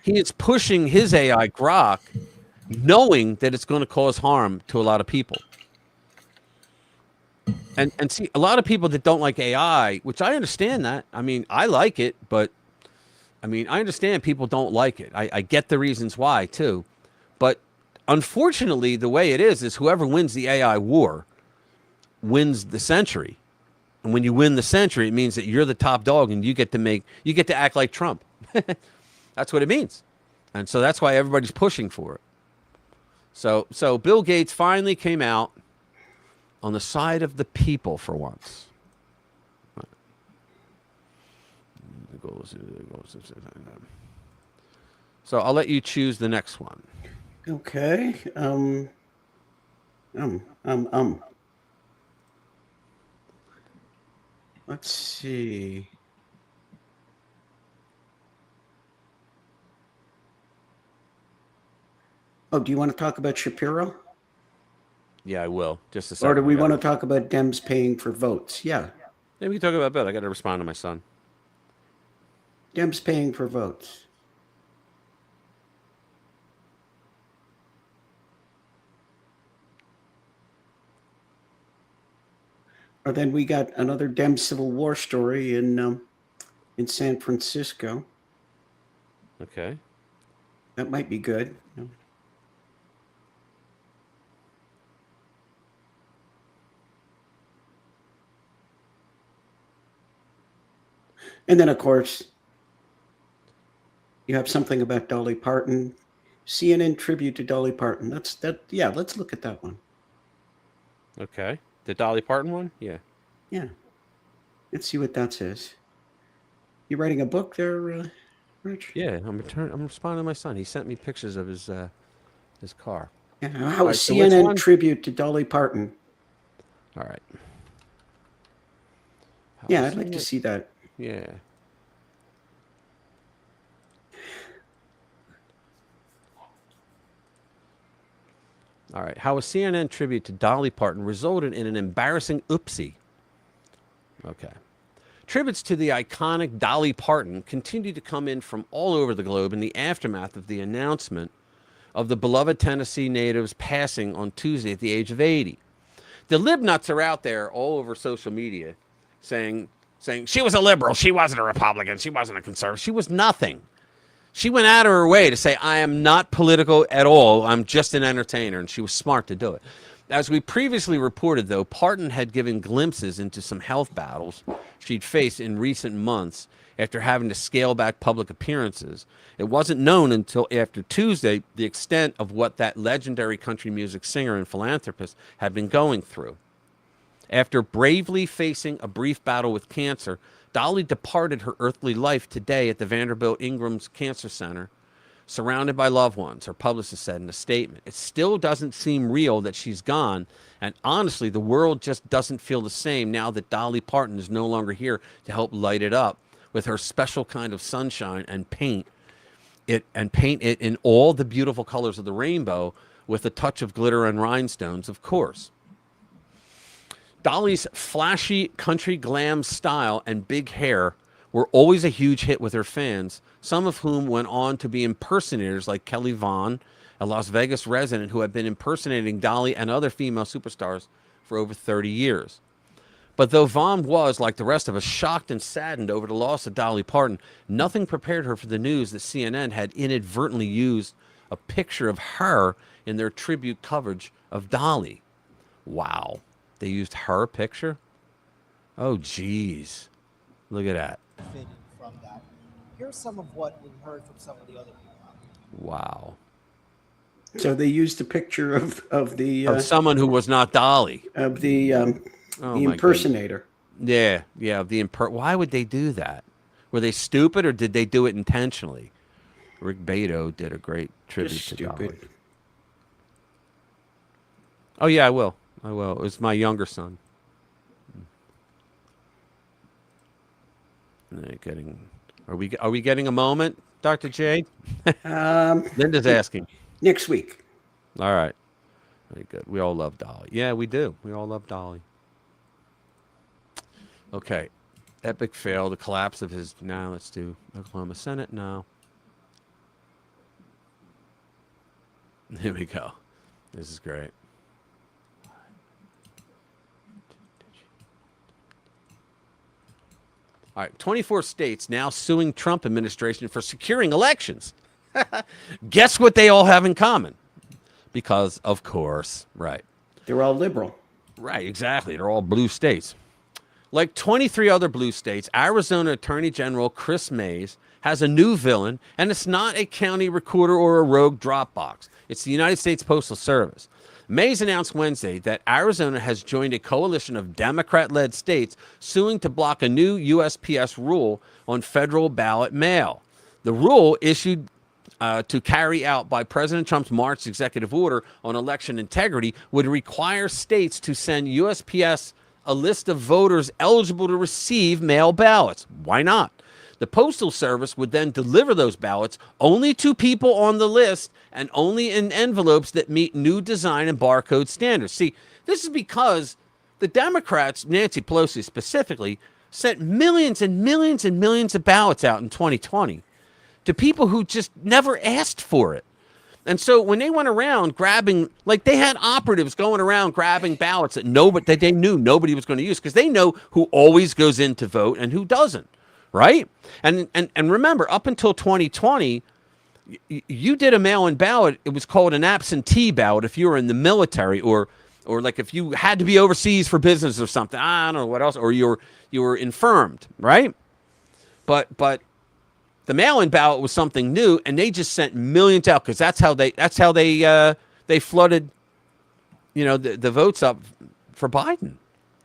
he is pushing his AI grok knowing that it's going to cause harm to a lot of people. And see, a lot of people that don't like AI, which I understand that. I mean, I like it, but I mean, I understand people don't like it. I get the reasons why too. But unfortunately, the way it is whoever wins the AI war wins the century. And when you win the century, it means that you're the top dog and you get to act like Trump. That's what it means. And so that's why everybody's pushing for it. So Bill Gates finally came out on the side of the people for once. So I'll let you choose the next one. Okay. Let's see. Oh, do you want to talk about Shapiro? Yeah, I will. Just a second. Or do we want to talk about Dems paying for votes? Yeah. Yeah, we can talk about that. I got to respond to my son. Dems paying for votes. Or then we got another Dem Civil War story in San Francisco. Okay. That might be good. And then, of course, you have something about Dolly Parton. CNN tribute to Dolly Parton. Yeah, let's look at that one. Okay. The Dolly Parton one? Yeah. Yeah. Let's see what that says. You writing a book there, Rich? Yeah, I'm responding to my son. He sent me pictures of his car. Yeah, how All right, was so which CNN one? tribute to Dolly Parton? All right. Yeah, I'd like to see that. Yeah. All right. How a CNN tribute to Dolly Parton resulted in an embarrassing oopsie. Okay. Tributes to the iconic Dolly Parton continue to come in from all over the globe in the aftermath of the announcement of the beloved Tennessee native's passing on Tuesday at the age of 80. The libnuts are out there all over social media saying she was a liberal, she wasn't a Republican, she wasn't a conservative, she was nothing. She went out of her way to say, I am not political at all, I'm just an entertainer, and she was smart to do it. As we previously reported, though, Parton had given glimpses into some health battles she'd faced in recent months after having to scale back public appearances. It wasn't known until after Tuesday the extent of what that legendary country music singer and philanthropist had been going through. After bravely facing a brief battle with cancer, Dolly departed her earthly life today at the Vanderbilt Ingram's Cancer Center, surrounded by loved ones, her publicist said in a statement. It still doesn't seem real that she's gone, and honestly, the world just doesn't feel the same now that Dolly Parton is no longer here to help light it up with her special kind of sunshine and paint it in all the beautiful colors of the rainbow with a touch of glitter and rhinestones, of course. Dolly's flashy country glam style and big hair were always a huge hit with her fans, some of whom went on to be impersonators like Kelly Vaughn, a Las Vegas resident who had been impersonating Dolly and other female superstars for over 30 years. But though Vaughn was, like the rest of us, shocked and saddened over the loss of Dolly Parton, nothing prepared her for the news that CNN had inadvertently used a picture of her in their tribute coverage of Dolly. Wow. They used her picture? Oh, geez. Look at that. From that. Here's some of what we heard from some of the other people. Wow. So they used a picture of someone who was not Dolly. Of the impersonator. Yeah. Why would they do that? Were they stupid or did they do it intentionally? Rick Beto did a great tribute to Dolly. Oh yeah, I will. It was my younger son. Are we getting a moment, Dr. J? Linda's asking. Next week. All right. Very good. We all love Dolly. Yeah, we do. We all love Dolly. Okay. Epic fail. The collapse of his. Now let's do Oklahoma Senate. No. Here we go. This is great. All right, 24 states now suing Trump administration for securing elections. Guess what they all have in common? Because, of course, right. They're all liberal. Right, exactly. They're all blue states. Like 23 other blue states, Arizona Attorney General Chris Mays has a new villain, and it's not a county recorder or a rogue Dropbox. It's the United States Postal Service. Mays announced Wednesday that Arizona has joined a coalition of Democrat-led states suing to block a new USPS rule on federal ballot mail. The rule, issued to carry out by President Trump's March executive order on election integrity, would require states to send USPS a list of voters eligible to receive mail ballots. Why not? The Postal Service would then deliver those ballots only to people on the list and only in envelopes that meet new design and barcode standards. See, this is because the Democrats, Nancy Pelosi specifically, sent millions and millions and millions of ballots out in 2020 to people who just never asked for it. And so when they went around grabbing, like they had operatives going around grabbing ballots that they knew nobody was going to use because they know who always goes in to vote and who doesn't. Right? And remember, up until 2020, you did a mail-in ballot. It was called an absentee ballot if you were in the military or like if you had to be overseas for business or something. I don't know what else. Or you were infirmed, right? But the mail-in ballot was something new, and they just sent millions out because that's how they flooded, the votes up for Biden.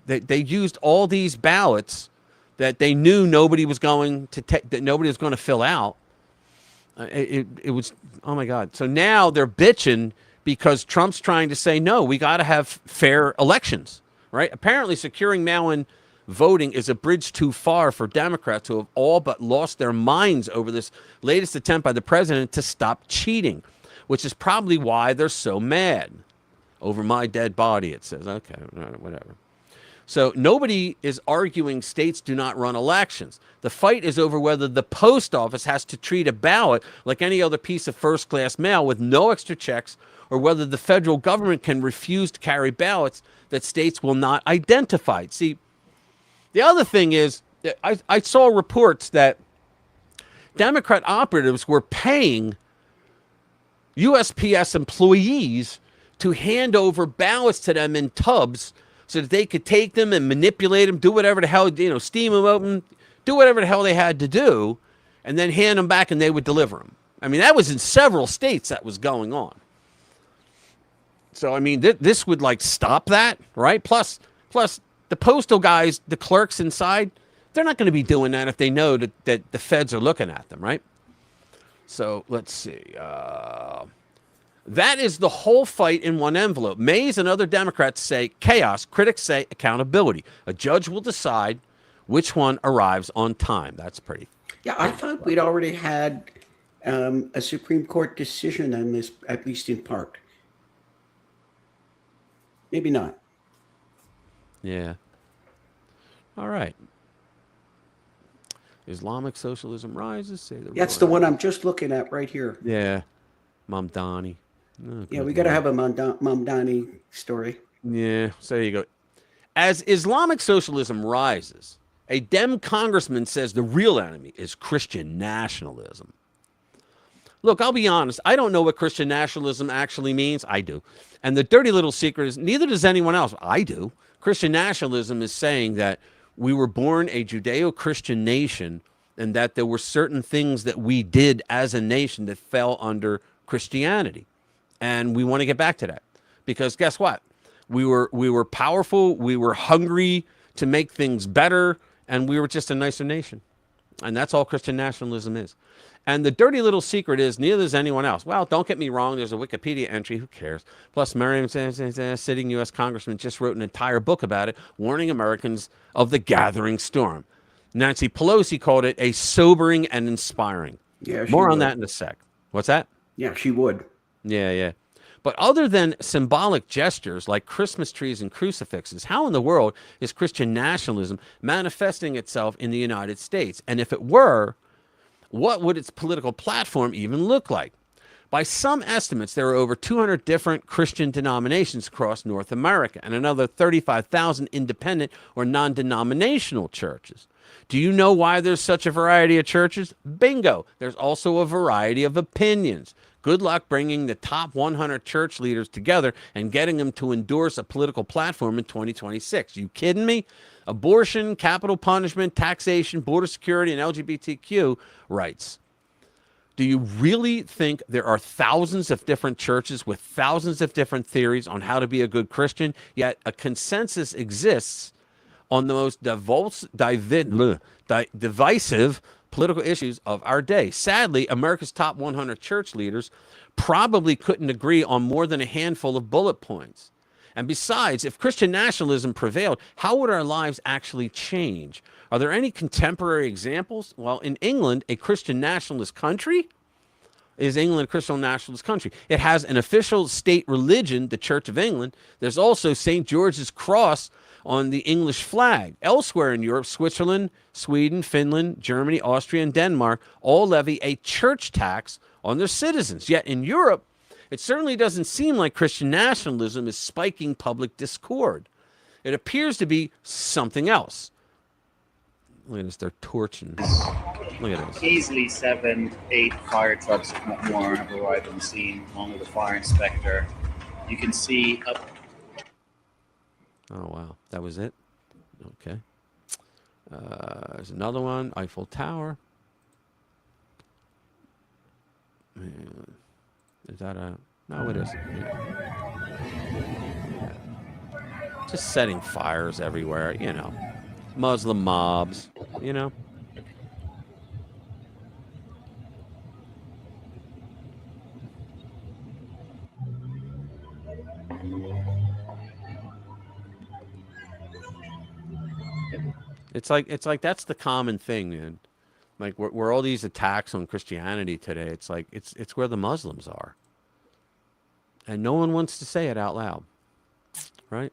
They used all these ballots that they knew nobody was going to that nobody was going to fill out. It was, oh my God. So now they're bitching because Trump's trying to say, no, we got to have fair elections, right? Apparently securing mail-in voting is a bridge too far for Democrats who have all but lost their minds over this latest attempt by the president to stop cheating, which is probably why they're so mad. Over my dead body, it says. Okay, whatever. So nobody is arguing states do not run elections. The fight is over whether the post office has to treat a ballot like any other piece of first-class mail with no extra checks, or whether the federal government can refuse to carry ballots that states will not identify. See, the other thing is, I saw reports that Democrat operatives were paying USPS employees to hand over ballots to them in tubs so that they could take them and manipulate them, do whatever the hell, steam them open, do whatever the hell they had to do, and then hand them back and they would deliver them. I mean, that was in several states that was going on. So, I mean, this would like stop that, right? Plus the postal guys, the clerks inside, they're not going to be doing that if they know that the feds are looking at them, right? So let's see. That is the whole fight in one envelope. Mays and other Democrats say chaos. Critics say accountability. A judge will decide which one arrives on time. That's pretty. Yeah, I thought we'd already had a Supreme Court decision on this, at least in part. Maybe not. Yeah. All right. Islamic socialism rises. Say the That's the one I'm just looking at right here. Yeah. Mamdani. Oh, yeah, we got to have a Mamdani story. Yeah, so there you go. As Islamic socialism rises, a Dem congressman says the real enemy is Christian nationalism. Look, I'll be honest. I don't know what Christian nationalism actually means. I do. And the dirty little secret is neither does anyone else. I do. Christian nationalism is saying that we were born a Judeo-Christian nation and that there were certain things that we did as a nation that fell under Christianity. And we want to get back to that because guess what? We were powerful. We were hungry to make things better. And we were just a nicer nation. And that's all Christian nationalism is. And the dirty little secret is neither is anyone else. Well, don't get me wrong. There's a Wikipedia entry. Who cares? Plus, Merriam, sitting U.S. congressman, just wrote an entire book about it, warning Americans of the gathering storm. Nancy Pelosi called it a sobering and inspiring. Yeah, more on that in a sec. What's that? Yeah, she would. Yeah. But other than symbolic gestures like Christmas trees and crucifixes, how in the world is Christian nationalism manifesting itself in the United States? And if it were, what would its political platform even look like? By some estimates, there are over 200 different Christian denominations across North America and another 35,000 independent or non-denominational churches. Do you know why there's such a variety of churches? Bingo. There's also a variety of opinions. Good luck bringing the top 100 church leaders together and getting them to endorse a political platform in 2026. You kidding me? Abortion, capital punishment, taxation, border security, and LGBTQ rights. Do you really think there are thousands of different churches with thousands of different theories on how to be a good Christian, yet a consensus exists on the most divisive political issues of our day? Sadly, America's top 100 church leaders probably couldn't agree on more than a handful of bullet points. And besides, if Christian nationalism prevailed, how would our lives actually change? Are there any contemporary examples? Well, in England, a Christian nationalist country, is England a Christian nationalist country? It has an official state religion, the Church of England. There's also St. George's Cross on the English flag. Elsewhere in Europe, Switzerland, Sweden, Finland, Germany, Austria, and Denmark all levy a church tax on their citizens. Yet in Europe, it certainly doesn't seem like Christian nationalism is spiking public discord. It appears to be something else. Look at this, they're torching. Look at this. Easily 7, 8 fire trucks, if not more, have arrived on the scene, along with the fire inspector. You can see up. Oh, wow. That was it? Okay. There's another one, Eiffel Tower. Is that a... No, it isn't. Yeah. just setting fires everywhere, you know, Muslim mobs, you know. It's like that's the common thing, man. Like where all these attacks on Christianity today, it's like it's where the Muslims are. And no one wants to say it out loud. Right?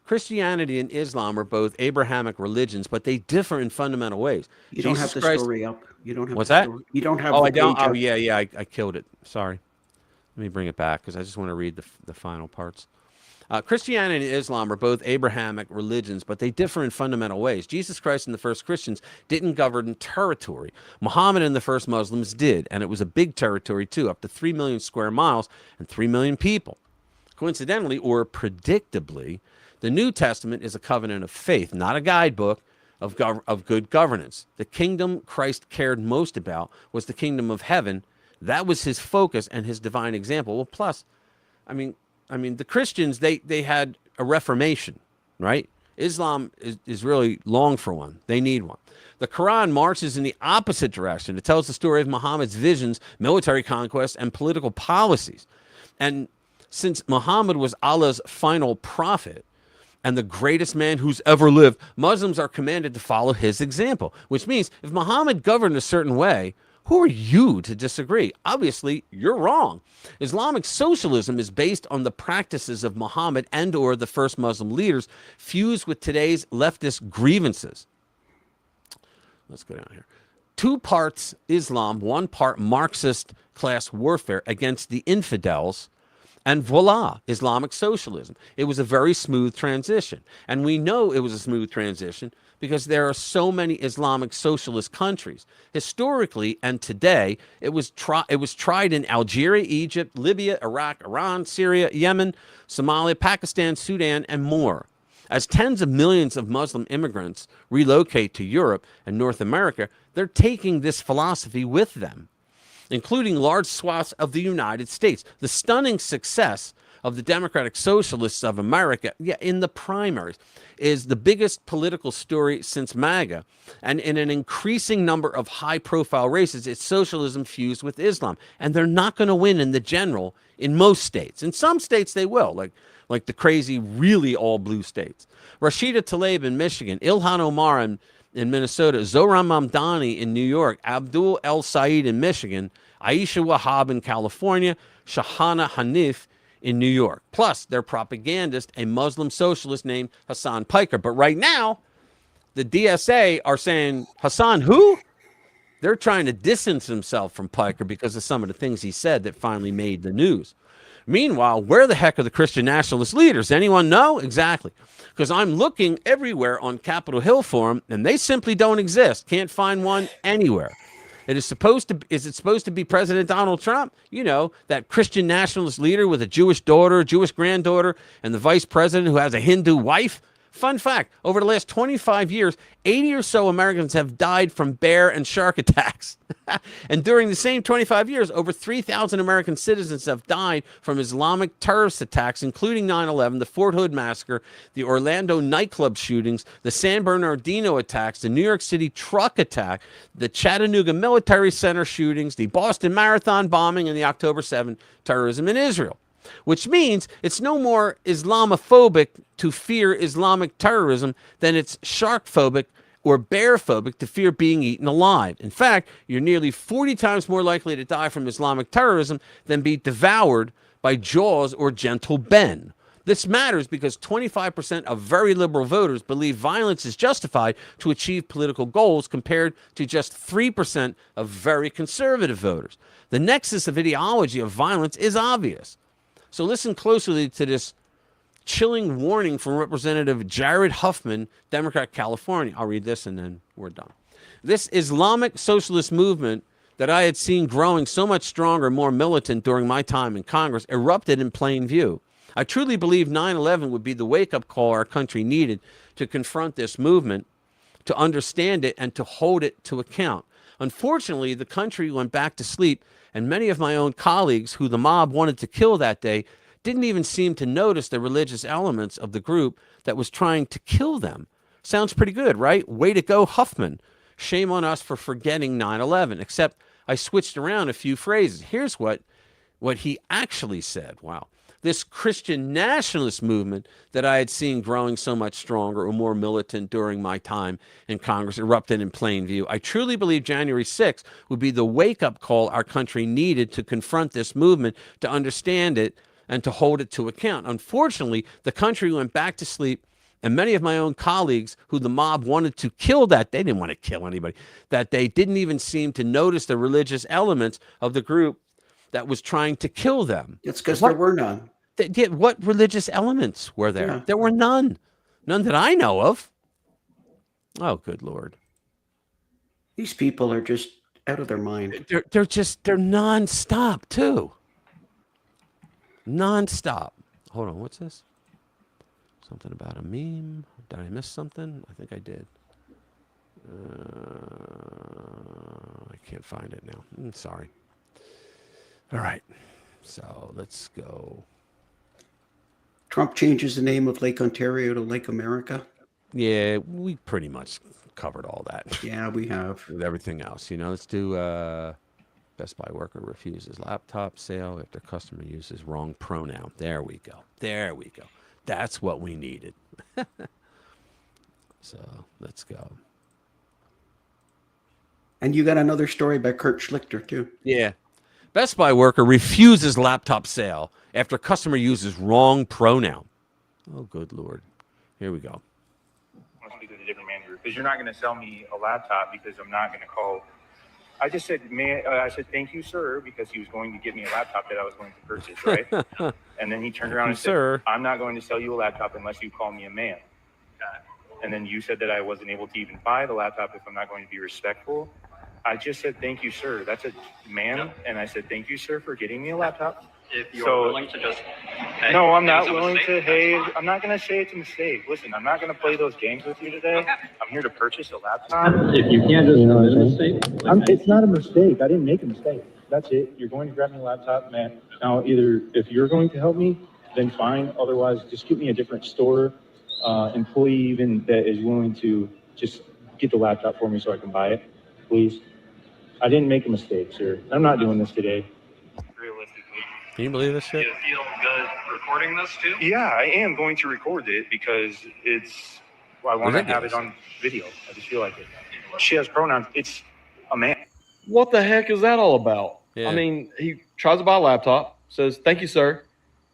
Christianity and Islam are both Abrahamic religions, but they differ in fundamental ways. You don't have the story up. You don't have What's the that? story. You don't have Oh, the I don't. page Oh, up. yeah. I killed it. Sorry. Let me bring it back because I just want to read the final parts. Christianity and Islam are both Abrahamic religions, but they differ in fundamental ways. Jesus Christ and the first Christians didn't govern territory. Muhammad and the first Muslims did, and it was a big territory too, up to 3 million square miles and 3 million people. Coincidentally, or predictably, the New Testament is a covenant of faith, not a guidebook of good governance. The kingdom Christ cared most about was the kingdom of heaven. That was his focus and his divine example. Well, plus, I mean, the Christians, they had a reformation, right? Islam is really long for one. They need one. The Quran marches in the opposite direction. It tells the story of Muhammad's visions, military conquests, and political policies. And since Muhammad was Allah's final prophet and the greatest man who's ever lived, Muslims are commanded to follow his example, which means if Muhammad governed a certain way, who are you to disagree? Obviously, you're wrong. Islamic socialism is based on the practices of Muhammad and or the first Muslim leaders fused with today's leftist grievances. Let's go down here. 2 parts Islam, 1 part Marxist class warfare against the infidels, and voila, Islamic socialism. It was a very smooth transition. And we know it was a smooth transition because there are so many Islamic socialist countries. Historically and today, it was tried in Algeria, Egypt, Libya, Iraq, Iran, Syria, Yemen, Somalia, Pakistan, Sudan, and more. As tens of millions of Muslim immigrants relocate to Europe and North America, they're taking this philosophy with them, including large swaths of the United States. The stunning success of the Democratic Socialists of America, in the primaries, is the biggest political story since MAGA. And in an increasing number of high-profile races, it's socialism fused with Islam. And they're not going to win in the general in most states. In some states, they will, like the crazy, really all-blue states. Rashida Tlaib in Michigan, Ilhan Omar in Minnesota, Zohran Mamdani in New York, Abdul El Said in Michigan, Aisha Wahab in California, Shahana Hanif in New York. Plus, their propagandist, a Muslim socialist named Hassan Piker. But right now, the DSA are saying, Hassan who? They're trying to distance himself from Piker because of some of the things he said that finally made the news. Meanwhile, where the heck are the Christian nationalist leaders? Anyone know? Exactly. Because I'm looking everywhere on Capitol Hill for them, and they simply don't exist. Can't find one anywhere. Is it supposed to be President Donald Trump? You know, that Christian nationalist leader with a Jewish daughter, Jewish granddaughter, and the vice president who has a Hindu wife? Fun fact, over the last 25 years, 80 or so Americans have died from bear and shark attacks. And during the same 25 years, over 3,000 American citizens have died from Islamic terrorist attacks, including 9/11, the Fort Hood massacre, the Orlando nightclub shootings, the San Bernardino attacks, the New York City truck attack, the Chattanooga Military Center shootings, the Boston Marathon bombing, and the October 7 terrorism in Israel. Which means it's no more Islamophobic to fear Islamic terrorism than it's shark-phobic or bear-phobic to fear being eaten alive. In fact, you're nearly 40 times more likely to die from Islamic terrorism than be devoured by Jaws or Gentle Ben. This matters because 25% of very liberal voters believe violence is justified to achieve political goals compared to just 3% of very conservative voters. The nexus of ideology of violence is obvious. So listen closely to this chilling warning from Representative Jared Huffman, Democrat, California. I'll read this and then we're done. This Islamic socialist movement that I had seen growing so much stronger, more militant during my time in Congress, erupted in plain view. I truly believe 9/11 would be the wake-up call our country needed to confront this movement, to understand it, and to hold it to account. Unfortunately, the country went back to sleep, and many of my own colleagues who the mob wanted to kill that day didn't even seem to notice the religious elements of the group that was trying to kill them. Sounds pretty good, right? Way to go, Huffman. Shame on us for forgetting 9/11, except I switched around a few phrases. Here's what he actually said. Wow. This Christian nationalist movement that I had seen growing so much stronger or more militant during my time in Congress erupted in plain view. I truly believe January 6th would be the wake-up call our country needed to confront this movement, to understand it, and to hold it to account. Unfortunately, the country went back to sleep, and many of my own colleagues who the mob wanted to kill they didn't want to kill anybody, that they didn't even seem to notice the religious elements of the group that was trying to kill them. It's because there were none. What religious elements were there? Yeah. There were none. None that I know of. Oh, good Lord. These people are just out of their mind. They're nonstop, too. Nonstop. Hold on, what's this? Something about a meme. Did I miss something? I think I did. I can't find it now. I'm sorry. All right. So let's go. Trump changes the name of Lake Ontario to Lake America. Yeah, we pretty much covered all that. Yeah, we have. With everything else. Let's do Best Buy worker refuses laptop sale after customer uses wrong pronoun. There we go. That's what we needed. So let's go. And you got another story by Kurt Schlichter, too. Yeah. Best Buy worker refuses laptop sale after customer uses wrong pronoun. Oh, good Lord. Here we go. I want to speak with a different manager because you're not going to sell me a laptop because I'm not going to call. I just said, I said, thank you, sir, because he was going to get me a laptop that I was going to purchase, right? And then he turned around and said, I'm not going to sell you a laptop unless you call me a man. And then you said that I wasn't able to even buy the laptop if I'm not going to be respectful. I just said, thank you, sir. That's a man. And I said, thank you, sir, for getting me a laptop. If you're willing to just... Hey, no, I'm not willing to. Hey, I'm not going to say it's a mistake. Listen, I'm not going to play those games with you today. Okay. I'm here to purchase a laptop. If you can't just... It's not a mistake. I didn't make a mistake. That's it. You're going to grab me a laptop, man. Now, either if you're going to help me, then fine. Otherwise, just give me a different store employee even that is willing to just get the laptop for me so I can buy it, please. I didn't make a mistake, sir. I'm not doing this today. Realistically. Can you believe this shit? Do you feel good recording this too? Yeah, I am going to record it because I want to have it on video. I just feel like it. She has pronouns. It's a man. What the heck is that all about? Yeah. I mean, he tries to buy a laptop, says, thank you, sir.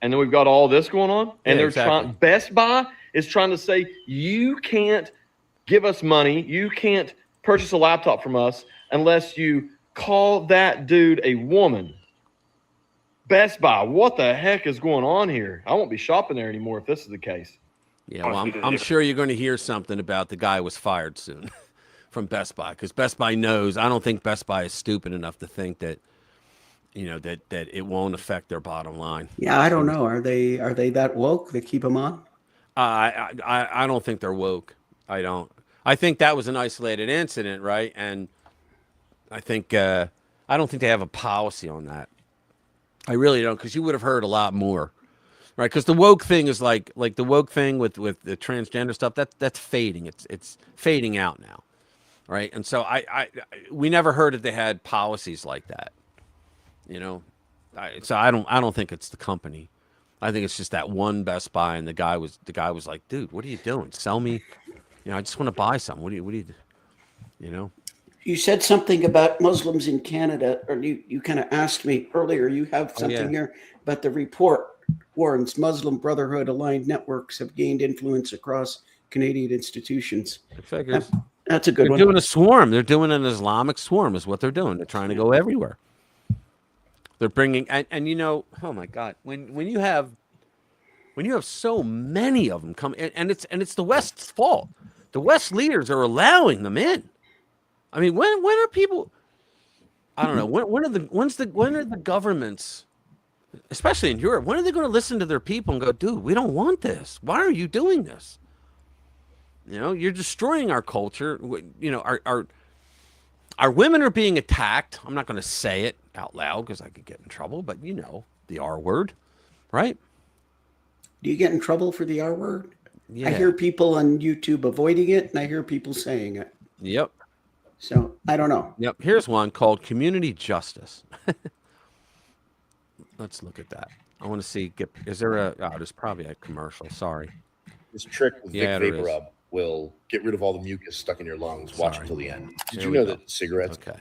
And then we've got all this going on. And they're trying, Best Buy is trying to say, you can't give us money. You can't purchase a laptop from us unless you call that dude a woman. Best Buy, what the heck is going on here? I won't be shopping there anymore if this is the case. Yeah, well, I'm sure you're going to hear something about the guy was fired soon from Best Buy, because Best Buy knows. I don't think Best Buy is stupid enough to think that, that it won't affect their bottom line. Yeah, I don't know. Are they that woke? They keep them on? I don't think they're woke. I don't. I think that was an isolated incident, right? And I think I don't think they have a policy on that. I really don't, because you would have heard a lot more, right? Because the woke thing is like the woke thing with the transgender stuff. That's fading. It's fading out now, right? And so we never heard that they had policies like that, So I don't think it's the company. I think it's just that one Best Buy, and the guy was like, dude, what are you doing? Sell me, I just want to buy something. What do you. You said something about Muslims in Canada, or you kind of asked me earlier. You have something here, but the report warns Muslim Brotherhood aligned networks have gained influence across Canadian institutions. It figures. That's a good one. They're doing a swarm. They're doing an Islamic swarm is what they're doing. They're trying to go everywhere. They're bringing, and oh my God, when you have so many of them come, and it's the West's fault. The West leaders are allowing them in. I mean, when are people? I don't know. When are the governments, especially in Europe, when are they going to listen to their people and go, dude, we don't want this. Why are you doing this? You're destroying our culture. Our women are being attacked. I'm not going to say it out loud because I could get in trouble, but the R word, right? Do you get in trouble for the R word? Yeah. I hear people on YouTube avoiding it, and I hear people saying it. Yep. So I don't know. Yep. Here's one called community justice. Let's look at that. I want to see. Is there a? Oh, there's probably a commercial. Sorry. This trick with Vic Yeah, there Vapor is. Rub will get rid of all the mucus stuck in your lungs. Watch Sorry. until the end. Did Here you we know go. that cigarettes? Okay.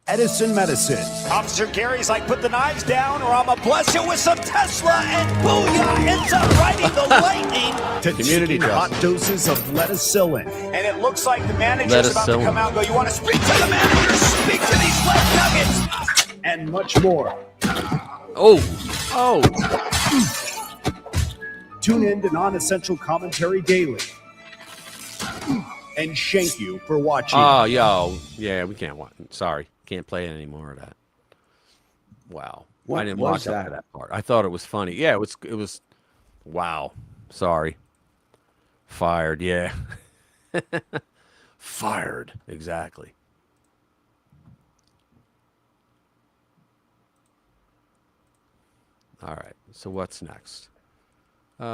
Edison Medicine. Officer Gary's like, put the knives down or I'm going to bless you with some Tesla, and booyah, ends up riding the lightning. To Community taking hot justice. doses of lettucillin. And it looks like the manager's about to Lettucillin. come out and go, you want to speak to the manager? Speak to these flesh nuggets. And much more. Oh. Tune in to Non-Essential Commentary Daily. And thank you for watching. Oh, yo. Yeah, we can't watch. Sorry. Can't play any more of that. Wow. What I didn't was watch up to that? that part. I thought it was funny. Yeah, it was wow. Sorry. Fired, yeah. Fired. Exactly. All right. So what's next? It's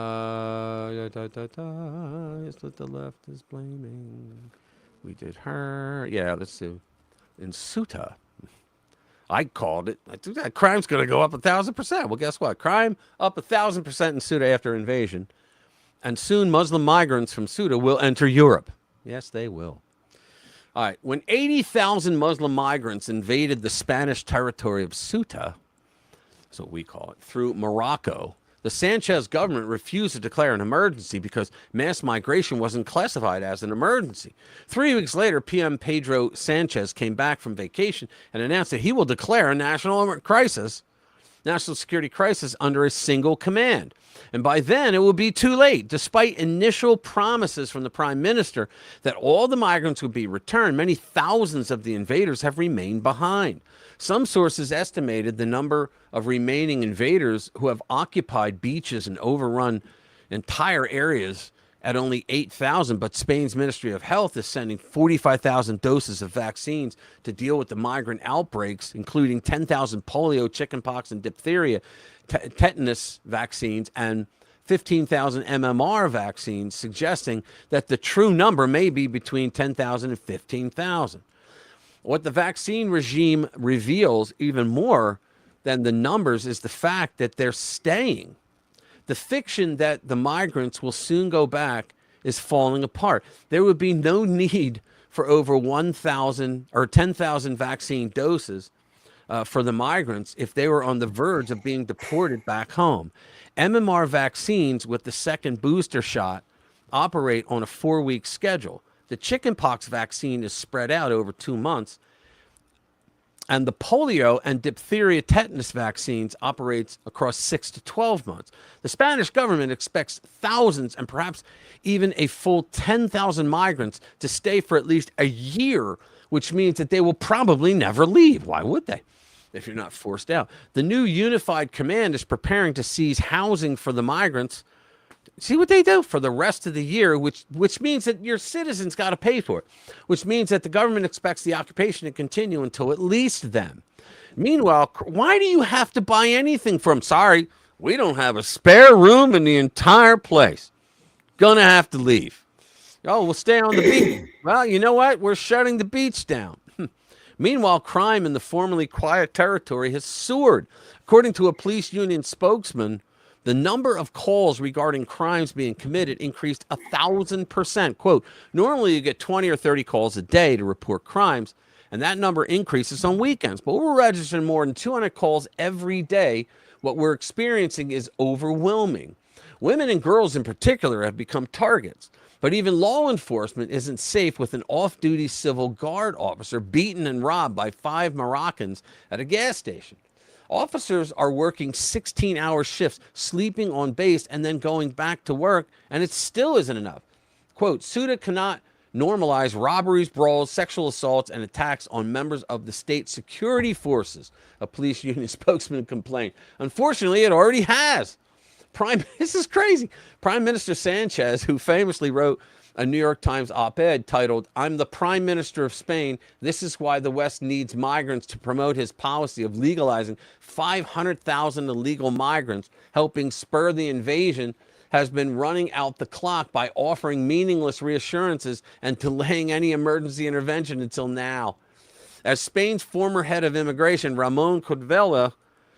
what the left is blaming. We did her. Yeah, let's see. In Suta, I called it. I think that crime's going to go up 1,000%. Well, guess what? Crime up 1,000% in Suta after invasion. And soon Muslim migrants from Suta will enter Europe. Yes, they will. All right. When 80,000 Muslim migrants invaded the Spanish territory of Suta, that's what we call it, through Morocco, the Sanchez government refused to declare an emergency because mass migration wasn't classified as an emergency. 3 weeks later, PM Pedro Sanchez came back from vacation and announced that he will declare a national security crisis under a single command. And by then, it will be too late. Despite initial promises from the prime minister that all the migrants would be returned, many thousands of the invaders have remained behind. Some sources estimated the number of remaining invaders who have occupied beaches and overrun entire areas at only 8,000, but Spain's Ministry of Health is sending 45,000 doses of vaccines to deal with the migrant outbreaks, including 10,000 polio, chickenpox, and diphtheria, tetanus vaccines, and 15,000 MMR vaccines, suggesting that the true number may be between 10,000 and 15,000. What the vaccine regime reveals even more than the numbers is the fact that they're staying. The fiction that the migrants will soon go back is falling apart. There would be no need for over 1,000 or 10,000 vaccine doses for the migrants if they were on the verge of being deported back home. MMR vaccines with the second booster shot operate on a 4-week schedule. The chickenpox vaccine is spread out over 2 months, and the polio and diphtheria tetanus vaccines operates across 6 to 12 months. The Spanish government expects thousands and perhaps even a full 10,000 migrants to stay for at least a year, which means that they will probably never leave. Why would they? If you're not forced out. The new unified command is preparing to seize housing for the migrants. See what they do for the rest of the year, which means that your citizens got to pay for it, which means that the government expects the occupation to continue until at least then. Meanwhile, why do you have to buy anything from? Sorry, we don't have a spare room in the entire place. Gonna have to leave. Oh, we'll stay on the beach. Well, you know what? We're shutting the beach down. Meanwhile, crime in the formerly quiet territory has soared. According to a police union spokesman, the number of calls regarding crimes being committed increased 1,000%. Quote, normally you get 20 or 30 calls a day to report crimes, and that number increases on weekends. But we're registering more than 200 calls every day. What we're experiencing is overwhelming. Women and girls in particular have become targets. But even law enforcement isn't safe with an off-duty civil guard officer beaten and robbed by 5 Moroccans at a gas station. Officers are working 16-hour shifts, sleeping on base, and then going back to work, and it still isn't enough. Quote, Suda cannot normalize robberies, brawls, sexual assaults, and attacks on members of the state security forces, a police union spokesman complained. Unfortunately, it already has. This is crazy. Prime Minister Sanchez, who famously wrote a New York Times op-ed titled, "I'm the Prime Minister of Spain. This is why the West needs migrants to promote his policy of legalizing 500,000 illegal migrants, helping spur the invasion, has been running out the clock by offering meaningless reassurances and delaying any emergency intervention until now." As Spain's former head of immigration, Ramon Codevella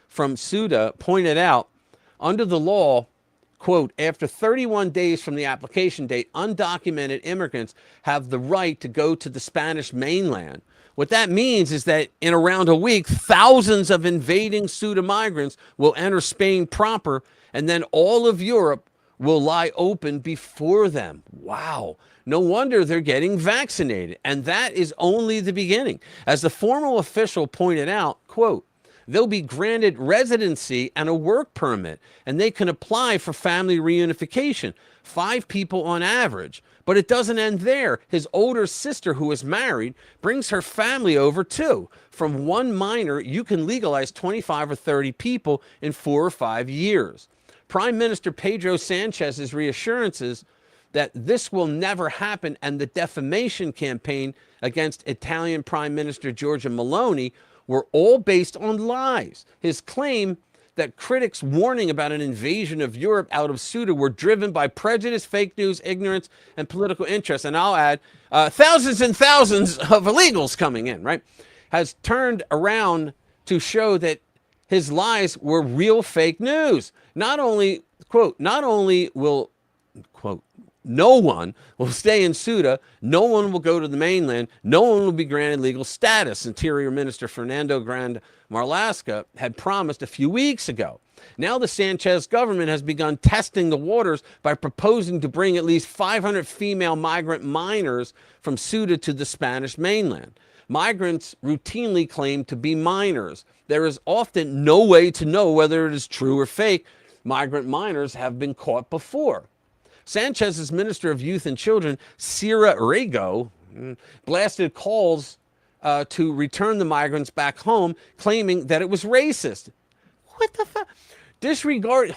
from Ceuta, pointed out, under the law, quote, after 31 days from the application date, undocumented immigrants have the right to go to the Spanish mainland. What that means is that in around a week, thousands of invading Ceuta migrants will enter Spain proper, and then all of Europe will lie open before them. Wow. No wonder they're getting vaccinated. And that is only the beginning. As the formal official pointed out, quote, they'll be granted residency and a work permit, and they can apply for family reunification, 5 people on average. But it doesn't end there. His older sister, who is married, brings her family over too. From one minor, you can legalize 25 or 30 people in 4 or 5 years. Prime Minister Pedro Sanchez's reassurances that this will never happen, and the defamation campaign against Italian Prime Minister Giorgia Meloni were all based on lies. His claim that critics' warning about an invasion of Europe out of Ceuta were driven by prejudice, fake news, ignorance, and political interest, and I'll add, thousands and thousands of illegals coming in, right, has turned around to show that his lies were real fake news. Not only, quote, not only will, quote, no one will stay in Ceuta, no one will go to the mainland, no one will be granted legal status, Interior Minister Fernando Grande Marlaska had promised a few weeks ago. Now the Sanchez government has begun testing the waters by proposing to bring at least 500 female migrant minors from Ceuta to the Spanish mainland. Migrants routinely claim to be minors. There is often no way to know whether it is true or fake. Migrant minors have been caught before. Sanchez's Minister of Youth and Children, Sierra Rego, blasted calls to return the migrants back home, claiming that it was racist. What the fuck? Disregard.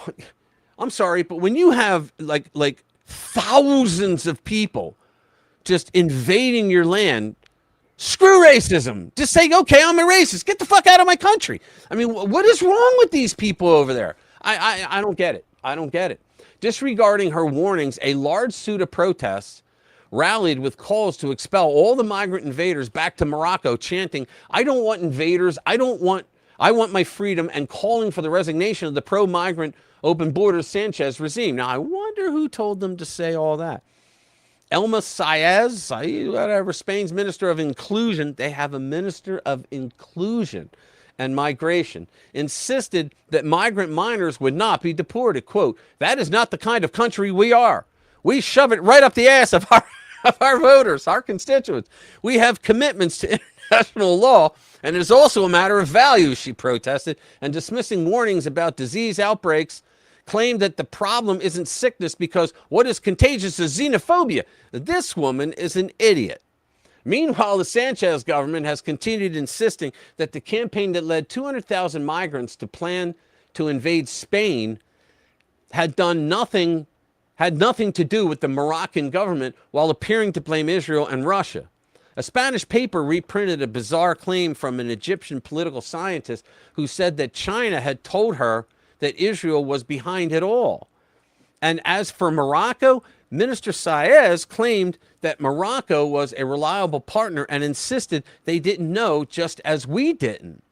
I'm sorry, but when you have like thousands of people just invading your land, screw racism. Just say, okay, I'm a racist. Get the fuck out of my country. I mean, what is wrong with these people over there? I don't get it. I don't get it. Disregarding her warnings, a large Ceuta protest rallied with calls to expel all the migrant invaders back to Morocco, chanting, I don't want invaders, I want my freedom, and calling for the resignation of the pro-migrant open borders Sanchez regime. Now, I wonder who told them to say all that. Elma Saez, whatever, Spain's Minister of Inclusion, they have a Minister of Inclusion and Migration, insisted that migrant minors would not be deported. Quote, that is not the kind of country we are. We shove it right up the ass of our voters, our constituents. We have commitments to international law, and it is also a matter of values, she protested, and dismissing warnings about disease outbreaks, claimed that the problem isn't sickness because what is contagious is xenophobia. This woman is an idiot. Meanwhile, the Sanchez government has continued insisting that the campaign that led 200,000 migrants to plan to invade Spain had nothing to do with the Moroccan government, while appearing to blame Israel and Russia. A Spanish paper reprinted a bizarre claim from an Egyptian political scientist who said that China had told her that Israel was behind it all. And as for Morocco, Minister Saez claimed that Morocco was a reliable partner and insisted they didn't know, just as we didn't.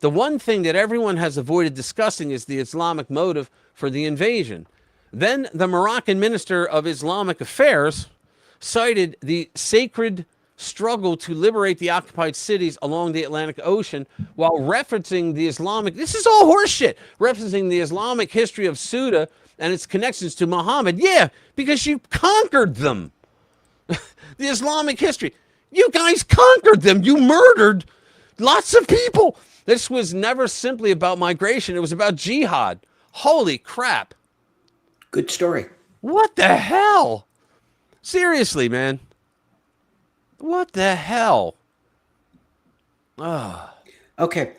The one thing that everyone has avoided discussing is the Islamic motive for the invasion. Then the Moroccan Minister of Islamic Affairs cited the sacred struggle to liberate the occupied cities along the Atlantic Ocean while referencing the Islamic, this is all horseshit, referencing the Islamic history of Ceuta and its connections to Muhammad. Yeah, because you conquered them. The Islamic history. You guys conquered them. You murdered lots of people. This was never simply about migration. It was about jihad. Holy crap. Good story. What the hell? Seriously, man. What the hell? Oh. Okay.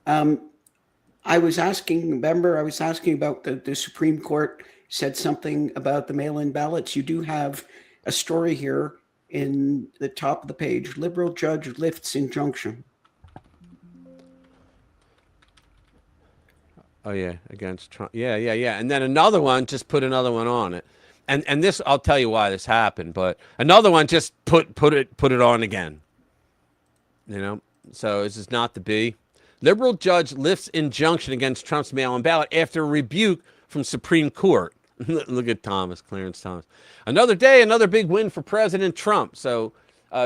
I was asking about the Supreme Court said something about the mail-in ballots. You do have a story here in the top of the page. Liberal judge lifts injunction. Oh yeah, against Trump. Yeah. And then another one just put another one on it. And this, I'll tell you why this happened, but another one just put it on again. You know, so this is not the B. Liberal judge lifts injunction against Trump's mail-in ballot after a rebuke from Supreme Court. Look at Clarence Thomas. Another day, another big win for President Trump. So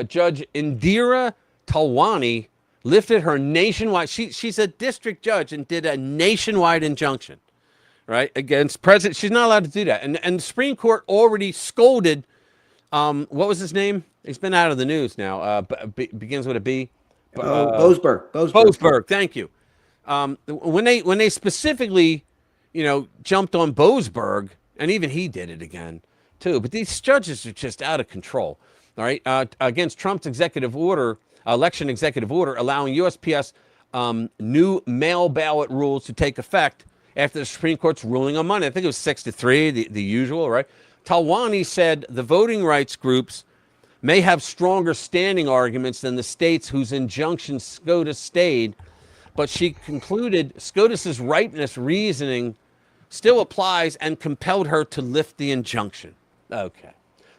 Judge Indira Talwani lifted her nationwide. She's a district judge and did a nationwide injunction, right, against President. She's not allowed to do that. And the Supreme Court already scolded. What was his name? He's been out of the news now. Begins with a B. Boasberg. Thank you. When they specifically, jumped on Boasberg, and even he did it again too. But these judges are just out of control. All right, against Trump's election executive order allowing USPS new mail ballot rules to take effect after the Supreme Court's ruling on Monday. I think it was 6-3, the usual, right? Talwani said the voting rights groups may have stronger standing arguments than the states whose injunction SCOTUS stayed, but she concluded SCOTUS's rightness reasoning still applies and compelled her to lift the injunction. Okay.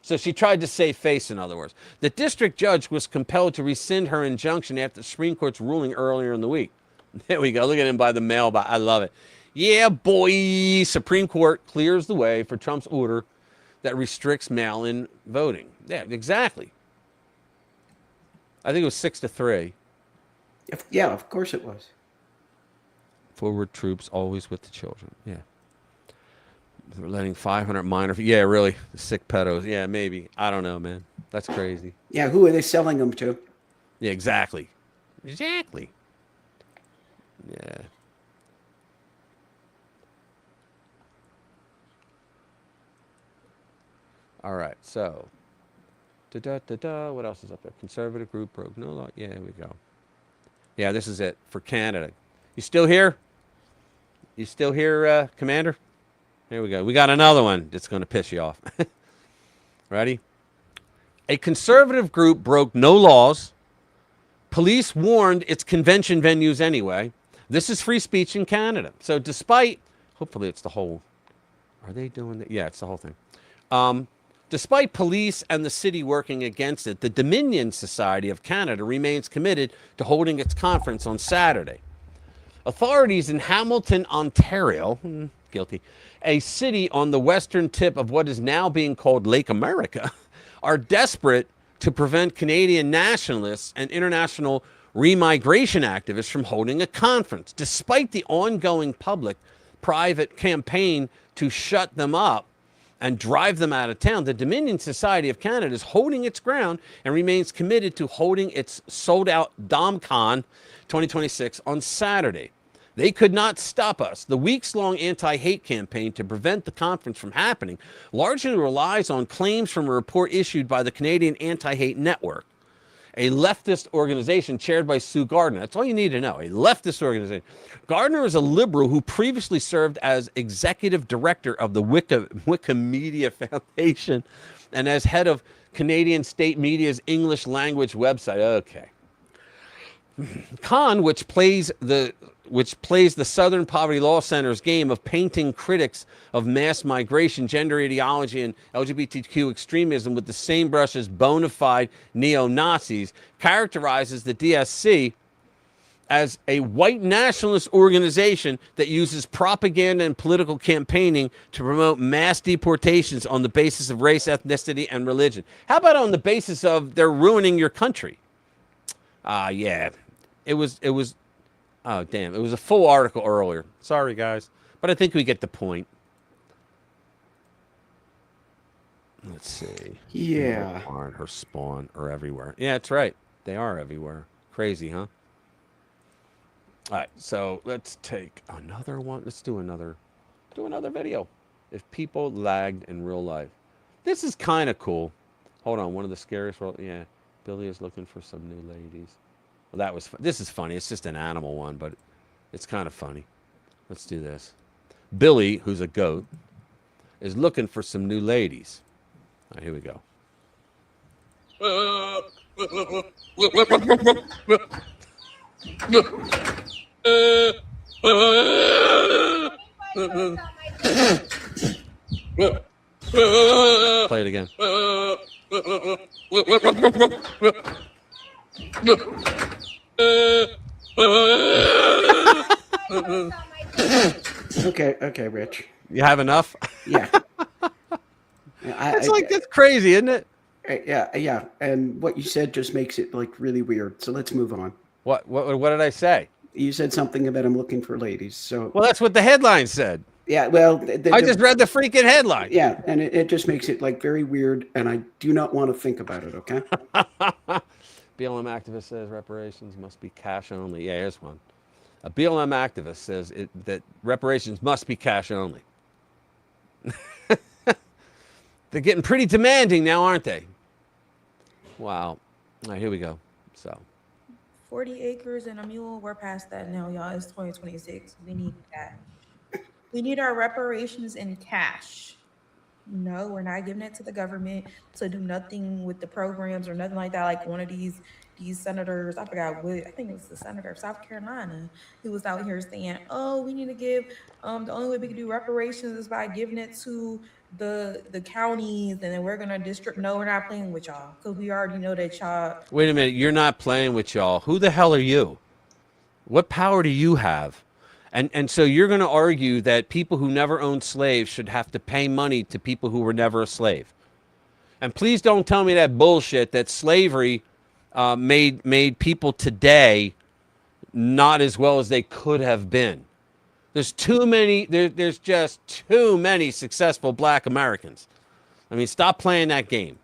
So she tried to save face, in other words. The district judge was compelled to rescind her injunction after the Supreme Court's ruling earlier in the week. There we go. Look at him by the mailbox. I love it. Yeah, boy. Supreme Court clears the way for Trump's order that restricts mail-in voting. Yeah, exactly. I think it was 6-3. Yeah, of course it was. Forward troops, always with the children. Yeah. They're letting 500 minor. Yeah, really. The sick pedos. Yeah, maybe. I don't know, man. That's crazy. Yeah, who are they selling them to? Yeah, exactly. Exactly. Yeah. All right, so. What else is up there? Conservative group broke no law. Yeah, here we go. Yeah, this is it for Canada. You still here? You still here, Commander? Here we go. We got another one that's going to piss you off. Ready? A conservative group broke no laws. Police warned its convention venues anyway. This is free speech in Canada. So despite, hopefully it's the whole, are they doing that? Yeah, it's the whole thing. Despite police and the city working against it, the Dominion Society of Canada remains committed to holding its conference on Saturday. Authorities in Hamilton, Ontario, guilty, a city on the western tip of what is now being called Lake America, are desperate to prevent Canadian nationalists and international remigration activists from holding a conference. Despite the ongoing public-private campaign to shut them up and drive them out of town, the Dominion Society of Canada is holding its ground and remains committed to holding its sold-out DomCon 2026 on Saturday. They could not stop us. The weeks-long anti-hate campaign to prevent the conference from happening largely relies on claims from a report issued by the Canadian Anti-Hate Network, a leftist organization chaired by Sue Gardner. That's all you need to know, a leftist organization. Gardner is a liberal who previously served as executive director of the Wikimedia Foundation and as head of Canadian State Media's English language website. Okay. Con, which plays the Southern Poverty Law Center's game of painting critics of mass migration, gender ideology, and LGBTQ extremism with the same brush as bona fide neo-Nazis, characterizes the DSC as a white nationalist organization that uses propaganda and political campaigning to promote mass deportations on the basis of race, ethnicity, and religion. How about on the basis of they're ruining your country? Yeah. It was, oh, damn. It was a full article earlier. Sorry, guys. But I think we get the point. Let's see. Yeah. Her spawn are everywhere. Yeah, that's right. They are everywhere. Crazy, huh? All right, so let's take another one. Let's do another video. If people lagged in real life. This is kind of cool. Hold on, one of the scariest world. Yeah, Billy is looking for some new ladies. Well, that was. This is funny. It's just an animal one, but it's kind of funny. Let's do this. Billy, who's a goat, is looking for some new ladies. All right, here we go. Play it again. Okay, Rich. You have enough? Yeah. That's crazy, isn't it? Yeah. And what you said just makes it like really weird. So let's move on. What did I say? You said something about I'm looking for ladies. So well, that's what the headline said. Yeah, well, I just read the freaking headline. Yeah, and it just makes it like very weird, and I do not want to think about it. Okay. BLM activist says reparations must be cash only. Yeah, here's one. A BLM activist says that reparations must be cash only. They're getting pretty demanding now, aren't they? Wow. All right, here we go. So 40 acres and a mule, we're past that now, y'all. It's 2026. We need that. We need our reparations in cash. No, we're not giving it to the government to do nothing with the programs or nothing like that. Like one of these senators, I forgot what, I think it was the senator of South Carolina, who was out here saying, oh, we need to give, the only way we can do reparations is by giving it to the counties, and then we're gonna district. No, we're not playing with y'all, because we already know that y'all. wait a minute, you're not playing with y'all. Who the hell are you? What power do you have? And so you're going to argue that people who never owned slaves should have to pay money to people who were never a slave. And please don't tell me that bullshit that slavery made people today not as well as they could have been. There's too many. There's just too many successful Black Americans. I mean, stop playing that game.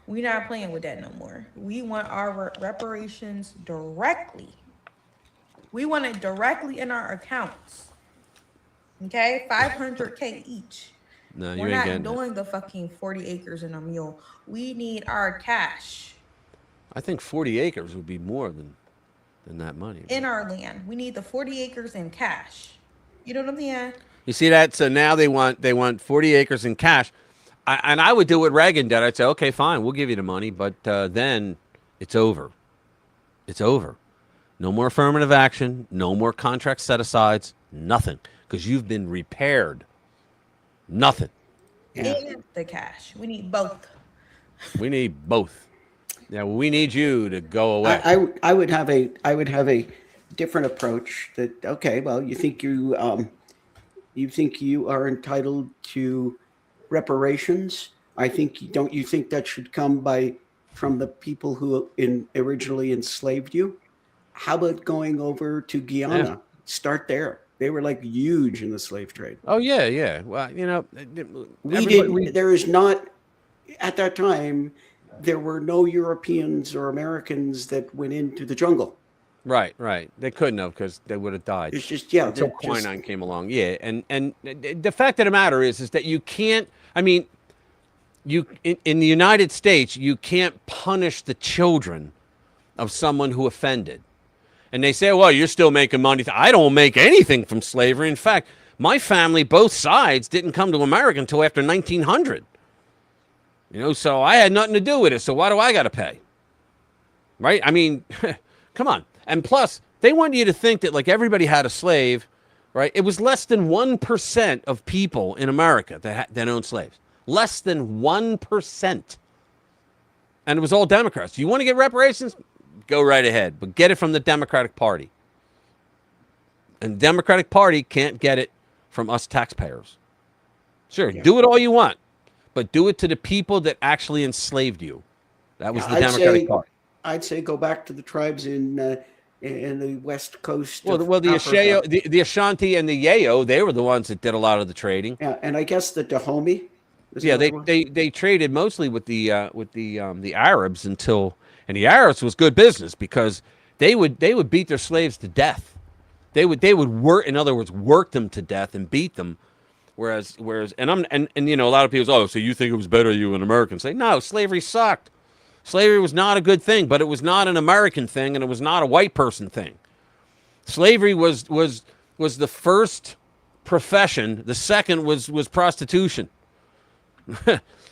We're not playing with that no more. We want our reparations directly. We want it directly in our accounts. Okay, 500K each. No, you We're ain't not getting doing the fucking 40 acres and a mule. We need our cash. I think 40 acres would be more than that money. In our land. We need the 40 acres in cash. You know what I'm saying? You see that? So now they want 40 acres in cash. And I would do what Reagan did. I'd say, okay, fine, we'll give you the money, but then it's over. It's over. No more affirmative action, no more contract set-asides, nothing, because you've been repaired. Nothing. And the cash. We need both. We need both. Yeah, well, we need you to go away. I would have a different approach. That okay, well, you think you are entitled to reparations? Don't you think that should come from the people who originally enslaved you? How about going over to Guyana? Yeah. Start there. They were like huge in the slave trade. Oh yeah. Well, you know, there is not at that time. There were no Europeans or Americans that went into the jungle. Right. They couldn't have, because they would have died. It's just until quinine came along. Yeah, and the fact of the matter is that you can't. I mean, in the United States, you can't punish the children of someone who offended. And they say, well, you're still making money. I don't make anything from slavery. In fact, my family, both sides, didn't come to America until after 1900. You know, so I had nothing to do with it. So why do I got to pay? Right? I mean, come on. And plus, they want you to think that like everybody had a slave, right? It was less than 1% of people in America that owned slaves. Less than 1%. And it was all Democrats. You want to get reparations? Go right ahead, but get it from the Democratic Party. And the Democratic Party can't get it from us taxpayers. Sure, do it all you want, but do it to the people that actually enslaved you. That was the Democratic Party. I'd say go back to the tribes in the West Coast. Well, the Ashanti and the Yayo, they were the ones that did a lot of the trading. Yeah, and I guess the Dahomey. Yeah, they traded mostly with the Arabs until. And the Arabs was good business because they would beat their slaves to death. They would work, in other words, work them to death and beat them. Whereas and you know, a lot of people say, oh, so you think it was better you an American? Say, no, slavery sucked. Slavery was not a good thing, but it was not an American thing, and it was not a white person thing. Slavery was the first profession. The second was prostitution.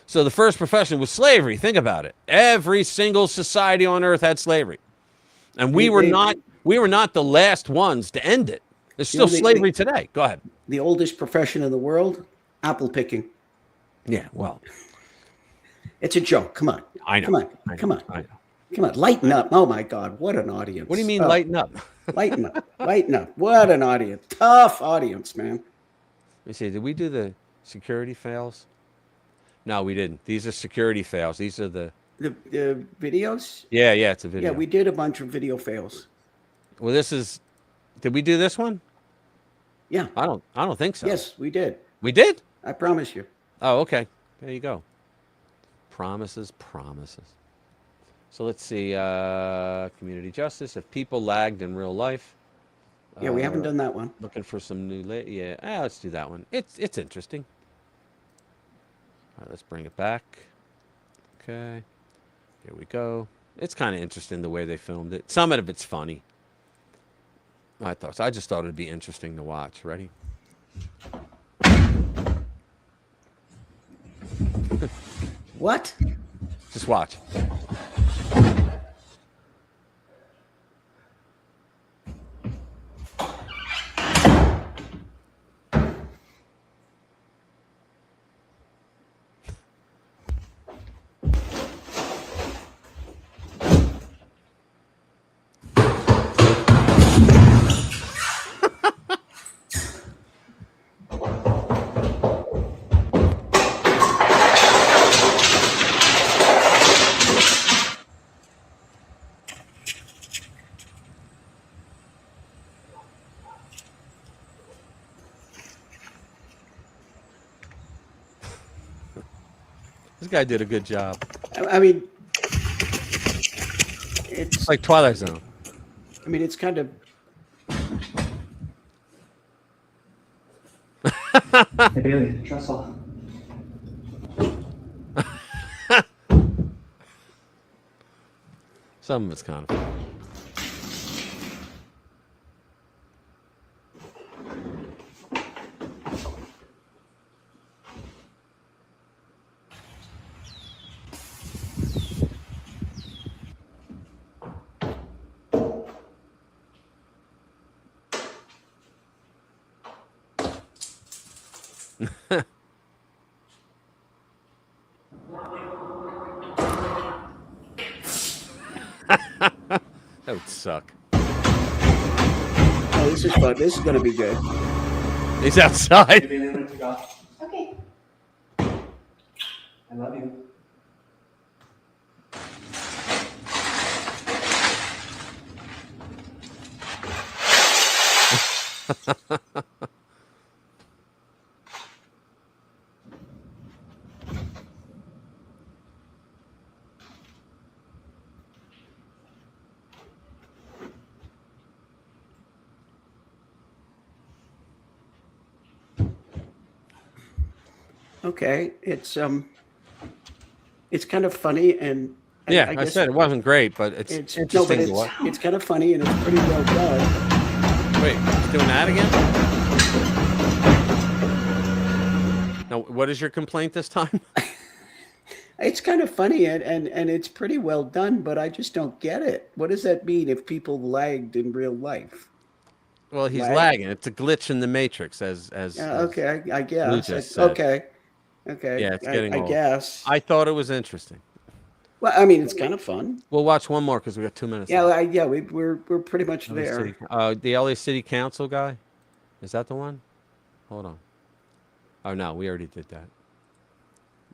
So the first profession was slavery. Think about it. Every single society on earth had slavery. And we were not the last ones to end it. There's still slavery today. Go ahead. The oldest profession in the world, apple picking. Yeah, well. It's a joke. Come on. I know. Come on. Come on. Lighten up. Oh, my God. What an audience. What do you mean lighten up? Lighten up. Lighten up. What an audience. Tough audience, man. Let me see. Did we do the security fails? No, we didn't. These are security fails. These are the videos? Yeah, it's a video. Yeah, we did a bunch of video fails. Well, did we do this one? Yeah. I don't think so. Yes, we did. We did? I promise you. Oh, okay. There you go. Promises. So let's see. Community justice. If people lagged in real life. Yeah, we haven't done that one. Looking for some new. Let's do that one. It's interesting. All right, let's bring it back. Okay. Here we go. It's kind of interesting the way they filmed it. Some of it's funny. I just thought it'd be interesting to watch. Ready? What? Just watch. This guy did a good job. I mean, it's like Twilight Zone. I mean, it's kind of. Hey, Bailey, trestle. Some of it's kind of funny. That would suck. Oh, this is fun. This is going to be good. He's outside. Okay. I love you. Okay, it's kind of funny and Yeah, I I guess said it wasn't great, but it's interesting to watch. it's kind of funny and it's pretty well done. Wait, he's doing that again? Now, what is your complaint this time? It's kind of funny and it's pretty well done, but I just don't get it. What does that mean if people lagged in real life? Well, he's lagging. It's a glitch in the matrix, as okay, I guess. Lou just said. Okay. Yeah, it's getting I old. guess. I thought it was interesting. Well, I mean, it's kind of fun. We'll watch one more because we got 2 minutes. Yeah, left. we're pretty much there. The LA City Council guy, is that the one? Hold on. Oh no, we already did that.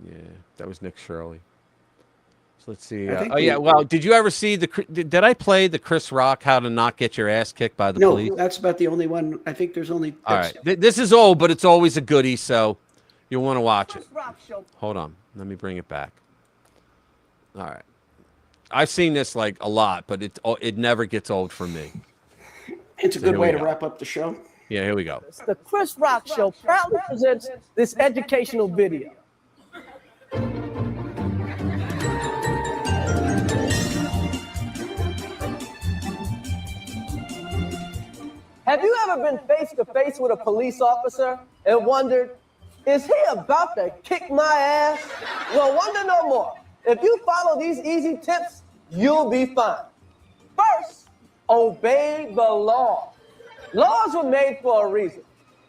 Yeah, that was Nick Shirley. So let's see. Well, did you ever see did I play the Chris Rock How to Not Get Your Ass Kicked by the Police? No, that's about the only one. I think there's only. All right, this is old, but it's always a goodie, so you'll want to watch it. Hold on, let me bring it back. All right, I've seen this like a lot, but it never gets old for me. It's a good way to wrap up the show. Yeah, here we go. The Chris Rock Show proudly presents this educational video. Have you ever been face to face with a police officer and wondered, Is he about to kick my ass? Well, wonder no more. If you follow these easy tips, you'll be fine. First, obey the law. Laws were made for a reason.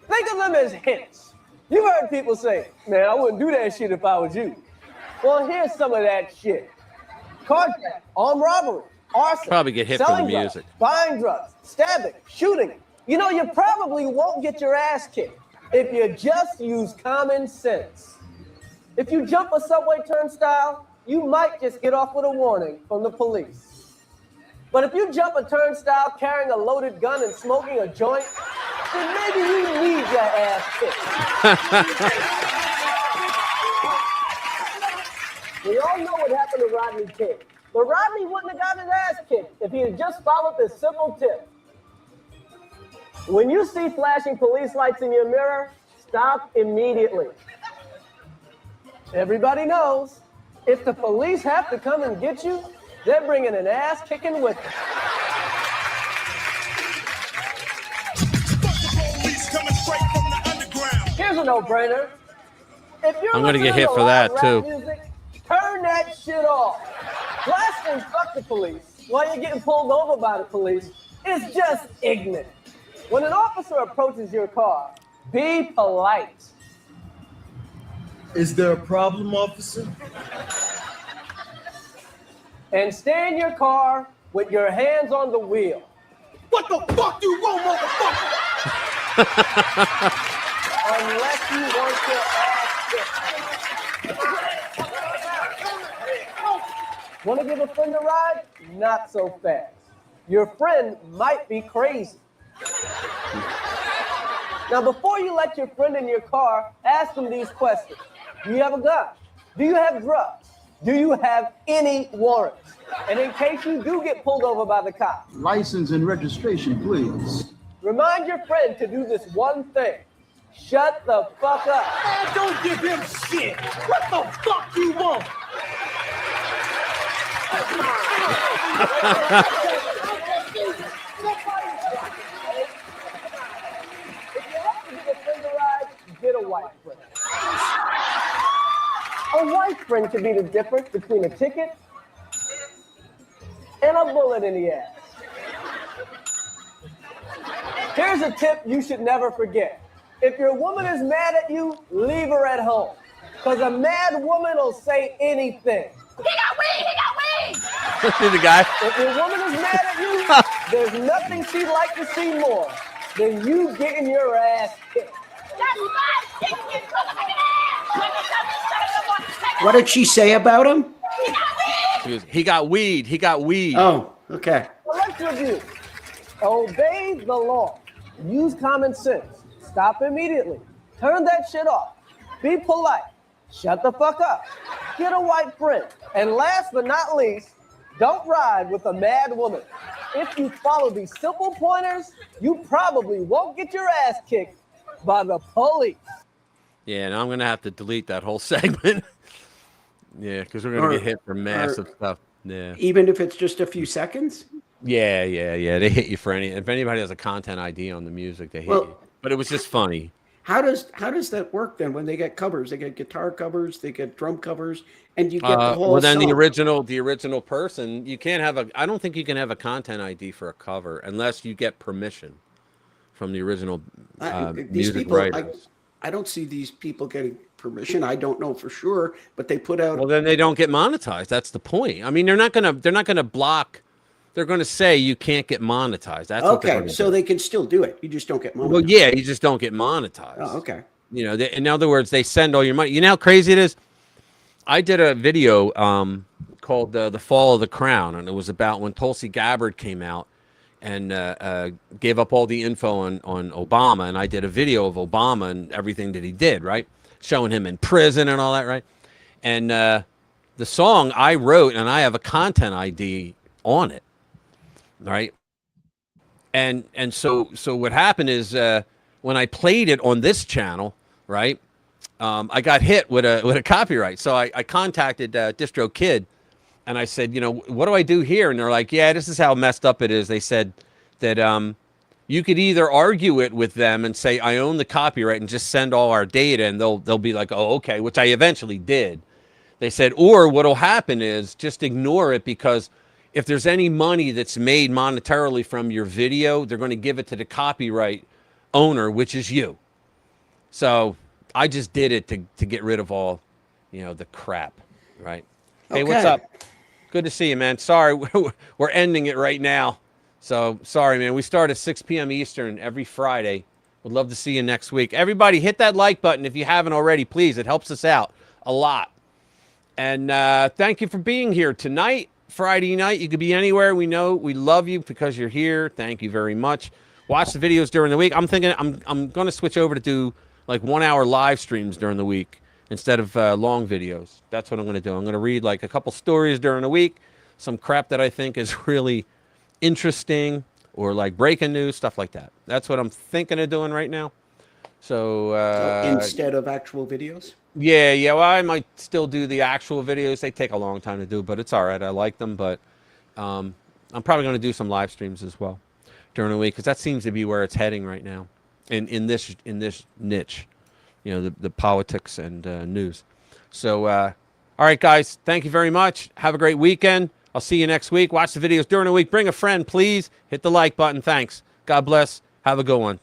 Think of them as hints. You've heard people say, man, I wouldn't do that shit if I was you. Well, here's some of that shit. Carjacking, armed robbery, arson, Probably get hit for the selling drugs, music. buying drugs, stabbing, shooting. You know, you probably won't get your ass kicked if you just use common sense. If you jump a subway turnstile, you might just get off with a warning from the police. But if you jump a turnstile carrying a loaded gun and smoking a joint, then maybe you need your ass kicked. We all know what happened to Rodney King. But Rodney wouldn't have gotten his ass kicked if he had just followed this simple tip. When you see flashing police lights in your mirror, stop immediately. Everybody knows, if the police have to come and get you, they're bringing an ass kicking with them. Here's a no-brainer. If you're I'm gonna get listening hit to for loud that, rap too. music, turn that shit off. Blasting fuck the police while you're getting pulled over by the police is just ignorant. When an officer approaches your car, be polite. Is there a problem, officer? And stay in your car with your hands on the wheel. What the fuck do you want, motherfucker? Unless you want your ass kicked. Want to give a friend a ride? Not so fast. Your friend might be crazy. Now, before you let your friend in your car, ask them these questions. Do you have a gun? Do you have drugs? Do you have any warrants? And in case you do get pulled over by the cops, License and registration, please. remind your friend to do this one thing. Shut the fuck up. Man, don't give him shit. What the fuck you want? Get a white friend. A white friend can be the difference between a ticket and a bullet in the ass. Here's a tip you should never forget. If your woman is mad at you, leave her at home. Because a mad woman will say anything. He got weed! He got weed! See the guy? If your woman is mad at you, there's nothing she'd like to see more than you getting your ass kicked. What did she say about him? He got weed. He got weed. Oh, okay. Well, let's review. Obey the law. Use common sense. Stop immediately. Turn that shit off. Be polite. Shut the fuck up. Get a white friend. And last but not least, don't ride with a mad woman. If you follow these simple pointers, you probably won't get your ass kicked by the police. Yeah, now I'm gonna have to delete that whole segment. Yeah, because we're gonna get hit for massive stuff. Yeah. Even if it's just a few seconds? Yeah. They hit you for any. If anybody has a content ID on the music, they hit you. But it was just funny. How does that work then when they get covers? They get guitar covers, they get drum covers, and you get the whole well, then song. the original person, you can't have a. I don't think you can have a content ID for a cover unless you get permission from the original these music people, writers. I don't see these people getting permission. I don't know for sure, but they put out. Well, then they don't get monetized. That's the point. I mean, they're not gonna block. They're going to say you can't get monetized. That's okay. So they can still do it. You just don't get monetized. Well, yeah, you just don't get monetized. Oh, okay. You know, in other words, they send all your money. You know how crazy it is? I did a video called "The Fall of the Crown," and it was about when Tulsi Gabbard came out and gave up all the info on Obama, and I did a video of Obama and everything that he did, right, showing him in prison and all that, right? And the song I wrote, and I have a content ID on it. Right. And so what happened is when I played it on this channel, right, I got hit with a copyright. So I contacted DistroKid and I said, you know, what do I do here? And they're like, yeah, this is how messed up it is. They said that You could either argue it with them and say, I own the copyright and just send all our data, and they'll be like, oh, okay, which I eventually did. They said, or what'll happen is just ignore it, because if there's any money that's made monetarily from your video, they're going to give it to the copyright owner, which is you. So I just did it to get rid of all, the crap, right? Hey, what's up? Good to see you, man. Sorry, we're ending it right now. So sorry, man. We start at 6 p.m. Eastern every Friday. Would love to see you next week. Everybody, hit that like button if you haven't already, please. It helps us out a lot. And thank you for being here tonight, Friday night. You could be anywhere. We know we love you because you're here. Thank you very much. Watch the videos during the week. I'm thinking I'm going to switch over to do like 1 hour live streams during the week instead of long videos. That's what I'm going to do. I'm going to read like a couple stories during the week, some crap that I think is really interesting, or like breaking news, stuff like that. That's what I'm thinking of doing right now. So instead of actual videos? Yeah. Well, I might still do the actual videos. They take a long time to do, but it's all right. I like them, but I'm probably going to do some live streams as well during the week, because that seems to be where it's heading right now in this niche, the politics and news. So, all right, guys, thank you very much. Have a great weekend. I'll see you next week. Watch the videos during the week. Bring a friend, please. Hit the like button. Thanks. God bless. Have a good one.